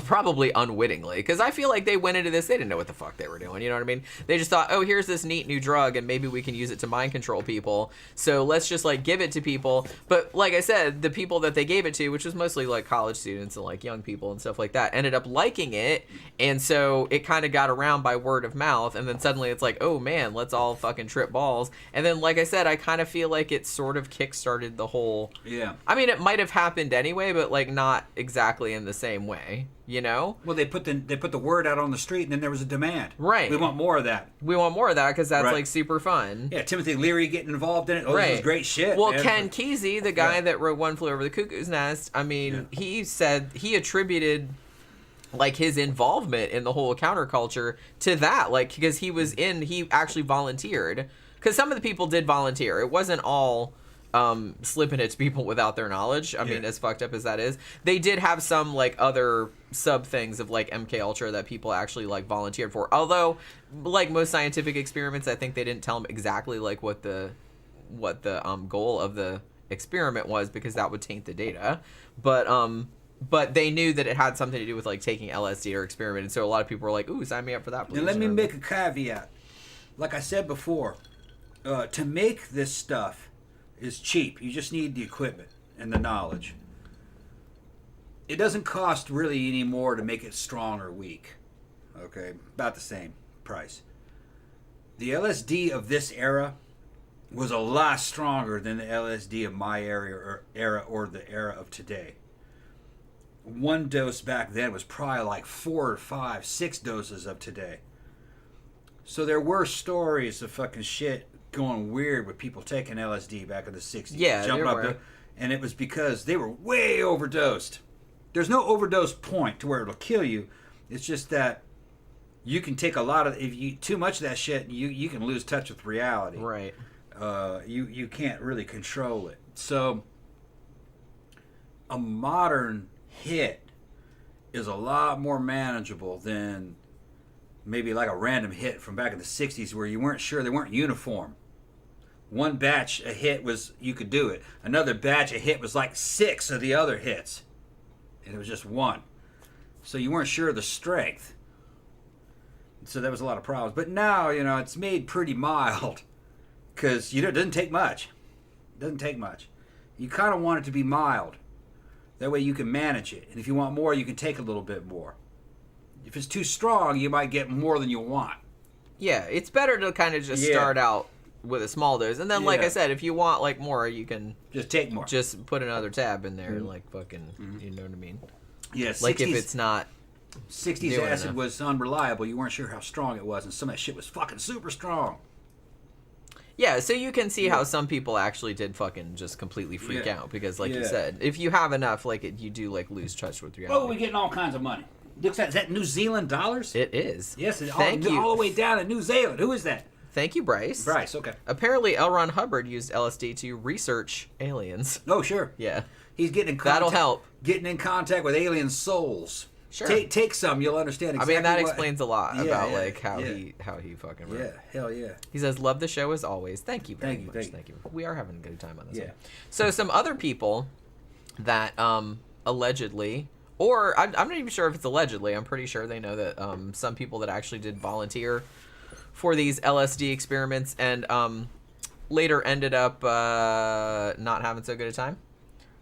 Speaker 3: probably unwittingly, because I feel like they went into this, they didn't know what the fuck they were doing, you know what I mean? They just thought, oh, here's this neat new drug, and maybe we can use it to mind control people, so let's just, like, give it to people. But, like I said, the people that they gave it to, which was mostly, like, college students and, like, young people and stuff like that, ended up liking it, and so it kind of got around by word of mouth, and then suddenly it's like, oh, man, let's all fucking trip balls. And then, like I said, I kind of feel like it sort of kickstarted the whole...
Speaker 4: Yeah.
Speaker 3: I mean, it might have happened anyway, but, like, not exactly in the same way. You know?
Speaker 4: Well, they put the word out on the street, and then there was a demand.
Speaker 3: Right.
Speaker 4: We want more of that.
Speaker 3: We want more of that because that's
Speaker 4: Right.
Speaker 3: like super fun.
Speaker 4: Yeah, Timothy Leary getting involved in it. Oh,
Speaker 3: Right.
Speaker 4: this is great shit.
Speaker 3: Well,
Speaker 4: man.
Speaker 3: Ken Kesey, the guy
Speaker 4: Yeah.
Speaker 3: that wrote One Flew Over the Cuckoo's Nest, I mean, he said he attributed like his involvement in the whole counterculture to that, like because he actually volunteered. Because some of the people did volunteer. It wasn't all slipping it to people without their knowledge. I mean, as fucked up as that is, they did have some like other sub things of like MKUltra that people actually like volunteered for. Although, like most scientific experiments, I think they didn't tell them exactly like what the goal of the experiment was because that would taint the data. But they knew that it had something to do with like taking LSD or experimenting. So a lot of people were like, "Ooh, sign me up for that, please."
Speaker 4: Now let me make a caveat. Like I said before, to make this stuff is cheap. You just need the equipment and the knowledge. It doesn't cost really any more to make it strong or weak. Okay, about the same price. The LSD of this era was a lot stronger than the LSD of my era or the era of today. One dose back then was probably like 4 or 5, 6 doses of today. So there were stories of fucking shit going weird with people taking LSD back in the 60s.
Speaker 3: Yeah,
Speaker 4: jumping
Speaker 3: there
Speaker 4: up
Speaker 3: were.
Speaker 4: and it was because they were way overdosed. There's no overdose point to where it'll kill you. It's just that you can take a lot of, if you too much of that shit, you can lose touch with reality.
Speaker 3: Right.
Speaker 4: You can't really control it. So a modern hit is a lot more manageable than maybe like a random hit from back in the 60s where you weren't sure, they weren't uniform. One batch a hit was, you could do it. Another batch a hit was like 6 of the other hits. And it was just one. So you weren't sure of the strength. So that was a lot of problems. But now, it's made pretty mild. Because, it doesn't take much. It doesn't take much. You kind of want it to be mild. That way you can manage it. And if you want more, you can take a little bit more. If it's too strong, you might get more than you want.
Speaker 3: Yeah, it's better to kind of just start out with a small dose. And then, like I said, if you want, like, more, you can...
Speaker 4: Just take more.
Speaker 3: Just put another tab in there and, like, fucking... You know what I mean?
Speaker 4: Yeah,
Speaker 3: like, if it's not...
Speaker 4: 60s acid was unreliable. You weren't sure how strong it was. And some of that shit was fucking super strong.
Speaker 3: Yeah, so you can see how some people actually did fucking just completely freak out. Because, like you said, if you have enough, like, you do, like, lose touch with reality.
Speaker 4: Oh, we're getting all kinds of money. Looks like, is that New Zealand dollars?
Speaker 3: It is.
Speaker 4: Yes, it's
Speaker 3: Thank you.
Speaker 4: all the way down in New Zealand. Who is that?
Speaker 3: Thank you, Bryce.
Speaker 4: Bryce, okay.
Speaker 3: Apparently, L. Ron Hubbard used LSD to research aliens.
Speaker 4: Oh, sure.
Speaker 3: Yeah.
Speaker 4: He's getting in contact.
Speaker 3: That'll help.
Speaker 4: Getting in contact with alien souls.
Speaker 3: Sure.
Speaker 4: Take some, you'll understand exactly
Speaker 3: I mean, that
Speaker 4: what...
Speaker 3: explains a lot about like how
Speaker 4: yeah.
Speaker 3: he fucking wrote.
Speaker 4: Yeah, hell yeah.
Speaker 3: He says, "Love the show as always. Thank you very much. Thank you. We are having a good time on this one." So some other people that allegedly, or I'm not even sure if it's allegedly. I'm pretty sure they know that some people that actually did volunteer for these LSD experiments and later ended up not having so good a time.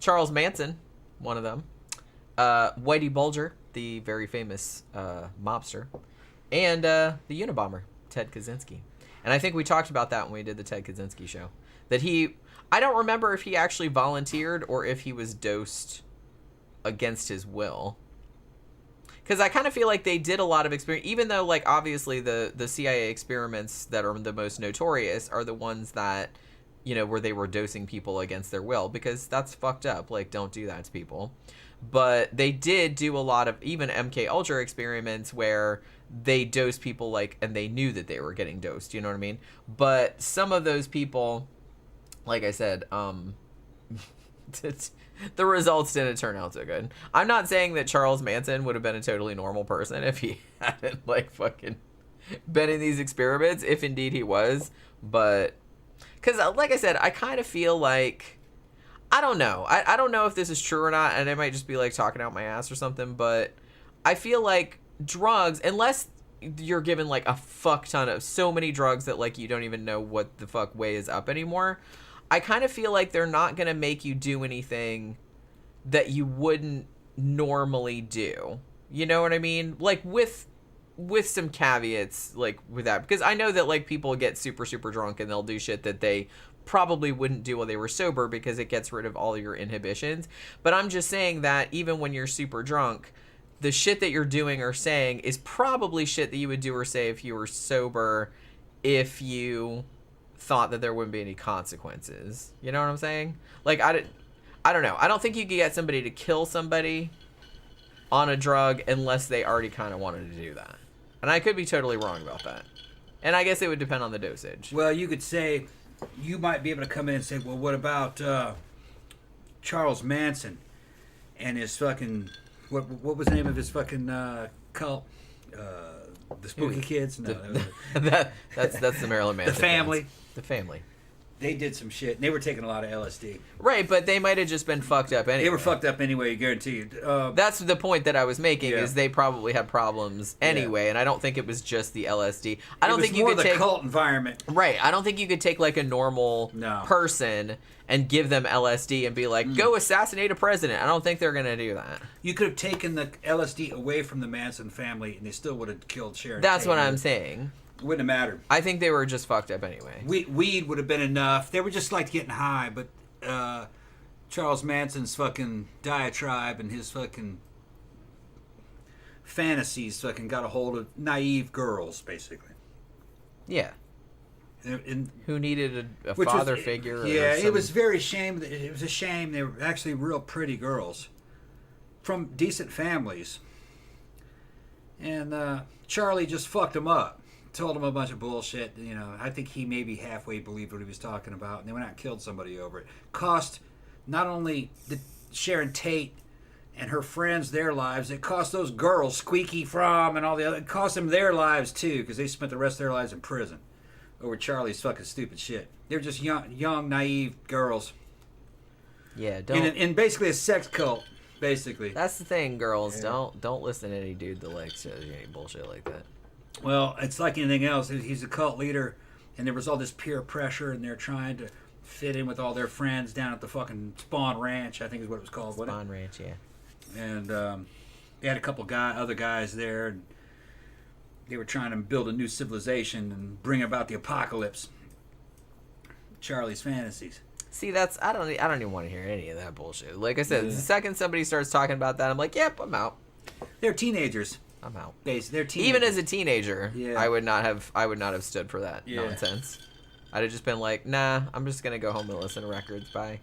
Speaker 3: Charles Manson, one of them. Whitey Bulger, the very famous mobster, and the Unabomber, Ted Kaczynski. And I think we talked about that when we did the Ted Kaczynski show. That I don't remember if he actually volunteered or if he was dosed against his will. Because I kind of feel like they did a lot of experiment, even though, like, obviously the CIA experiments that are the most notorious are the ones that, where they were dosing people against their will, because that's fucked up. Like, don't do that to people. But they did do a lot of even MKUltra experiments where they dosed people, like, and they knew that they were getting dosed, you know what I mean? But some of those people, like I said, the results didn't turn out so good. I'm not saying that Charles Manson would have been a totally normal person if he hadn't, like, fucking been in these experiments, if indeed he was. But, because, like I said, I kind of feel like... I don't know. I don't know if this is true or not, and I might just be, like, talking out my ass or something, but I feel like drugs, unless you're given like a fuck ton of so many drugs that like you don't even know what the fuck way is up anymore, I kind of feel like they're not gonna make you do anything that you wouldn't normally do. You know what I mean? Like with some caveats, like with that, because I know that like people get super drunk and they'll do shit that they probably wouldn't do while they were sober because it gets rid of all your inhibitions. But I'm just saying that even when you're super drunk, the shit that you're doing or saying is probably shit that you would do or say if you were sober, if you thought that there wouldn't be any consequences. You know what I'm saying? Like, I don't know. I don't think you could get somebody to kill somebody on a drug unless they already kind of wanted to do that. And I could be totally wrong about that. And I guess it would depend on the dosage.
Speaker 4: Well, you could say, you might be able to come in and say, well, what about Charles Manson and his fucking... What was the name of his fucking cult? The Spooky Kids? No,
Speaker 3: that's the Marilyn Manson.
Speaker 4: The Family.
Speaker 3: Fans. The Family.
Speaker 4: They did some shit. And they were taking a lot of LSD.
Speaker 3: Right, but they might have just been fucked up anyway.
Speaker 4: They were fucked up anyway, guaranteed.
Speaker 3: That's the point that I was making, is they probably had problems anyway, and I don't think it was just the LSD. I don't think you could take...
Speaker 4: It was more the cult environment.
Speaker 3: Right, I don't think you could take like a normal person and give them LSD and be like, go assassinate a president. I don't think they're going to do that.
Speaker 4: You could have taken the LSD away from the Manson family and they still would have killed Sharon
Speaker 3: That's
Speaker 4: Tate.
Speaker 3: what I'm saying.
Speaker 4: It wouldn't have mattered.
Speaker 3: I think they were just fucked up anyway.
Speaker 4: Weed would have been enough. They were just like getting high, but Charles Manson's fucking diatribe and his fucking fantasies fucking got a hold of naive girls, basically.
Speaker 3: Yeah.
Speaker 4: And
Speaker 3: who needed a father figure?
Speaker 4: Yeah,
Speaker 3: or some...
Speaker 4: it was very shame. It was a shame. They were actually real pretty girls from decent families. And Charlie just fucked them up. Told him a bunch of bullshit. You know, I think he maybe halfway believed what he was talking about, and they went out and killed somebody over it. Cost not only the Sharon Tate and her friends their lives, it cost those girls, Squeaky Fromm and all the other, it cost them their lives too, because they spent the rest of their lives in prison over Charlie's fucking stupid shit. They were just young, naive girls.
Speaker 3: Yeah, don't.
Speaker 4: In basically a sex cult, basically.
Speaker 3: That's the thing, girls. Yeah. Don't listen to any dude that like says any bullshit like that.
Speaker 4: Well, it's like anything else. He's a cult leader, and there was all this peer pressure, and they're trying to fit in with all their friends down at the fucking Spawn Ranch, I think is what it was called.
Speaker 3: Spawn Ranch, yeah.
Speaker 4: And they had a couple other guys there, and they were trying to build a new civilization and bring about the apocalypse. Charlie's fantasies.
Speaker 3: See, I don't even want to hear any of that bullshit. Like I said, the second somebody starts talking about that, I'm like, yep, I'm out.
Speaker 4: They're teenagers.
Speaker 3: I'm out.
Speaker 4: They're teenagers.
Speaker 3: Even as a teenager, I would not have stood for that nonsense. I'd have just been like, nah, I'm just gonna go home and listen to records. Bye.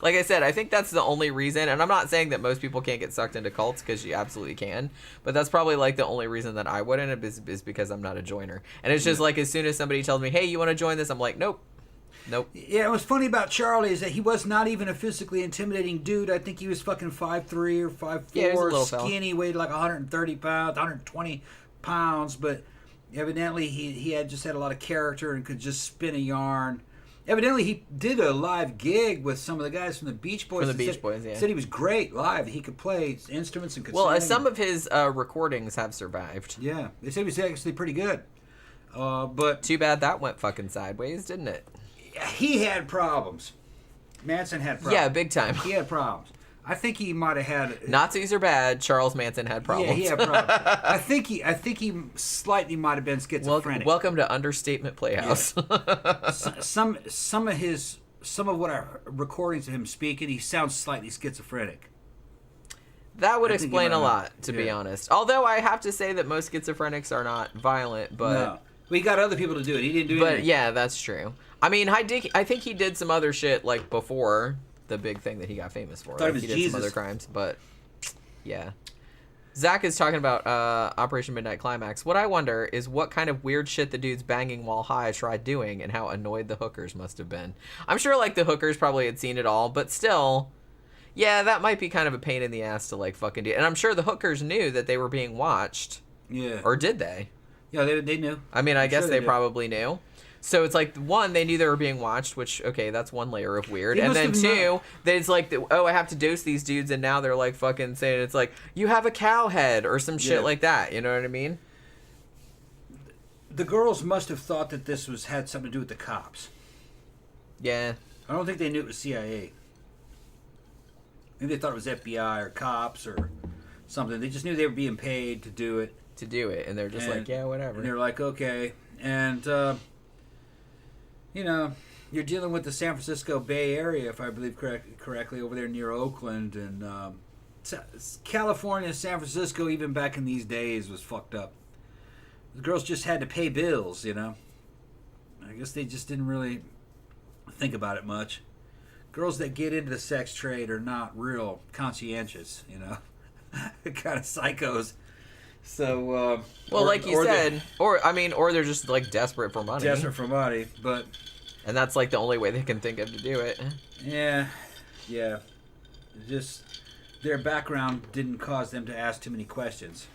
Speaker 3: Like I said, I think that's the only reason, and I'm not saying that most people can't get sucked into cults, because you absolutely can, but that's probably like the only reason that I wouldn't is because I'm not a joiner. And it's just like, as soon as somebody tells me, hey, you want to join this, I'm like, nope.
Speaker 4: Yeah, what's funny about Charlie is that he was not even a physically intimidating dude. I think he was fucking 5'3" or 5'4",
Speaker 3: yeah,
Speaker 4: skinny, weighed like 130 pounds, 120 pounds, but evidently he had a lot of character and could just spin a yarn. Evidently, he did a live gig with some of the guys from the Beach Boys. Said he was great live. He could play instruments and could sing.
Speaker 3: Some of his recordings have survived.
Speaker 4: Yeah, they said he was actually pretty good. But
Speaker 3: too bad that went fucking sideways, didn't it?
Speaker 4: He had problems. Manson had problems.
Speaker 3: Yeah, big time.
Speaker 4: He had problems. I think he might have had...
Speaker 3: Nazis are bad. Charles Manson had problems.
Speaker 4: Yeah, he had problems. I think he slightly might have been schizophrenic.
Speaker 3: Welcome to Understatement Playhouse.
Speaker 4: Yeah. some of what our recordings of him speaking, he sounds slightly schizophrenic.
Speaker 3: That would explain a lot, to be honest. Although I have to say that most schizophrenics are not violent, but...
Speaker 4: No. We got other people to do it. He didn't do anything.
Speaker 3: But yeah, that's true. I mean, I think he did some other shit like before the big thing that he got famous for. Like, he did some other crimes, but yeah. Zach is talking about Operation Midnight Climax. What I wonder is what kind of weird shit the dudes banging while high tried doing and how annoyed the hookers must have been. I'm sure like the hookers probably had seen it all, but still, yeah, that might be kind of a pain in the ass to like fucking do. And I'm sure the hookers knew that they were being watched.
Speaker 4: Yeah.
Speaker 3: Or did they?
Speaker 4: Yeah, they knew.
Speaker 3: I mean, I guess they probably knew. So it's like, one, they knew they were being watched, which, okay, that's one layer of weird.
Speaker 4: They
Speaker 3: And
Speaker 4: must
Speaker 3: then
Speaker 4: have
Speaker 3: two,
Speaker 4: known.
Speaker 3: that it's like, oh, I have to dose these dudes, and now they're like fucking saying it's like, you have a cow head or some shit
Speaker 4: Yeah.
Speaker 3: like that. You know what I mean?
Speaker 4: The girls must have thought that this had something to do with the cops.
Speaker 3: Yeah.
Speaker 4: I don't think they knew it was CIA. Maybe they thought it was FBI or cops or something. They just knew they were being paid to do it.
Speaker 3: To do it. And they're just like, yeah, whatever.
Speaker 4: And they're like, okay. And, you know, you're dealing with the San Francisco Bay Area, if I believe correctly, over there near Oakland. And California, San Francisco, even back in these days, was fucked up. The girls just had to pay bills, you know. I guess they just didn't really think about it much. Girls that get into the sex trade are not real conscientious, you know. Kind of psychos. So,
Speaker 3: well, like you said, or they're just like desperate for money.
Speaker 4: Desperate for money, but...
Speaker 3: And that's like the only way they can think of to do it.
Speaker 4: Yeah. Just their background didn't cause them to ask too many questions.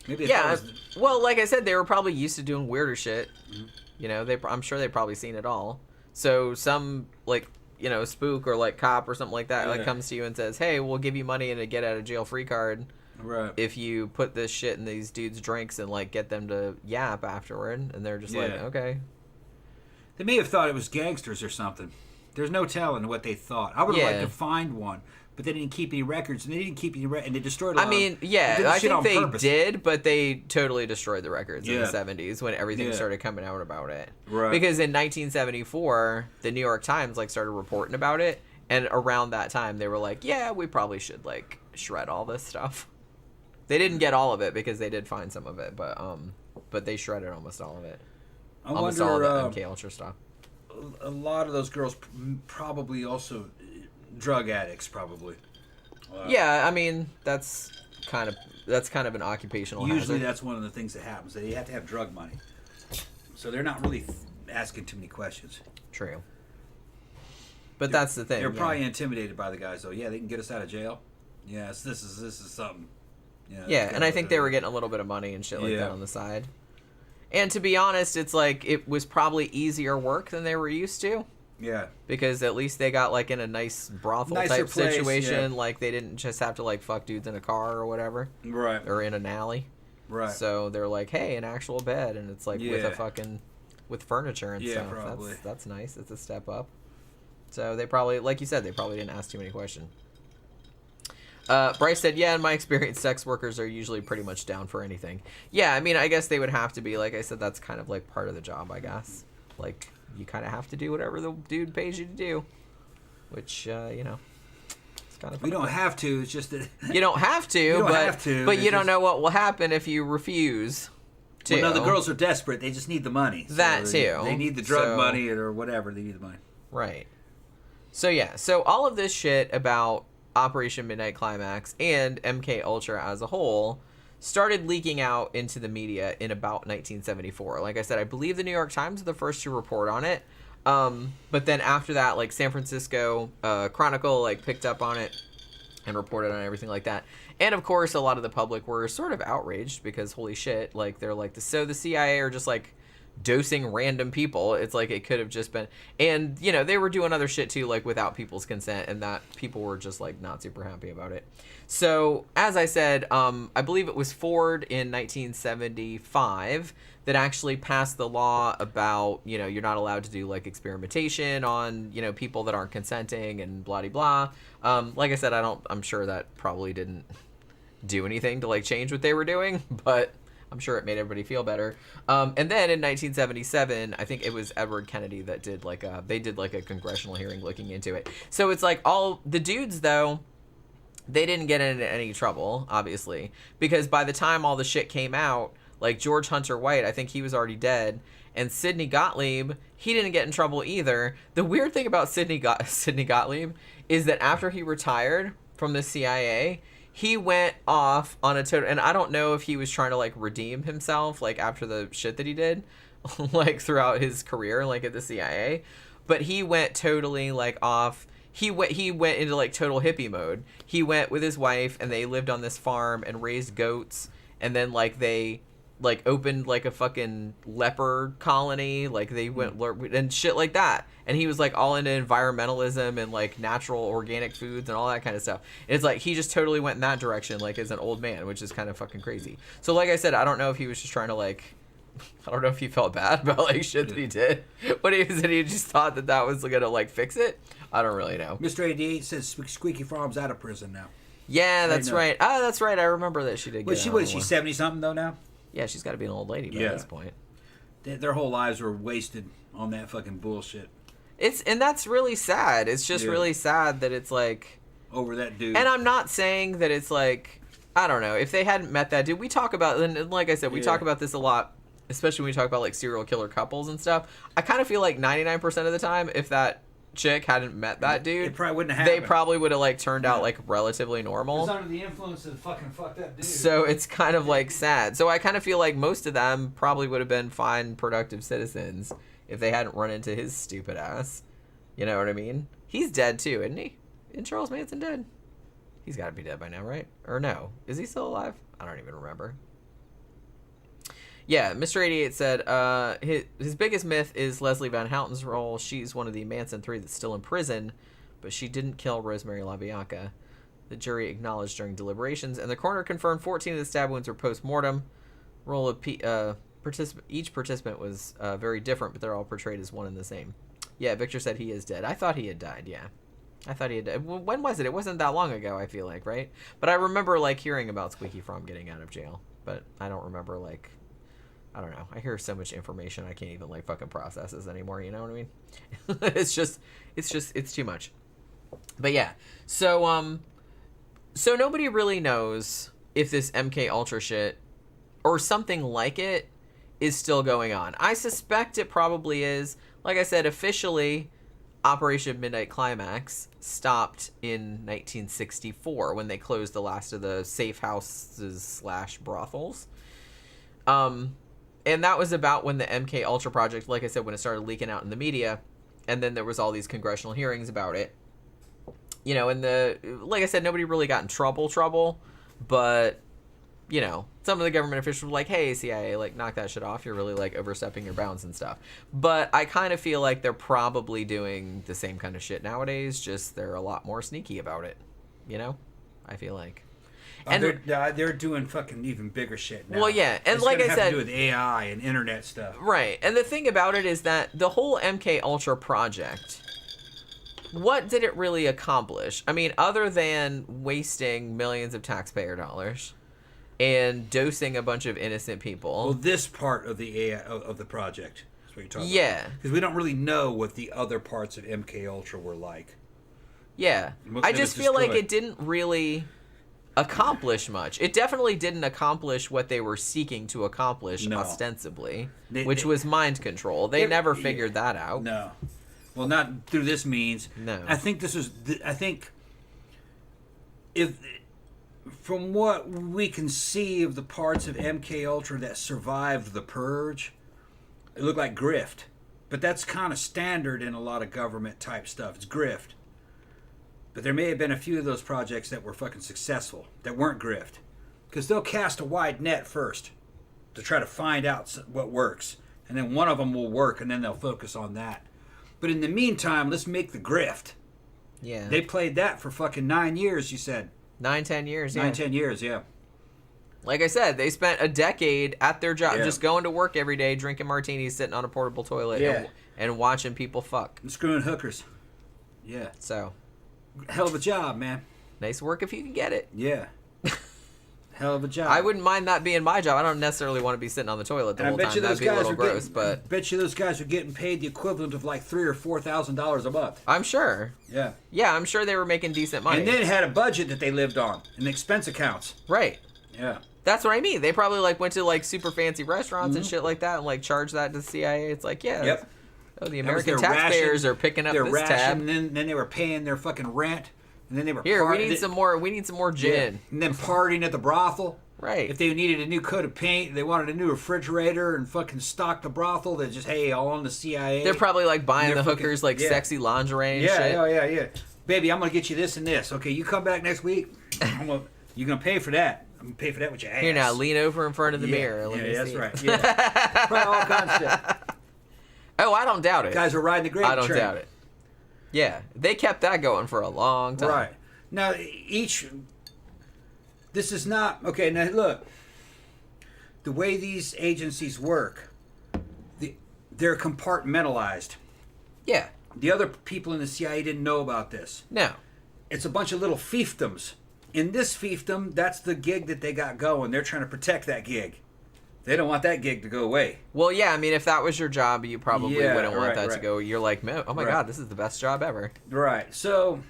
Speaker 4: Maybe
Speaker 3: well, like I said, they were probably used to doing weirder shit.
Speaker 4: Mm-hmm.
Speaker 3: You know, I'm sure they've probably seen it all. So some, like, you know, spook or like cop or something like that like comes to you and says, hey, we'll give you money and a get out of jail free card.
Speaker 4: Right.
Speaker 3: If you put this shit in these dudes' drinks and like get them to yap afterward, and they're just like, okay.
Speaker 4: They may have thought it was gangsters or something. There's no telling what they thought. I would have liked to find one, but they didn't keep any records, and they didn't keep any and they destroyed a lot.
Speaker 3: I mean, yeah, I think they did, but they totally destroyed the records in the 70s when everything started coming out about it.
Speaker 4: Right.
Speaker 3: Because in 1974, the New York Times like started reporting about it, and around that time they were like, yeah, we probably should like shred all this stuff. They didn't get all of it because they did find some of it, but they shredded almost all of it. Almost all of the MKUltra stuff.
Speaker 4: A lot of those girls probably also drug addicts, probably.
Speaker 3: Yeah, I mean that's kind of an occupational
Speaker 4: Usually
Speaker 3: hazard.
Speaker 4: that's one of the things that happens. They have to have drug money, so they're not really asking too many questions.
Speaker 3: True. But that's the thing.
Speaker 4: They're probably intimidated by the guys, though. Yeah, they can get us out of jail. Yes, this is something.
Speaker 3: Yeah, and I think they were getting a little bit of money and shit like that on the side. And to be honest, it's like it was probably easier work than they were used to.
Speaker 4: Yeah.
Speaker 3: Because at least they got like in a nice brothel type situation. Like they didn't just have to like fuck dudes in a car or whatever.
Speaker 4: Right.
Speaker 3: Or in an alley.
Speaker 4: Right.
Speaker 3: So they're like, hey, an actual bed, and it's like with a fucking with furniture and stuff.
Speaker 4: Probably.
Speaker 3: That's nice. It's a step up. So they probably, like you said, they probably didn't ask too many questions. Bryce said, yeah, in my experience, sex workers are usually pretty much down for anything. Yeah, I mean, I guess they would have to be. Like I said, that's kind of like part of the job, I guess. Like, you kind of have to do whatever the dude pays you to do. Which, you know, it's kind of...
Speaker 4: We don't have to, it's just that...
Speaker 3: You don't have to, but you don't know what will happen if you refuse to.
Speaker 4: Well, no, the girls are desperate. They just need the money.
Speaker 3: That, too.
Speaker 4: They need the drug money or whatever. They need the money.
Speaker 3: Right. So, yeah. So, all of this shit about Operation Midnight Climax and MKUltra as a whole started leaking out into the media in about 1974. Like I said, I believe the New York Times were the first to report on it. But then after that, like San Francisco Chronicle like picked up on it and reported on everything like that. And of course, a lot of the public were sort of outraged because holy shit, like they're like, so the CIA are just like dosing random people. It's like it could have just been, and you know, they were doing other shit too, like without people's consent, and that people were just like not super happy about it. So as I said, I believe it was Ford in 1975 that actually passed the law about, you know, you're not allowed to do like experimentation on, you know, people that aren't consenting and blah blah blah. Like I said, I'm sure that probably didn't do anything to like change what they were doing, but I'm sure it made everybody feel better. And then in 1977, I think it was Edward Kennedy that did like a congressional hearing looking into it. So it's like all the dudes though, they didn't get into any trouble, obviously, because by the time all the shit came out, like George Hunter White, I think he was already dead, and Sidney Gottlieb, he didn't get in trouble either. The weird thing about Sidney Gottlieb is that after he retired from the CIA, he went off on a total, and I don't know if he was trying to like redeem himself like after the shit that he did like throughout his career like at the CIA, but he went totally like off. He went into like total hippie mode. He went with his wife and they lived on this farm and raised goats, and then like they like opened like a fucking leper colony, like they went and shit like that. And he was like all into environmentalism and like natural organic foods and all that kind of stuff. And it's like he just totally went in that direction, like as an old man, which is kind of fucking crazy. So like I said, I don't know if he was just trying to like, I don't know if he felt bad about like shit that he did, but he just thought that was gonna like fix it. I don't really know.
Speaker 4: Mr. 88 says Squeaky Farm's out of prison now.
Speaker 3: Yeah, that's right. Oh, that's right. I remember that she did.
Speaker 4: What is she 70 something though now?
Speaker 3: Yeah, she's got to be an old lady by this point.
Speaker 4: Their whole lives were wasted on that fucking bullshit.
Speaker 3: And that's really sad. It's just really sad that it's like
Speaker 4: over that dude.
Speaker 3: And I'm not saying that it's like, I don't know, if they hadn't met that dude. We talk about, and like I said, we talk about this a lot, especially when we talk about like serial killer couples and stuff. I kind of feel like 99% of the time, if that chick hadn't met that dude,
Speaker 4: it probably wouldn't have happened.
Speaker 3: They probably would have like turned out like relatively normal.
Speaker 4: It was under the influence of fucking fucked up dude.
Speaker 3: So it's kind of like sad. So I kind of feel like most of them probably would have been fine, productive citizens if they hadn't run into his stupid ass. You know what I mean? He's dead too, isn't he? Isn't Charles Manson dead? He's got to be dead by now, right? Or no? Is he still alive? I don't even remember. Yeah, Mr. 88 said his biggest myth is Leslie Van Houten's role. She's one of the Manson 3 that's still in prison, but she didn't kill Rosemary LaBianca. The jury acknowledged during deliberations, and the coroner confirmed 14 of the stab wounds were post-mortem. Role of each participant was very different, but they're all portrayed as one and the same. Yeah, Victor said he is dead. I thought he had died, yeah. I thought he had died. When was it? It wasn't that long ago, I feel like, right? But I remember, like, hearing about Squeaky Fromm getting out of jail, but I don't remember, like... I don't know. I hear so much information I can't even like fucking process this anymore. You know what I mean? it's too much. But yeah. So nobody really knows if this MKUltra shit or something like it is still going on. I suspect it probably is. Like I said, officially, Operation Midnight Climax stopped in 1964 when they closed the last of the safe houses / brothels. And that was about when the MKUltra project, like I said, when it started leaking out in the media, and then there was all these congressional hearings about it. You know, and like I said, nobody really got in trouble, but, you know, some of the government officials were like, hey, CIA, like, knock that shit off. You're really, like, overstepping your bounds and stuff. But I kind of feel like they're probably doing the same kind of shit nowadays, just they're a lot more sneaky about it, you know? I feel like.
Speaker 4: And they're doing fucking even bigger shit now.
Speaker 3: Well, yeah, and
Speaker 4: it's
Speaker 3: like I
Speaker 4: have
Speaker 3: said,
Speaker 4: to do with AI and internet stuff,
Speaker 3: right? And the thing about it is that the whole MKUltra project, what did it really accomplish? I mean, other than wasting millions of taxpayer dollars and dosing a bunch of innocent people.
Speaker 4: Well, this part of the AI of the project is what you're talking about.
Speaker 3: Yeah,
Speaker 4: because we don't really know what the other parts of MKUltra were like.
Speaker 3: Yeah, I just feel like it didn't really accomplish much. It definitely didn't accomplish what they were seeking to accomplish ostensibly, which was mind control. They never figured that out.
Speaker 4: No. Well, not through this means.
Speaker 3: No.
Speaker 4: I think if from what we can see of the parts of MKUltra that survived the purge, it looked like grift. But that's kind of standard in a lot of government type stuff. It's grift. But there may have been a few of those projects that were fucking successful, that weren't grift. Because they'll cast a wide net first to try to find out what works. And then one of them will work, and then they'll focus on that. But in the meantime, let's make the grift.
Speaker 3: Yeah.
Speaker 4: They played that for fucking 9 years, you said.
Speaker 3: 9-10 years, yeah.
Speaker 4: 9-10 years, yeah.
Speaker 3: Like I said, they spent a decade at their job, just going to work every day, drinking martinis, sitting on a portable toilet, and watching people fuck.
Speaker 4: And screwing hookers. Yeah.
Speaker 3: So...
Speaker 4: hell of a job, man.
Speaker 3: Nice work if you can get it.
Speaker 4: Yeah. Hell of a job.
Speaker 3: I wouldn't mind that being my job. I don't necessarily want to be sitting on the toilet the whole time. That'd be a little gross, but...
Speaker 4: I bet you those guys are getting paid the equivalent of like $3,000 or $4,000 a month.
Speaker 3: I'm sure.
Speaker 4: Yeah.
Speaker 3: Yeah, I'm sure they were making decent money.
Speaker 4: And then had a budget that they lived on and expense accounts.
Speaker 3: Right.
Speaker 4: Yeah.
Speaker 3: That's what I mean. They probably like went to like super fancy restaurants and shit like that and like charged that to the CIA. It's like, yeah.
Speaker 4: Yep.
Speaker 3: Oh, the American taxpayers are picking up this tab.
Speaker 4: And then they were paying their fucking rent. And then they were
Speaker 3: we need some more gin.
Speaker 4: Yeah. And then partying at the brothel.
Speaker 3: Right.
Speaker 4: If they needed a new coat of paint, they wanted a new refrigerator and fucking stock the brothel, they just, hey, all on the CIA.
Speaker 3: They're probably like buying the hookers like sexy lingerie and shit.
Speaker 4: Yeah. Baby, I'm going to get you this and this. Okay, you come back next week. You're going to pay for that. I'm gonna pay for that with your ass.
Speaker 3: Here now, lean over in front of the mirror. Let me
Speaker 4: that's
Speaker 3: see.
Speaker 4: right. Yeah, probably all kinds of stuff.
Speaker 3: Oh, I don't doubt it.
Speaker 4: Guys are riding the gravy
Speaker 3: I don't
Speaker 4: train.
Speaker 3: doubt it. Yeah, they kept that going for a long time.
Speaker 4: Right. Now, this is not, okay, now look, the way these agencies work, they're compartmentalized.
Speaker 3: Yeah.
Speaker 4: The other people in the CIA didn't know about this.
Speaker 3: No.
Speaker 4: It's a bunch of little fiefdoms. In this fiefdom, that's the gig that they got going. They're trying to protect that gig. They don't want that gig to go away.
Speaker 3: Well, yeah, I mean, if that was your job, you probably wouldn't want that to
Speaker 4: right.
Speaker 3: go. You're like, oh my God, this is the best job ever.
Speaker 4: Right. So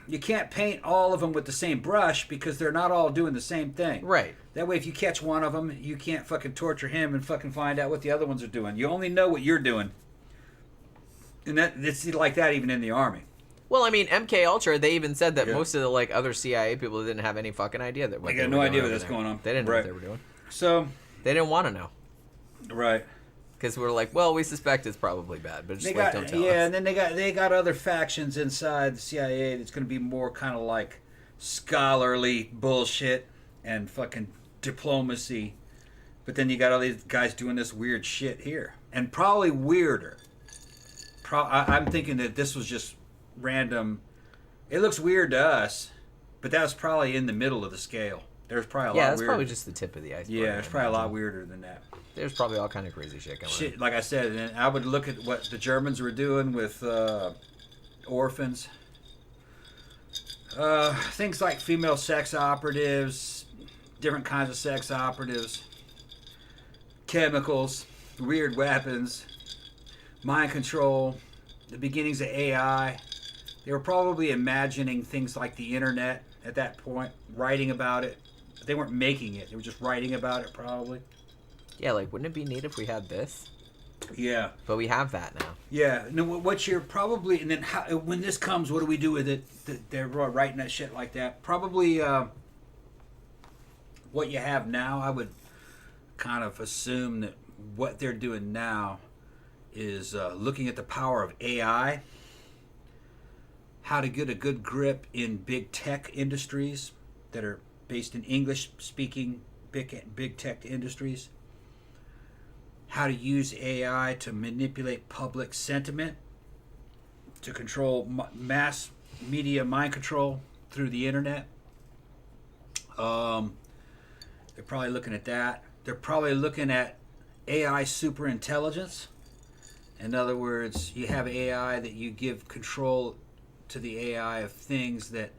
Speaker 4: you can't paint all of them with the same brush because they're not all doing the same thing.
Speaker 3: Right.
Speaker 4: That way, if you catch one of them, you can't fucking torture him and fucking find out what the other ones are doing. You only know what you're doing. And it's like that even in the Army.
Speaker 3: Well, I mean, MKUltra, they even said that most of the like other CIA people didn't have any fucking idea that
Speaker 4: They got no idea what's going on.
Speaker 3: They didn't know what they were doing.
Speaker 4: So
Speaker 3: they didn't want to know.
Speaker 4: Right.
Speaker 3: Because we're like, well, we suspect it's probably bad, but just don't tell us.
Speaker 4: And then they got other factions inside the CIA that's going to be more kind of like scholarly bullshit and fucking diplomacy. But then you got all these guys doing this weird shit here. And probably weirder. I'm thinking that this was just random. It looks weird to us, but that was probably in the middle of the scale. There's probably a lot weirder.
Speaker 3: Yeah, that's probably just the tip of the iceberg.
Speaker 4: Yeah, it's probably a lot weirder than that.
Speaker 3: There's probably all kind of crazy shit going on.
Speaker 4: Like I said, and I would look at what the Germans were doing with orphans. Things like female sex operatives, different kinds of sex operatives, chemicals, weird weapons, mind control, the beginnings of AI. They were probably imagining things like the internet at that point, writing about it. But they weren't making it. They were just writing about it probably.
Speaker 3: Yeah, like, wouldn't it be neat if we had this?
Speaker 4: Yeah.
Speaker 3: But we have that now.
Speaker 4: Yeah. No, what you're probably, and then when this comes, what do we do with it? They're writing that shit like that. Probably what you have now, I would kind of assume that what they're doing now is looking at the power of AI, how to get a good grip in big tech industries that are based in English-speaking big tech industries, how to use AI to manipulate public sentiment, to control mass media mind control through the internet. They're probably looking at that. They're probably looking at AI superintelligence. In other words, you have AI that you give control to the AI of things that,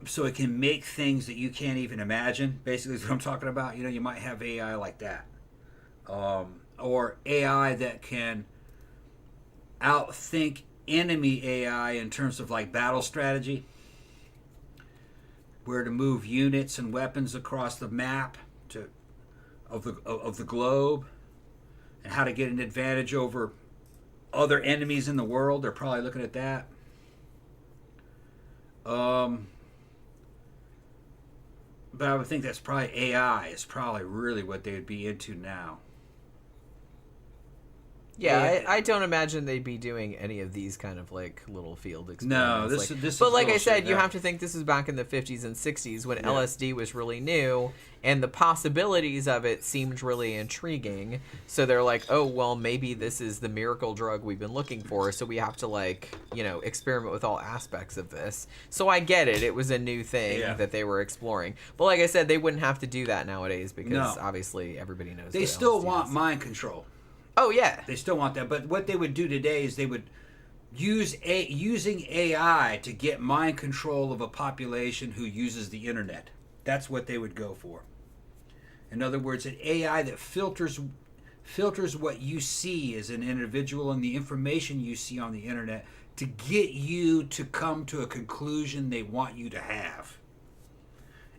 Speaker 4: so it can make things that you can't even imagine. Basically is what I'm talking about. You know, you might have AI like that. Or AI that can outthink enemy AI in terms of like battle strategy, where to move units and weapons across the map of the globe, and how to get an advantage over other enemies in the world. They're probably looking at that. But I would think that's probably AI is probably really what they would be into now.
Speaker 3: Yeah, I don't imagine they'd be doing any of these kind of like little field experiments.
Speaker 4: No, this is.
Speaker 3: But like I said,
Speaker 4: shit,
Speaker 3: you have to think this is back in the 50s and 60s when LSD was really new, and the possibilities of it seemed really intriguing. So they're like, oh well, maybe this is the miracle drug we've been looking for. So we have to like, you know, experiment with all aspects of this. So I get it; it was a new thing that they were exploring. But like I said, they wouldn't have to do that nowadays because obviously everybody knows.
Speaker 4: They still want mind control.
Speaker 3: Oh yeah,
Speaker 4: they still want that. But what they would do today is they would using AI to get mind control of a population who uses the internet. That's what they would go for. In other words, an AI that filters what you see as an individual and the information you see on the internet to get you to come to a conclusion they want you to have.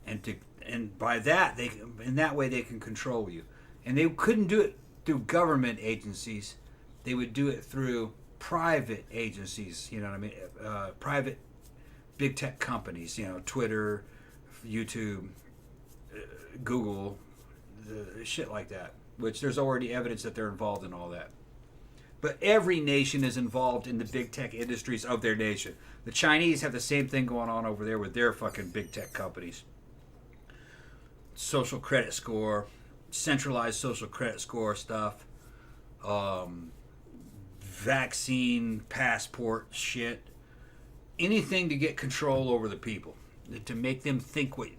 Speaker 4: And by that in that way they can control you. And they couldn't do it through government agencies. They would do it through private agencies, you know what I mean? Private big tech companies, you know, Twitter, YouTube, Google, shit like that, which there's already evidence that they're involved in all that. But every nation is involved in the big tech industries of their nation. The Chinese have the same thing going on over there with their fucking big tech companies. social credit score, centralized social credit score stuff, vaccine passport shit, anything to get control over the people, to make them think what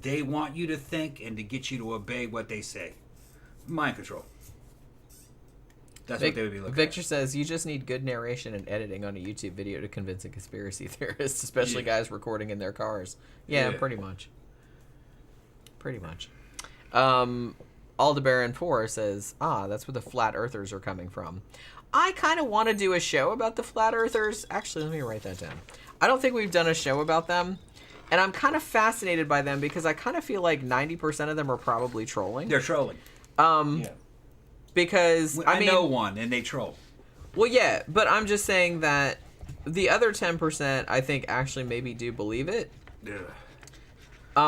Speaker 4: they want you to think and to get you to obey what they say. Mind control. That's what they would be looking
Speaker 3: Victor
Speaker 4: at.
Speaker 3: says, you just need good narration and editing on a YouTube video to convince a conspiracy theorist, especially guys recording in their cars. Yeah, pretty much. Pretty much. Aldebaran 4 says, that's where the flat earthers are coming from. I kind of want to do a show about the flat earthers. Actually, let me write that down. I don't think we've done a show about them. And I'm kind of fascinated by them because I kind of feel like 90% of them are probably trolling.
Speaker 4: They're trolling.
Speaker 3: Because, I mean...
Speaker 4: know one, and they troll.
Speaker 3: Well, yeah, but I'm just saying that the other 10% I think actually maybe do believe it.
Speaker 4: Yeah.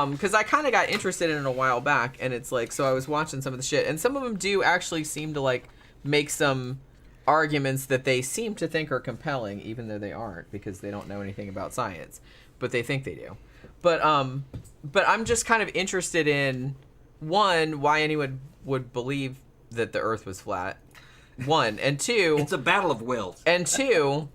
Speaker 3: Because I kind of got interested in it a while back, and it's like, so I was watching some of the shit, and some of them do actually seem to, like, make some arguments that they seem to think are compelling, even though they aren't, because they don't know anything about science. But they think they do. But I'm just kind of interested in, one, why anyone would believe that the Earth was flat. One. And two...
Speaker 4: It's a battle of wills.
Speaker 3: And two,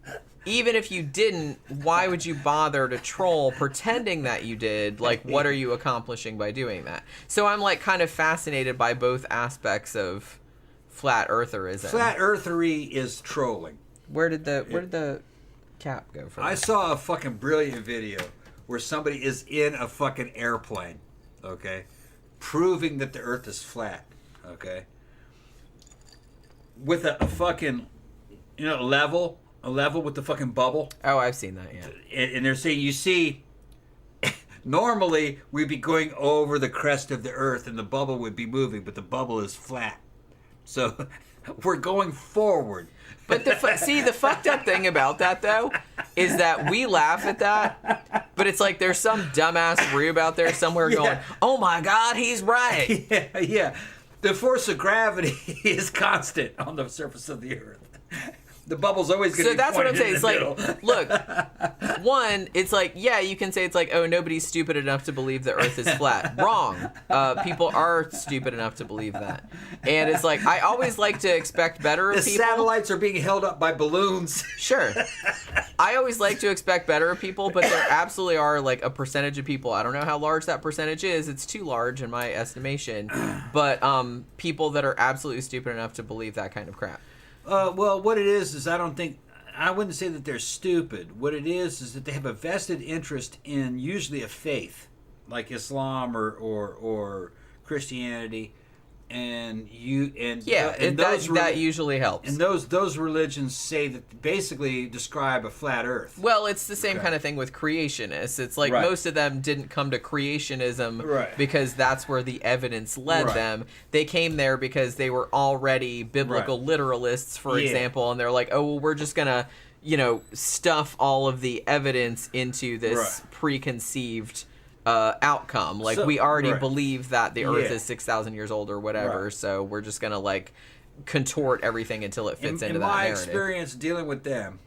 Speaker 3: even if you didn't, why would you bother to troll pretending that you did? Like, what are you accomplishing by doing that? So I'm, like, kind of fascinated by both aspects of flat eartherism.
Speaker 4: Flat earthery is trolling.
Speaker 3: Where did the cap go from?
Speaker 4: I saw a fucking brilliant video where somebody is in a fucking airplane, okay, proving that the Earth is flat, okay, with a fucking, level with the fucking bubble.
Speaker 3: Oh, I've seen that, yeah.
Speaker 4: And they're saying, you see, normally we'd be going over the crest of the Earth and the bubble would be moving, but the bubble is flat. So we're going forward.
Speaker 3: But the fucked up thing about that, though, is that we laugh at that, but it's like there's some dumbass rube out there somewhere going, oh my God, he's right.
Speaker 4: Yeah. The force of gravity is constant on the surface of the Earth. The bubble's always going to be
Speaker 3: that's what I'm saying.
Speaker 4: in
Speaker 3: It's
Speaker 4: the
Speaker 3: like,
Speaker 4: middle.
Speaker 3: look, one, it's like, yeah, you can say it's like, oh, nobody's stupid enough to believe the Earth is flat. Wrong. People are stupid enough to believe that. And it's like, I always like to expect better of
Speaker 4: The
Speaker 3: people.
Speaker 4: satellites are being held up by balloons.
Speaker 3: Sure. I always like to expect better of people, but there absolutely are like a percentage of people. I don't know how large that percentage is. It's too large in my estimation. But people that are absolutely stupid enough to believe that kind of crap.
Speaker 4: Well, what it is I wouldn't say that they're stupid. What it is that they have a vested interest in usually a faith, like Islam or Christianity, that
Speaker 3: usually helps.
Speaker 4: And those religions say that basically describe a flat Earth.
Speaker 3: Well, it's the same kind of thing with creationists. It's like most of them didn't come to creationism because that's where the evidence led them. They came there because they were already biblical literalists, for example, and they're like, oh, well, we're just gonna, stuff all of the evidence into this preconceived outcome. Like, we already believe that the Earth is 6,000 years old or whatever, so we're just gonna like contort everything until it fits into that narrative.
Speaker 4: In my experience dealing with them,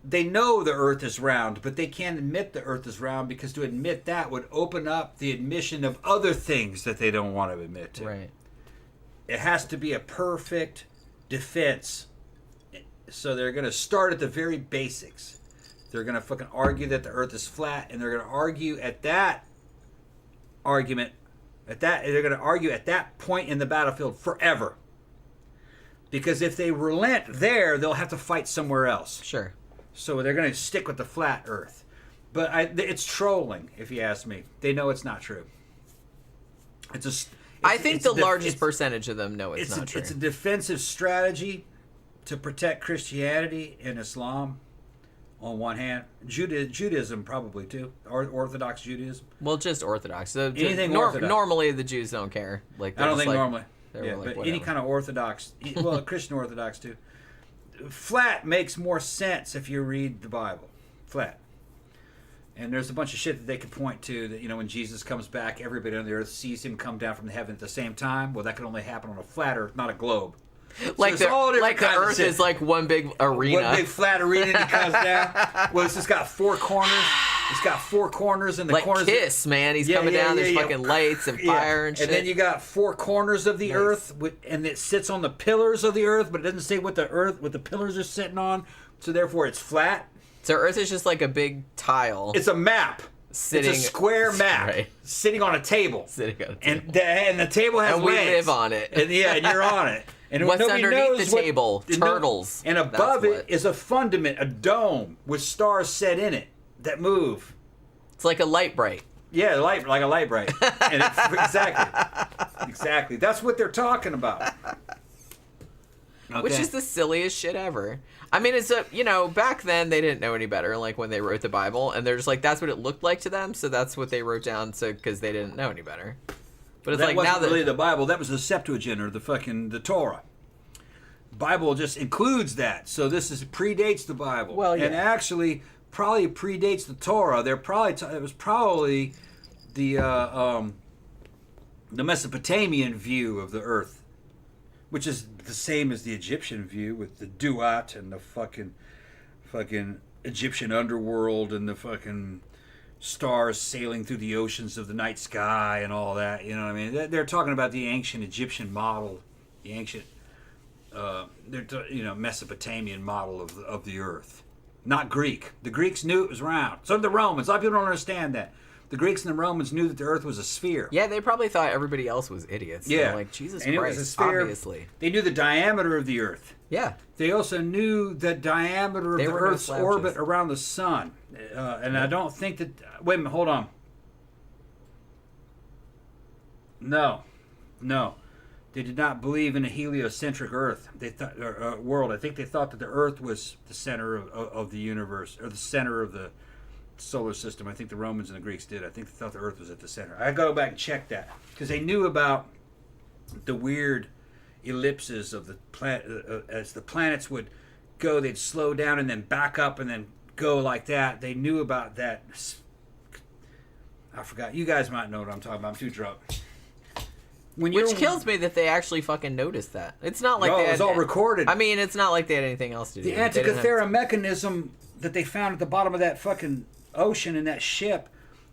Speaker 4: they know the Earth is round, but they can't admit the Earth is round because to admit that would open up the admission of other things that they don't want to admit to.
Speaker 3: Right.
Speaker 4: It has to be a perfect defense. So they're going to start at the very basics. They're going to fucking argue that the Earth is flat, and they're going to argue at that argument, they're going to argue at that point in the battlefield forever. Because if they relent there, they'll have to fight somewhere else.
Speaker 3: Sure.
Speaker 4: So they're going to stick with the flat Earth. But it's trolling, if you ask me. They know it's not true.
Speaker 3: I think the largest percentage of them know it's not true.
Speaker 4: It's a defensive strategy to protect Christianity and Islam on one hand. Judaism probably too. Orthodox Judaism.
Speaker 3: Well, just Orthodox. So
Speaker 4: Anything Orthodox.
Speaker 3: Normally the Jews don't care. Like,
Speaker 4: I don't think
Speaker 3: like,
Speaker 4: normally.
Speaker 3: Yeah,
Speaker 4: But
Speaker 3: whatever.
Speaker 4: any kind of Orthodox, well, Christian Orthodox too. Flat makes more sense if you read the Bible. Flat. And there's a bunch of shit that they could point to that, when Jesus comes back, everybody on the earth sees him come down from heaven at the same time. Well, that can only happen on a flat earth, not a globe.
Speaker 3: Like the Earth is like one big arena.
Speaker 4: One big flat arena and he comes down. Well, it's just got four corners. It's got four corners, and the
Speaker 3: like
Speaker 4: corners...
Speaker 3: Kiss, man. He's coming down. There's fucking lights and fire and shit.
Speaker 4: And then you got four corners of the earth, and it sits on the pillars of the earth, but it doesn't say what the pillars are sitting on, so therefore it's flat.
Speaker 3: So Earth is just like a big tile.
Speaker 4: It's a map.
Speaker 3: Sitting,
Speaker 4: it's a square map sitting on a table. And the table has
Speaker 3: and we
Speaker 4: legs.
Speaker 3: live on it.
Speaker 4: And you're on it. And
Speaker 3: what's underneath the table? Turtles.
Speaker 4: And above it is a fundament, a dome with stars set in it that move.
Speaker 3: It's like a light bright.
Speaker 4: Yeah, like a light bright. And exactly. That's what they're talking about. Okay.
Speaker 3: Which is the silliest shit ever. I mean, it's back then they didn't know any better, like when they wrote the Bible, and they're just like, that's what it looked like to them, so that's what they wrote down, so because they didn't know any better. But it's
Speaker 4: that
Speaker 3: like
Speaker 4: wasn't
Speaker 3: now that
Speaker 4: really the Bible, that was the Septuagint or the Torah. Bible just includes that, so this predates the Bible.
Speaker 3: Well, yeah.
Speaker 4: And actually probably predates the Torah. It was probably the Mesopotamian view of the earth, which is the same as the Egyptian view with the Duat and the fucking Egyptian underworld and the fucking stars sailing through the oceans of the night sky and all that. You know what I mean? They're talking about the ancient Egyptian model, the ancient, Mesopotamian model of the earth, not Greek. The Greeks knew it was round. So did the Romans. A lot of people don't understand that. The Greeks and the Romans knew that the earth was a sphere.
Speaker 3: Yeah, they probably thought everybody else was idiots.
Speaker 4: Yeah.
Speaker 3: They're like, Jesus
Speaker 4: and
Speaker 3: Christ,
Speaker 4: it was a sphere.
Speaker 3: obviously.
Speaker 4: They knew the diameter of the earth.
Speaker 3: Yeah.
Speaker 4: They also knew the diameter of the Earth's orbit around the sun. I don't think that... Wait a minute, hold on. No. They did not believe in a heliocentric Earth. They thought world. I think they thought that the Earth was the center of the universe, or the center of the solar system. I think the Romans and the Greeks did. I think they thought the Earth was at the center. I got to go back and check that because they knew about the weird ellipses of the planet. As the planets would go, they'd slow down and then back up and then go like that. They knew about that. I forgot. You guys might know what I'm talking about. I'm too drunk.
Speaker 3: Which kills me that they actually fucking noticed that. It's not like
Speaker 4: it was all recorded.
Speaker 3: I mean, it's not like they had anything else to do.
Speaker 4: The Antikythera mechanism that they found at the bottom of that fucking ocean in that ship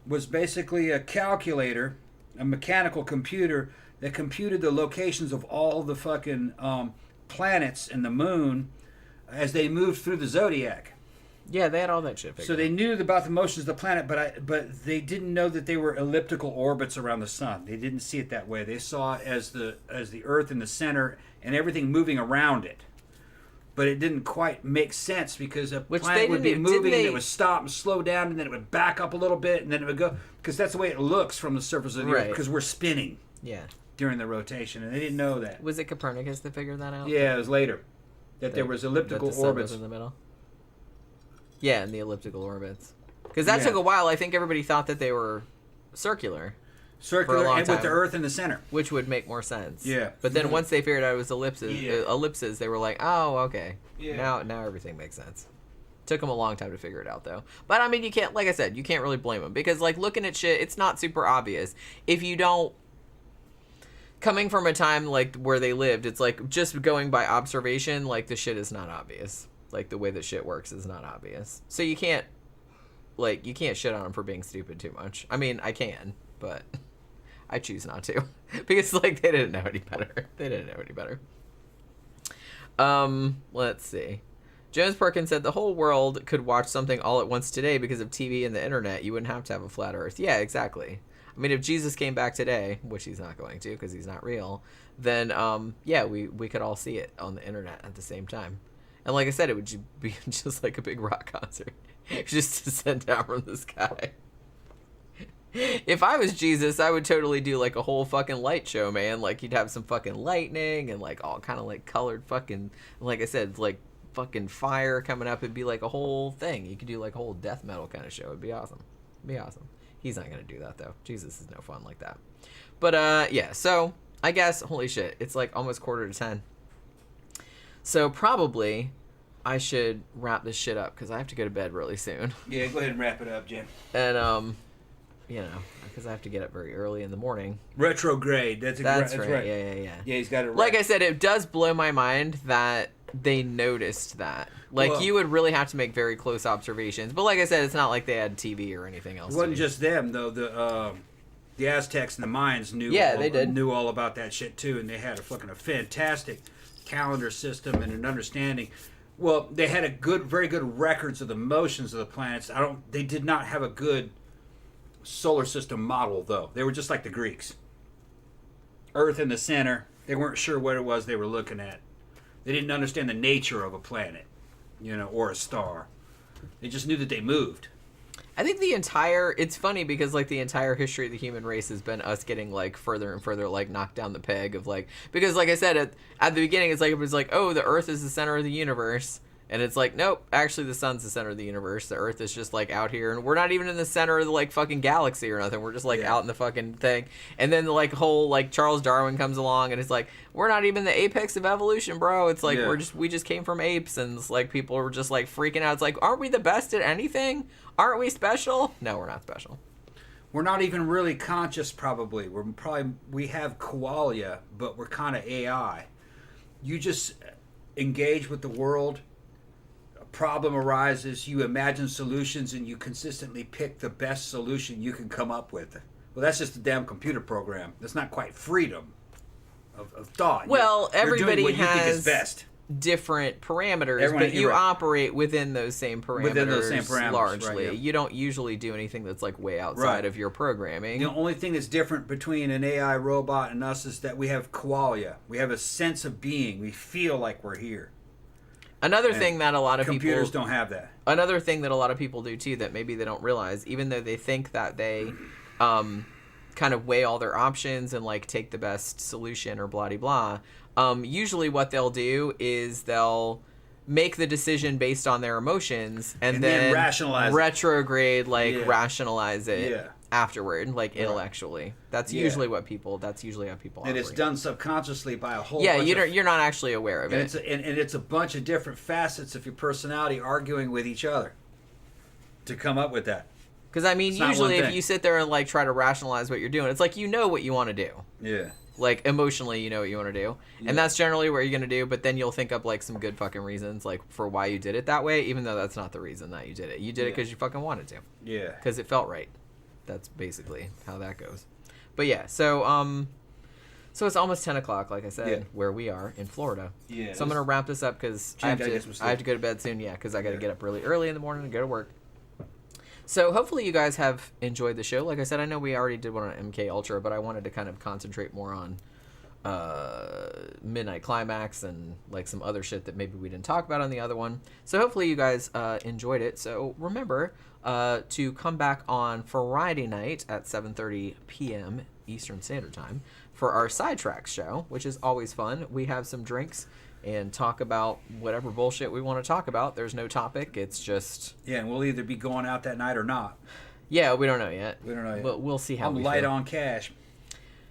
Speaker 4: was basically a calculator, a mechanical computer that computed the locations of all the fucking planets and the moon as they moved through the zodiac.
Speaker 3: Yeah, they had all that shit figured
Speaker 4: So they knew about the motions of the planet, but they didn't know that they were elliptical orbits around the sun. They didn't see it that way. They saw it as the Earth in the center and everything moving around it. But it didn't quite make sense because a planet would be moving and it would stop and slow down and then it would back up a little bit and then it would go, because that's the way it looks from the surface of the Earth, because we're spinning during the rotation, and they didn't know that.
Speaker 3: Was it Copernicus that figured that out?
Speaker 4: Yeah, it was later. That there was elliptical orbits.
Speaker 3: In the middle? Yeah, in the elliptical orbits. Because that took a while. I think everybody thought that they were circular.
Speaker 4: Circular and with the Earth in the center.
Speaker 3: Which would make more sense.
Speaker 4: Yeah.
Speaker 3: But then once they figured out it was ellipses, they were like, oh, okay. Yeah. Now everything makes sense. Took them a long time to figure it out, though. But, I mean, you can't, like I said, you can't really blame them. Because, like, looking at shit, it's not super obvious. If you don't... Coming from a time, like, where they lived, it's like, just going by observation, like, the shit is not obvious. Like, the way that shit works is not obvious. So you can't shit on them for being stupid too much. I mean, I can, but I choose not to. Because, like, they didn't know any better. Let's see. Jones Perkins said the whole world could watch something all at once today because of TV and the internet. You wouldn't have to have a flat earth. Yeah, exactly. I mean, if Jesus came back today, which he's not going to because he's not real, then, we could all see it on the internet at the same time. And like I said, it would be just like a big rock concert. Just descend down from the sky. If I was Jesus, I would totally do like a whole fucking light show, man. Like, you'd have some fucking lightning and like all kind of like colored fucking, like I said, like fucking fire coming up. It'd be like a whole thing. You could do like a whole death metal kind of show. It'd be awesome. He's not going to do that, though. Jesus is no fun like that. But, yeah, so I guess, holy shit, it's like almost 9:45. So probably I should wrap this shit up because I have to go to bed really soon.
Speaker 4: Yeah, go ahead and wrap it up, Jim.
Speaker 3: And you know, because I have to get up very early in the morning.
Speaker 4: Retrograde. That's right.
Speaker 3: Yeah.
Speaker 4: Yeah, he's got it right.
Speaker 3: Like I said, it does blow my mind that they noticed that. Like,
Speaker 4: Well,
Speaker 3: you would really have to make very close observations. But like I said, it's not like they had TV or anything else.
Speaker 4: It wasn't just them, though. The Aztecs and the Mayans knew all about that shit, too. And they had a fantastic calendar system and an understanding. Well, they had very good records of the motions of the planets. They did not have a good solar system model, though. They were just like the Greeks. Earth in the center. They weren't sure what it was they were looking at. They didn't understand the nature of a planet, or a star. They just knew that they moved.
Speaker 3: I think it's funny because, like, the entire history of the human race has been us getting, like, further and further, like, knocked down the peg of, like, because, like I said, at the beginning, it was like, oh, the Earth is the center of the universe. And it's like, nope, actually the sun's the center of the universe. The Earth is just, like, out here. And we're not even in the center of the, like, fucking galaxy or nothing. We're just, like, out in the fucking thing. And then the, like, whole, like, Charles Darwin comes along and it's like, we're not even the apex of evolution, bro. It's like, we just came from apes. And it's like, people are just, like, freaking out. It's like, aren't we the best at anything? Aren't we special? No, we're not special.
Speaker 4: We're not even really conscious, probably. We have qualia, but we're kind of AI. You just engage with the world. Problem arises, you imagine solutions, and you consistently pick the best solution you can come up with. Well, that's just a damn computer program. That's not quite freedom of thought.
Speaker 3: Well, everybody
Speaker 4: you're doing what you think is
Speaker 3: has
Speaker 4: best.
Speaker 3: Different parameters, but you operate within those same parameters, largely.
Speaker 4: Right, yeah.
Speaker 3: You don't usually do anything that's, like, way outside of your programming.
Speaker 4: The only thing that's different between an AI robot and us is that we have qualia. We have a sense of being. We feel like we're here.
Speaker 3: Another thing that a lot of
Speaker 4: computers don't have that.
Speaker 3: Another thing that a lot of people do too that maybe they don't realize, even though they think that they kind of weigh all their options and, like, take the best solution or blah blah blah, usually what they'll do is they'll make the decision based on their emotions and then
Speaker 4: rationalize
Speaker 3: retrograde, rationalize it afterward, like, intellectually. That's usually how people operate.
Speaker 4: And it's done subconsciously by a whole
Speaker 3: bunch
Speaker 4: of...
Speaker 3: you're not actually aware of it.
Speaker 4: And it's a bunch of different facets of your personality arguing with each other to come up with that.
Speaker 3: Because, I mean, usually if you sit there and, like, try to rationalize what you're doing, it's like, you know what you want to do.
Speaker 4: Yeah.
Speaker 3: Like, emotionally, you know what you want to do. Yeah. And that's generally what you're going to do, but then you'll think up, like, some good fucking reasons, like, for why you did it that way, even though that's not the reason that you did it. You did it because you fucking wanted to.
Speaker 4: Yeah.
Speaker 3: Because it felt right. That's basically how that goes. But yeah, so it's almost 10 o'clock, like I said, where we are in Florida. Yeah. So I'm going to wrap this up because I have to go to bed soon, because I got to get up really early in the morning and go to work. So hopefully you guys have enjoyed the show. Like I said, I know we already did one on MKUltra, but I wanted to kind of concentrate more on Midnight Climax and, like, some other shit that maybe we didn't talk about on the other one. So hopefully you guys enjoyed it. So remember to come back on Friday night at 7:30 p.m. Eastern Standard Time for our Sidetracks show, which is always fun. We have some drinks and talk about whatever bullshit we want to talk about. There's no topic. It's just...
Speaker 4: Yeah, and we'll either be going out that night or not.
Speaker 3: Yeah, we don't know yet. We'll see how
Speaker 4: I'm light on cash.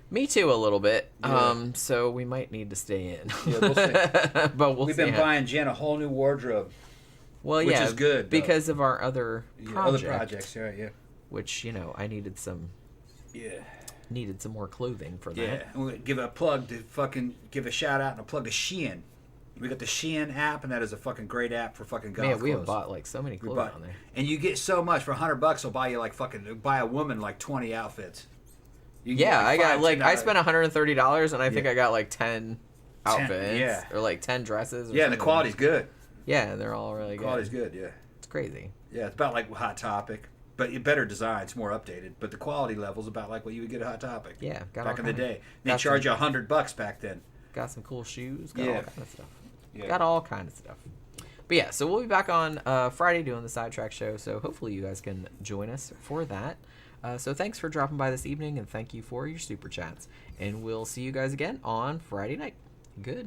Speaker 3: Me too, a little bit. Yeah. So we might need to stay in.
Speaker 4: Yeah, we'll see.
Speaker 3: But
Speaker 4: we've been buying Jen a whole new wardrobe.
Speaker 3: Well,
Speaker 4: which is good,
Speaker 3: because of our other
Speaker 4: projects, right? Yeah.
Speaker 3: Which, I needed some.
Speaker 4: Yeah.
Speaker 3: Needed some more clothing for that.
Speaker 4: Yeah, and we give a plug to give a shout out and a plug to Shein. We got the Shein app, and that is a fucking great app for fucking golf clothes.
Speaker 3: We have bought, like, so many clothes on there.
Speaker 4: And you get so much for $100. They'll buy you buy a woman like 20 outfits.
Speaker 3: I got I spent $130, and I think I got like 10 outfits, or like 10 dresses.
Speaker 4: And the quality's good.
Speaker 3: Yeah, and they're all really good.
Speaker 4: The quality's good. Yeah,
Speaker 3: it's crazy.
Speaker 4: Yeah, it's about like Hot Topic, but better designs, more updated. But the quality level's about like what you would get at Hot Topic.
Speaker 3: Yeah,
Speaker 4: back in the day, they charge you $100 back then.
Speaker 3: Got some cool shoes. Got all kind of stuff. Yeah. Got all kind of stuff. But yeah, so we'll be back on Friday doing the Sidetrack show. So hopefully you guys can join us for that. So thanks for dropping by this evening, and thank you for your super chats. And we'll see you guys again on Friday night. Good.